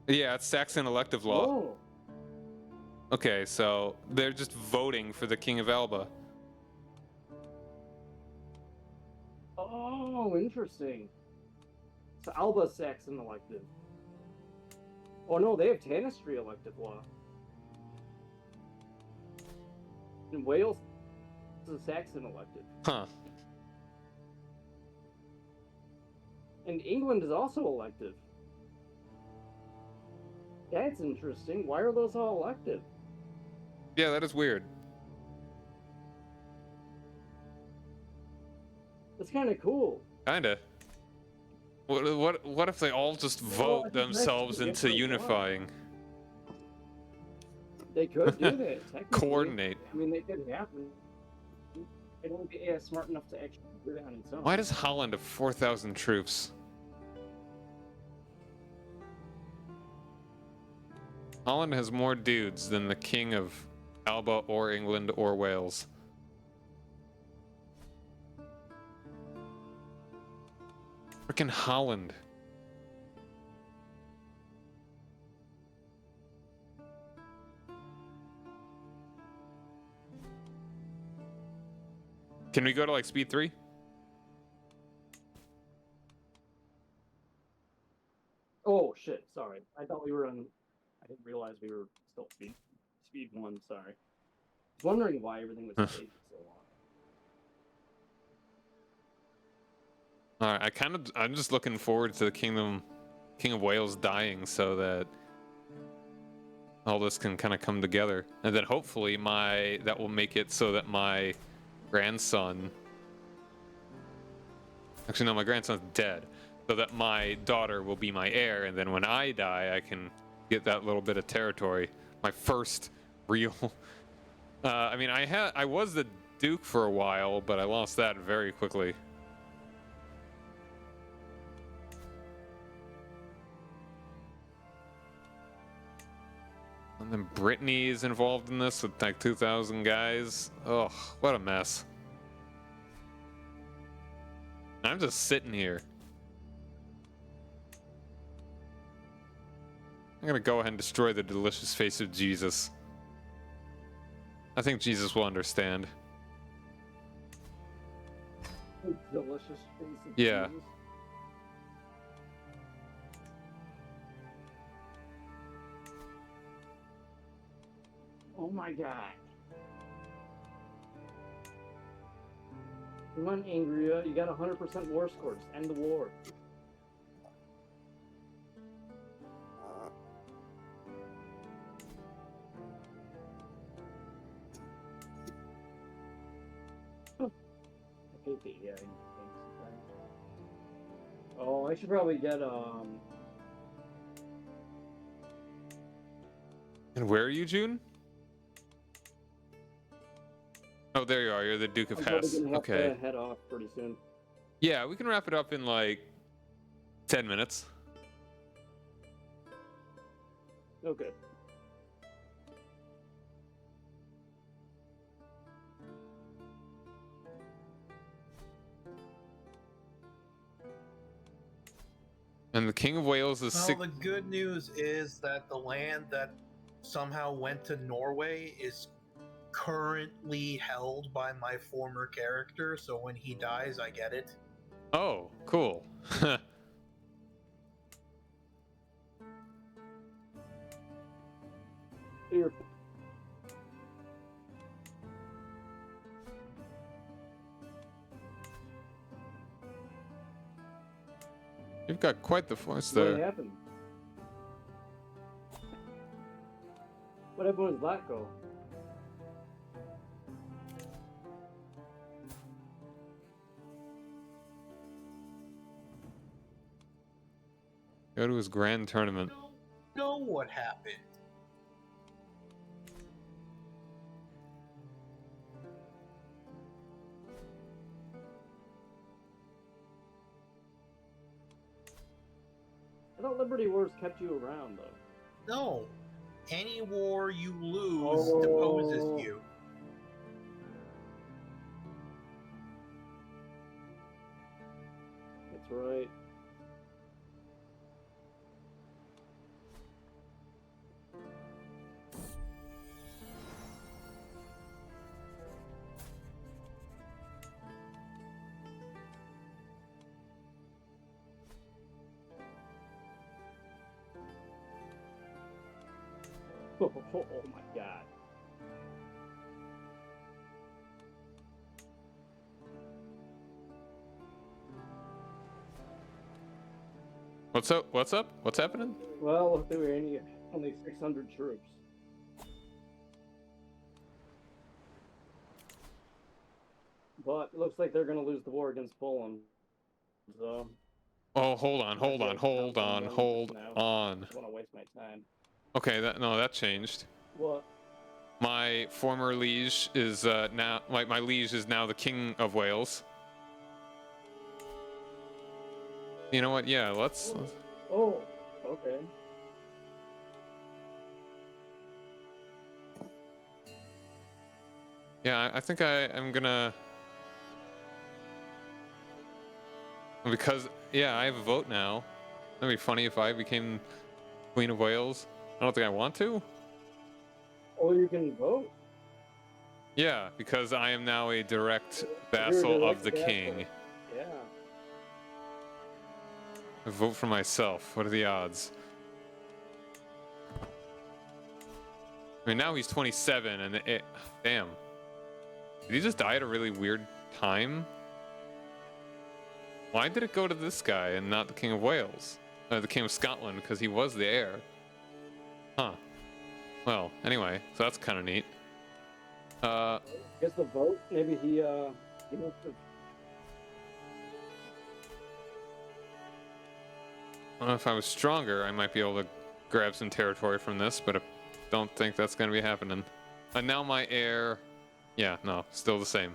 A: Yeah, it's Saxon elective law.
B: Oh,
A: Okay, so they're just voting for the King of Alba.
B: oh, interesting. So Alba's Saxon elective. Oh no, they have Tanistry elective law. In Wales, it's a Saxon elective.
A: Huh.
B: And England is also elective. That's interesting. Why are those all elective?
A: Yeah, that is weird.
B: That's kind of cool.
A: Kinda. What if they all just vote
B: it's nice
A: themselves
B: to get
A: into
B: the law.
A: unifying?
B: They could do that. Technically.
A: Coordinate.
B: I mean, they could happen. They don't be smart enough to actually do that on its own.
A: Why does Holland have 4,000 troops? Holland has more dudes than the King of Alba or England or Wales. Frickin' Holland. Can we go to like speed 3?
B: Oh shit! Sorry, I thought we were on. I didn't realize we were still speed 1. Sorry. I was wondering why everything was taking so long.
A: Alright, I'm just looking forward to the King of Wales dying so that all this can kind of come together. And then hopefully that will make it so that my grandson, actually no, my grandson's dead, so that my daughter will be my heir, and then when I die I can get that little bit of territory, my first real I mean, I was the Duke for a while, but I lost that very quickly. And then Brittany is involved in this with like 2,000 guys. Ugh, what a mess. I'm just sitting here. I'm gonna go ahead and destroy the delicious face of Jesus. I think Jesus will understand.
B: Delicious face of
A: Yeah.
B: Jesus. Oh my god. Come on, Angria. You got 100% war score. Just end the war. I hate the AI things sometimes. Oh, I should probably get
A: And where are you, June? Oh, there you are. You're the Duke of
B: I'm probably
A: Hesse.
B: gonna have
A: Okay.
B: to head off pretty soon.
A: Yeah, we can wrap it up in like 10 minutes.
B: Okay.
A: And the King of Wales is
C: Well,
A: sick.
C: the good news is that the land that somehow went to Norway is currently held by my former character, so when he dies, I get it.
A: Oh, cool.
B: Here.
A: You've got quite the force
B: What
A: there.
B: happened? What happened with Zlatko?
A: Go to his grand tournament.
C: Know what happened.
B: I thought Liberty Wars kept you around though.
C: No. Any war you lose
B: Oh.
C: deposes you.
B: That's right. Oh my god.
A: What's up? What's up? What's happening?
B: Well, there were only 600 troops. But it looks like they're going to lose the war against Poland. So,
A: Oh, hold on, hold on, hold on, hold on.
B: I don't want to waste my time.
A: Okay, that changed.
B: What?
A: My former liege is now my liege is now the King of Wales. You know what? Yeah, let's
B: Oh, okay.
A: yeah, I think I'm gonna because yeah, I have a vote now. That'd be funny if I became Queen of Wales. I don't think I want to.
B: Oh, you can vote?
A: Yeah, because I am now a direct
B: You're a
A: vassal
B: direct
A: of the
B: vassal.
A: king.
B: Yeah.
A: I vote for myself. What are the odds? I mean, now he's 27, and damn. Did he just die at a really weird time? Why did it go to this guy and not the King of Wales? The King of Scotland, because he was the heir. Huh. Well, anyway, so that's kind of neat.
B: Guess the vote, maybe he must have...
A: Well, if I was stronger, I might be able to grab some territory from this, but I don't think that's going to be happening. And now my heir... Yeah, no, still the same.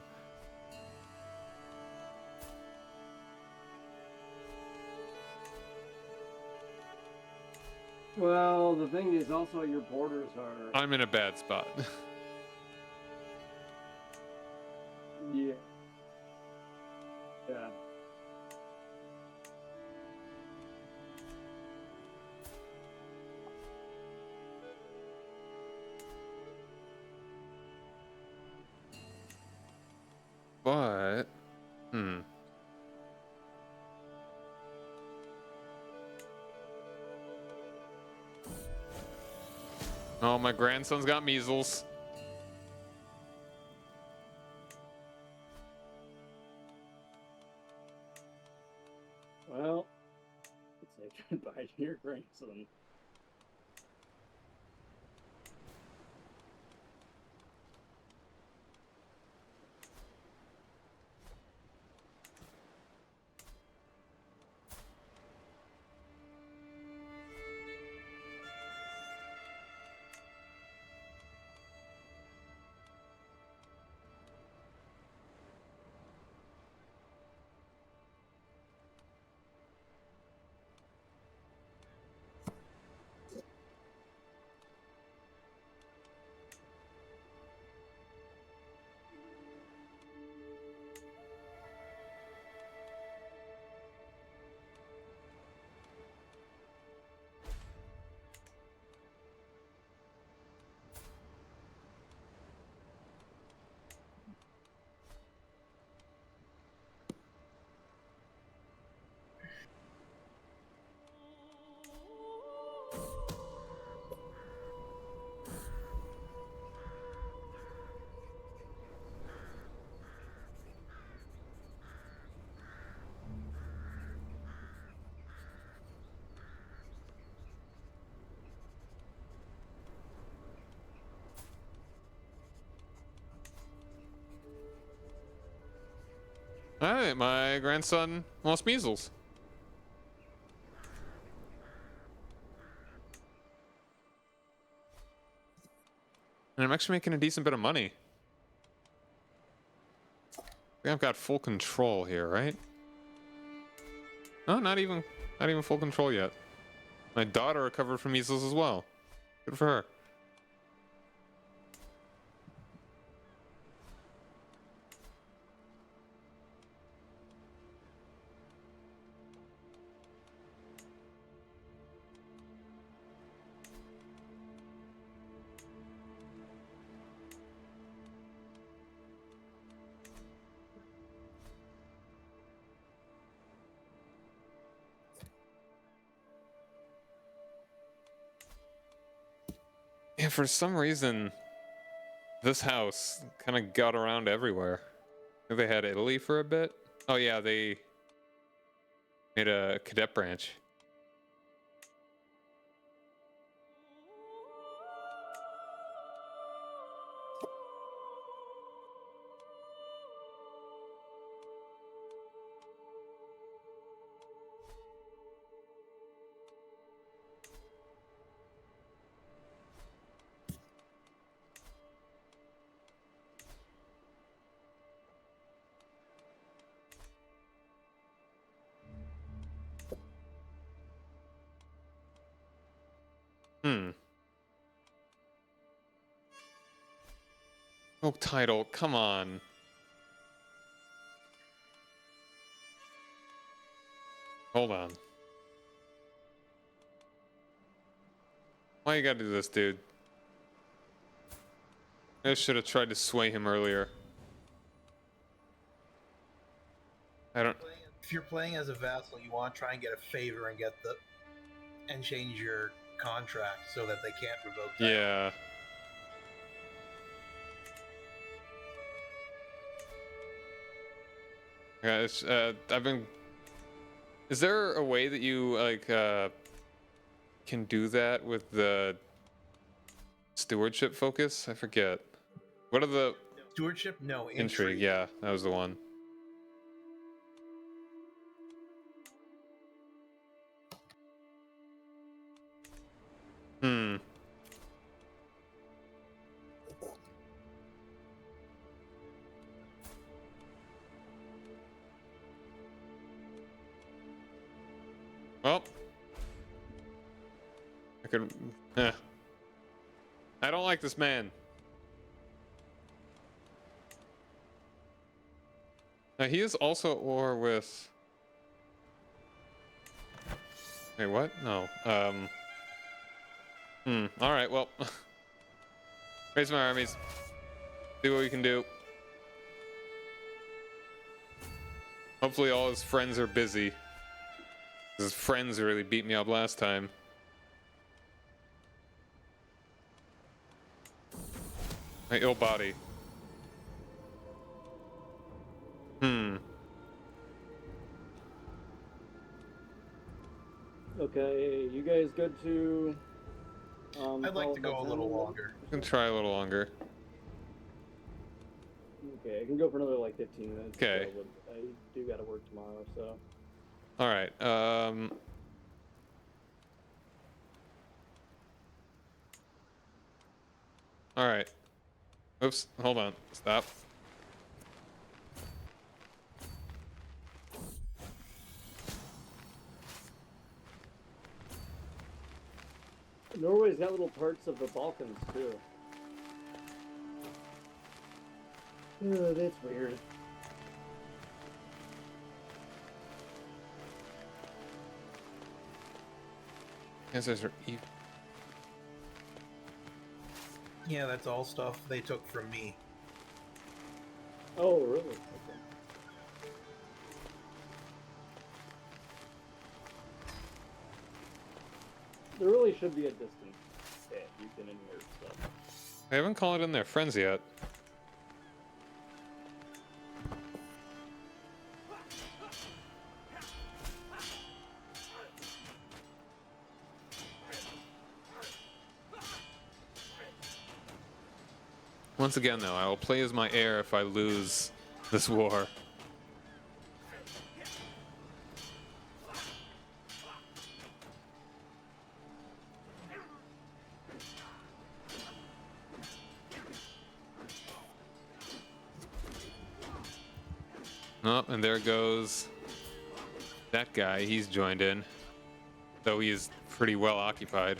B: Well, the thing is also your borders are...
A: I'm in a bad spot.
B: Yeah. Yeah.
A: But, oh, my grandson's got measles.
B: Well, let's say goodbye to your grandson.
A: All right, my grandson lost measles. And I'm actually making a decent bit of money. I think I've got full control here, right? No, not even full control yet. My daughter recovered from measles as well. Good for her. Yeah, for some reason, this house kind of got around everywhere. They had Italy for a bit. Oh yeah, they made a cadet branch. Oh, title, come on. Hold on. Why you gotta do this, dude? I should have tried to sway him earlier. I don't...
C: If you're playing as a vassal, you want to try and get a favor and and change your contract so that they can't revoke that.
A: Yeah. Guys, I've been... Is there a way that you, like, can do that with the stewardship focus? I forget. What are the...
C: Stewardship? No,
A: Intrigue, yeah, that was the one. Well, I could... I don't like this man. Now, he is also at war with... Wait, what? No. Alright, well... Raise my armies. See what we can do. Hopefully all his friends are busy. His friends really beat me up last time. My ill body.
B: Okay, you guys good to?
C: I'd like
B: call
C: to
B: it by
C: go a
B: 10
C: little
B: then?
C: longer.
A: I can try a little longer.
B: Okay, I can go for another like 15 minutes.
A: Okay.
B: So, but I do gotta work tomorrow, so.
A: All right. All right. Oops. Hold on. Stop.
B: Norway's got little parts of the Balkans too. That's weird.
A: Kansas are evil.
C: Yeah, that's all stuff they took from me.
B: Oh, really? Okay. There really should be a distance that you can invert stuff.
A: They haven't called in their friends yet. Once again, though, I will play as my heir if I lose this war. Oh, and there goes that guy. He's joined in, though he is pretty well occupied.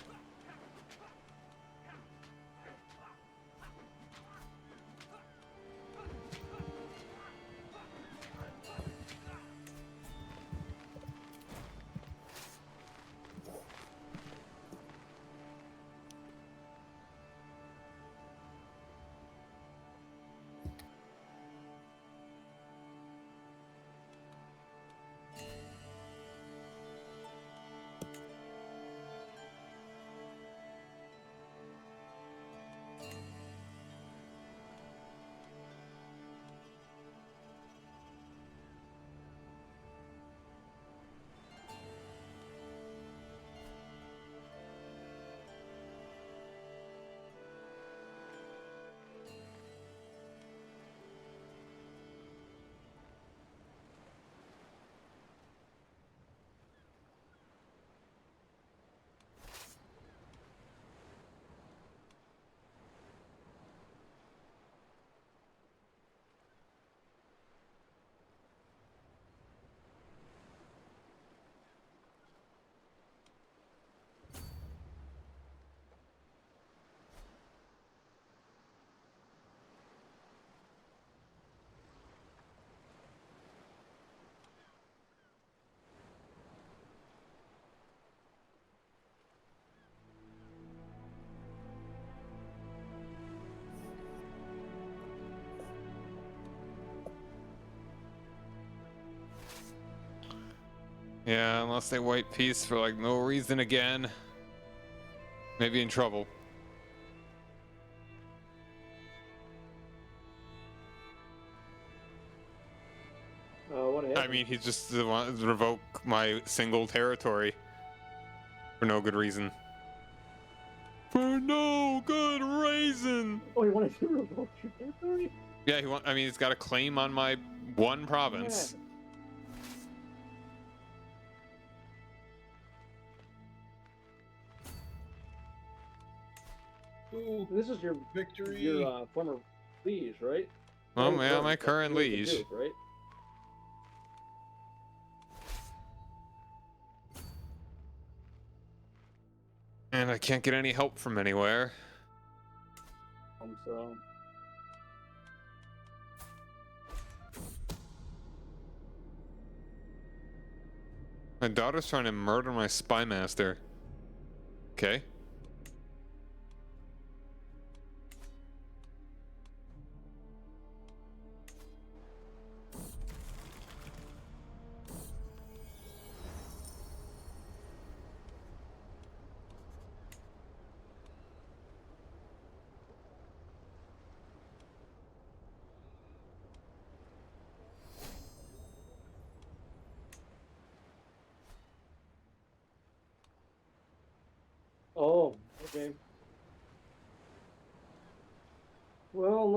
A: Yeah, unless they wipe peace for like no reason again. Maybe in trouble.
B: What happened?
A: I mean, he just wanted to revoke my single territory for no good reason. For no good reason.
B: Oh, you wanted to revoke your territory?
A: Yeah, I mean, he's got a claim on my one province.
C: Ooh,
B: This is your
C: victory.
B: your former liege, right?
A: Oh
B: Not
A: yeah, my
B: but
A: current
B: you're the
A: liege.
B: Duke, right?
A: And I can't get any help from anywhere.
B: So.
A: My daughter's trying to murder my spy master. Okay.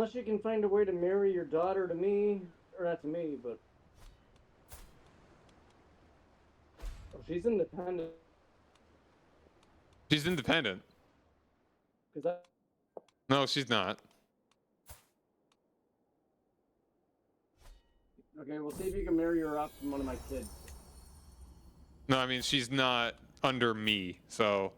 B: unless you can find a way to marry your daughter to me, or not to me, but oh, she's independent.
A: She's independent.
B: Cause
A: No, she's not.
B: okay, we'll see if you can marry her off from one of my kids.
A: No, I mean she's not under me, so.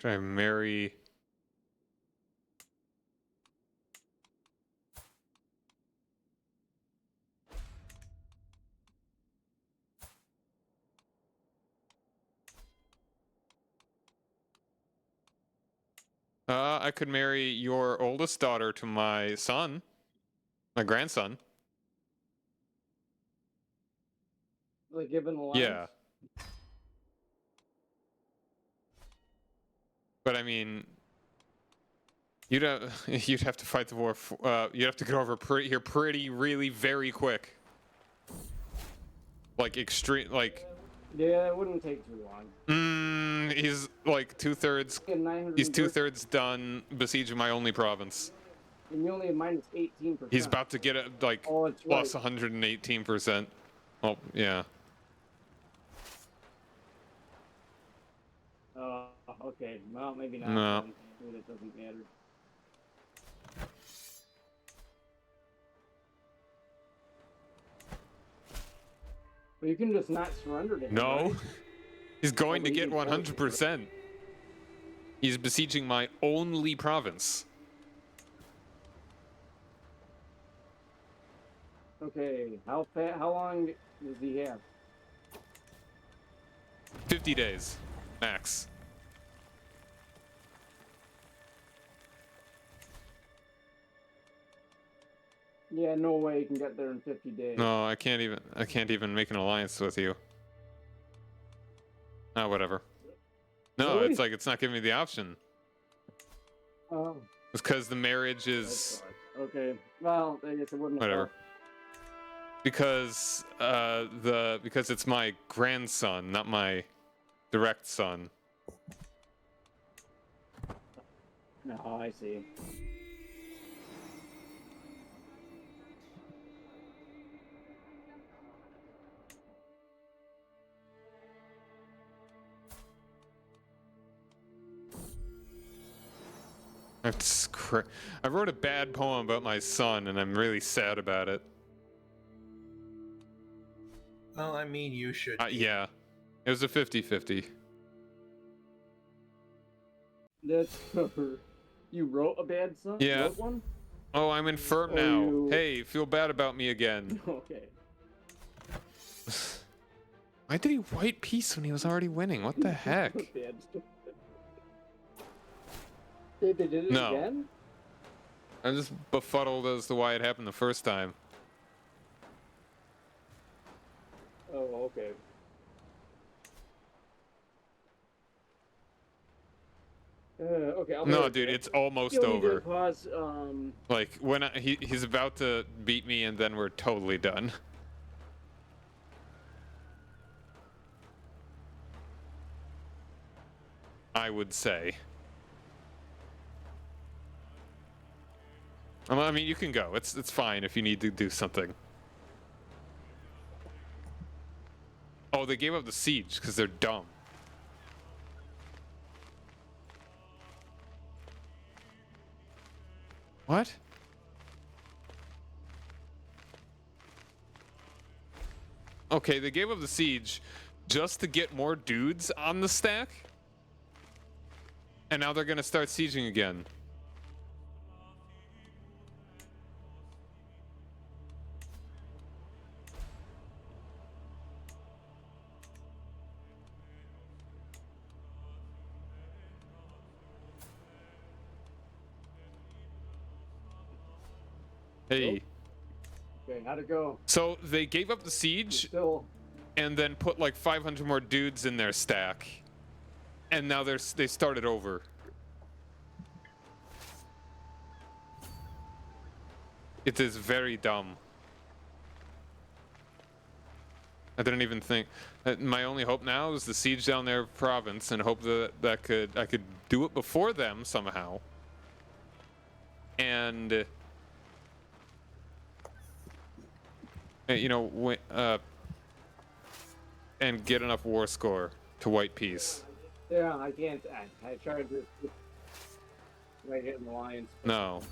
A: Could I marry? I could marry your oldest daughter to my son, my grandson.
B: Like given the
A: Yeah. But I mean, you'd have to fight the war. You'd have to get over really very quick. Like extreme, like.
B: Yeah, it wouldn't take too long.
A: He's like 2/3. He's 2/3 done besieging my only province.
B: And you only have minus 18%.
A: He's about to get it like plus 118%. Oh yeah.
B: Okay. Well, maybe not.
A: No.
B: Maybe that doesn't matter. But you can just not surrender to him.
A: No.
B: Right?
A: He's going
B: Oh,
A: to
B: but
A: get
B: he can
A: 100%. He's besieging my only province.
B: Okay. How long does he have?
A: 50 days, max.
B: Yeah, no way you can get there in 50 days.
A: No, I can't even make an alliance with you. Ah, whatever. No,
B: Really?
A: it's like it's not giving me the option.
B: Oh.
A: It's because the marriage is
B: Okay. Well, I guess it wouldn't.
A: whatever. Because because it's my grandson, not my direct son.
B: No, I see.
A: I wrote a bad poem about my son, and I'm really sad about it.
C: Well, I mean, you should.
A: Yeah, it was a 50-50.
B: That's you wrote a bad song.
A: Yeah.
B: Wrote one?
A: Oh, I'm infirm
B: Oh,
A: now.
B: you-
A: Hey, feel bad about me again.
B: Okay.
A: Why did he white peace when he was already winning? What the heck?
B: Bad stuff. They did it
A: No.
B: again?
A: I'm just befuddled as to why it happened the first time.
B: Oh, okay. Okay. I'll be
A: No,
B: right
A: dude,
B: back.
A: it's almost
B: You'll need to
A: over.
B: Pause.
A: Like when he's about to beat me, and then we're totally done. I would say. I mean, you can go. It's fine if you need to do something. Oh, they gave up the siege because they're dumb. What? Okay, they gave up the siege just to get more dudes on the stack. And now they're gonna start sieging again. Hey.
B: okay. How'd it go?
A: So they gave up the siege
B: Still.
A: and then put like 500 more dudes in their stack. And now they started over. It is very dumb. I didn't even think. My only hope now is the siege down their province, and hope that I could do it before them somehow. And you know, and get enough war score to white peace.
B: Yeah, I can't. I tried to right in the lines.
A: No.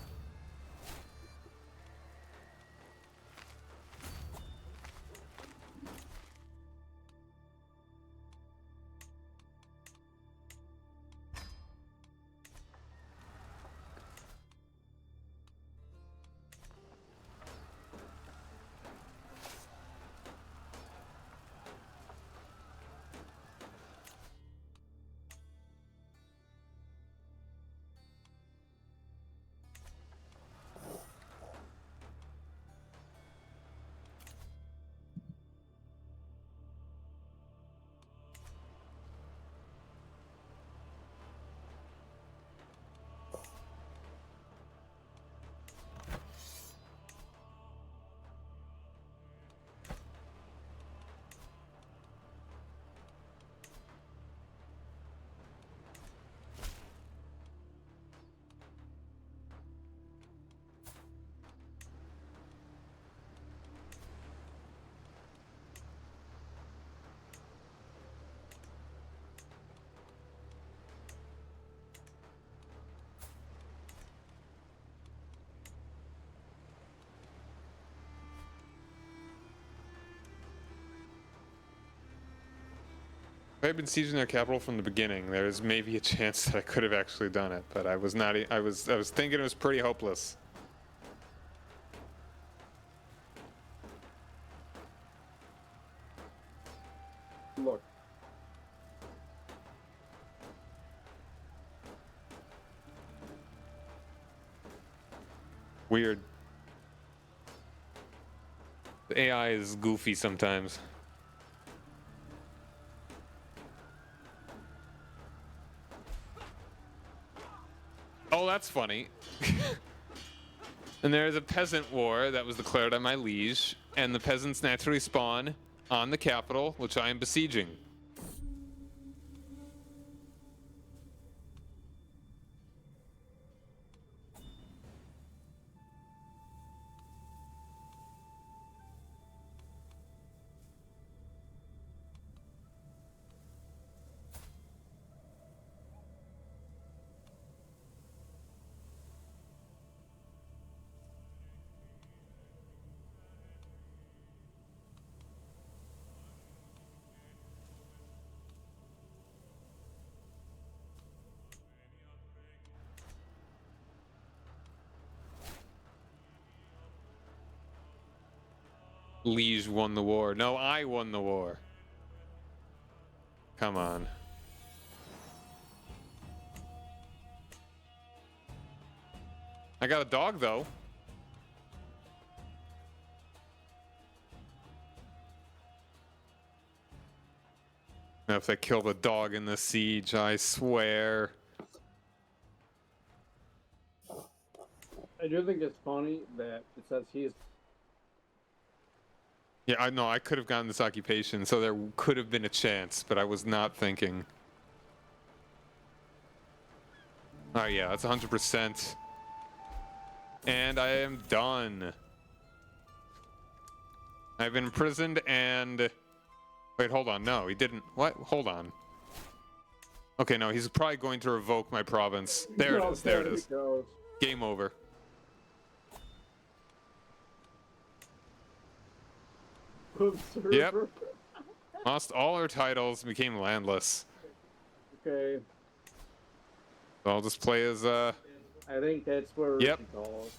A: If I had been sieging their capital from the beginning, there's maybe a chance that I could have actually done it, but I was not. I was thinking it was pretty hopeless.
B: Look.
A: Weird. The AI is goofy sometimes. Oh, that's funny. And there is a peasant war that was declared on my liege, and the peasants naturally spawn on the capital, which I am besieging. Liege won the war. No, I won the war. Come on. I got a dog, though. Now, if they kill the dog in the siege, I swear.
B: I do think it's funny that it says he's.
A: Yeah, I know. I could have gotten this occupation, so there could have been a chance, but I was not thinking. Oh, yeah, that's 100%. And I am done. I've been imprisoned and... Wait, hold on. No, he didn't. What? Hold on. Okay, no, he's probably going to revoke my province. There it is. There it is.
B: Goes.
A: Game over. Yep. Lost all our titles, became landless.
B: Okay.
A: So I'll just play as,
B: I think that's where
A: Yep.
B: we call it.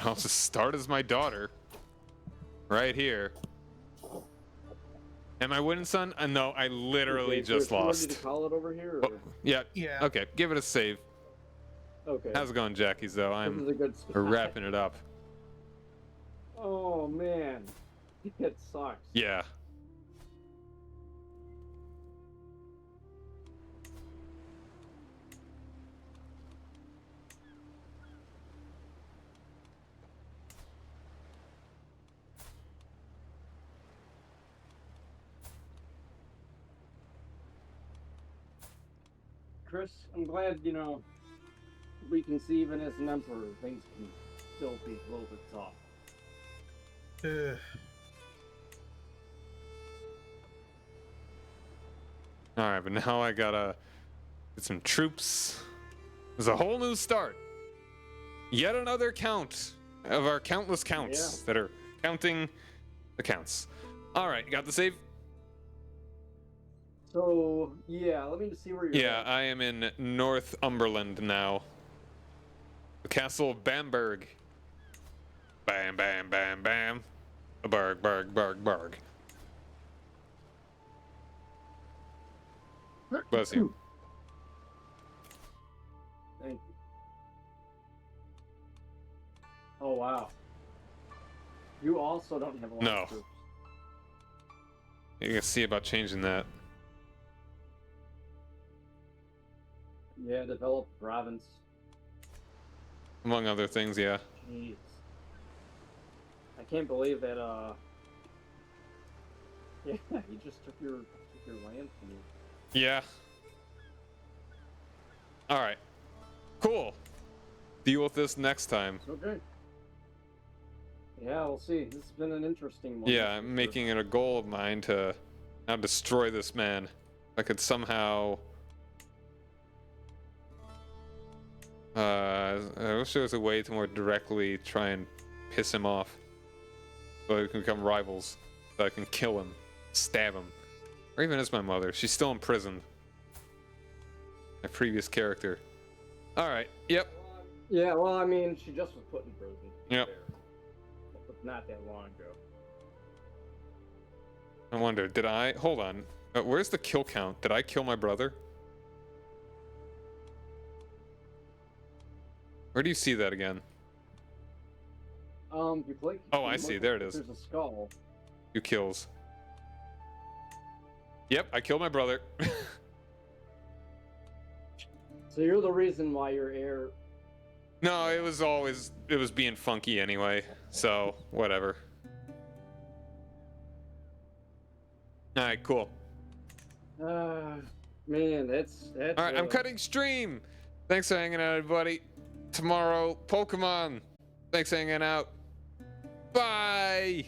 A: I'll just start as my daughter. Right here. Am I winning, son? No, I literally
B: Okay, so
A: just
B: you wanted
A: lost.
B: to call it over here?
A: Oh,
B: Or?
A: yeah.
C: Yeah.
A: Okay, give it a save.
B: Okay.
A: How's it going, Jackies, though?
B: This is a good spot.
A: We're wrapping it up.
B: Oh man, it sucks.
A: Yeah.
B: Chris. I'm glad, we can see even as an emperor, things can still be a little bit tough.
A: Alright, but now I gotta get some troops. There's a whole new start. Yet another count of our countless counts that are counting the counts. Alright, you got the save?
B: So, yeah, let me just see where you're
A: Yeah,
B: at.
A: I am in Northumberland now. The castle of Bamberg. Bam, bam, bam, bam. Barg, barg, barg, barg. Bless you.
B: Thank you. Oh, wow. You also don't have a lot
A: No.
B: of troops.
A: You can see about changing that.
B: Yeah, develop province.
A: Among other things, yeah.
B: Jeez. I can't believe that, yeah, you just took your land from you.
A: Yeah. Alright. Cool. Deal with this next time.
B: Okay. Yeah, we'll see. This has been an interesting one.
A: Yeah, I'm making it a goal of mine to now destroy this man. If I could somehow... I wish there was a way to more directly try and piss him off. So we can become rivals. So I can kill him. Stab him. Or even as my mother. She's still imprisoned. My previous character. Alright, yep.
B: Yeah, well, I mean, she just was put in prison. to be
A: Yep.
B: fair. Not that long ago.
A: I wonder, did I... Hold on. Where's the kill count? Did I kill my brother? Where do you see that again?
B: You click.
A: Oh,
B: you
A: I
B: look
A: see.
B: like
A: There it is.
B: There's a skull.
A: 2 kills. Yep, I killed my brother.
B: So you're the reason why your heir.
A: No, it was being funky anyway, so whatever. Alright, cool.
B: Man, that's.
A: Alright, I'm cutting stream! Thanks for hanging out, everybody. Tomorrow, Pokemon. Thanks for hanging out. Bye!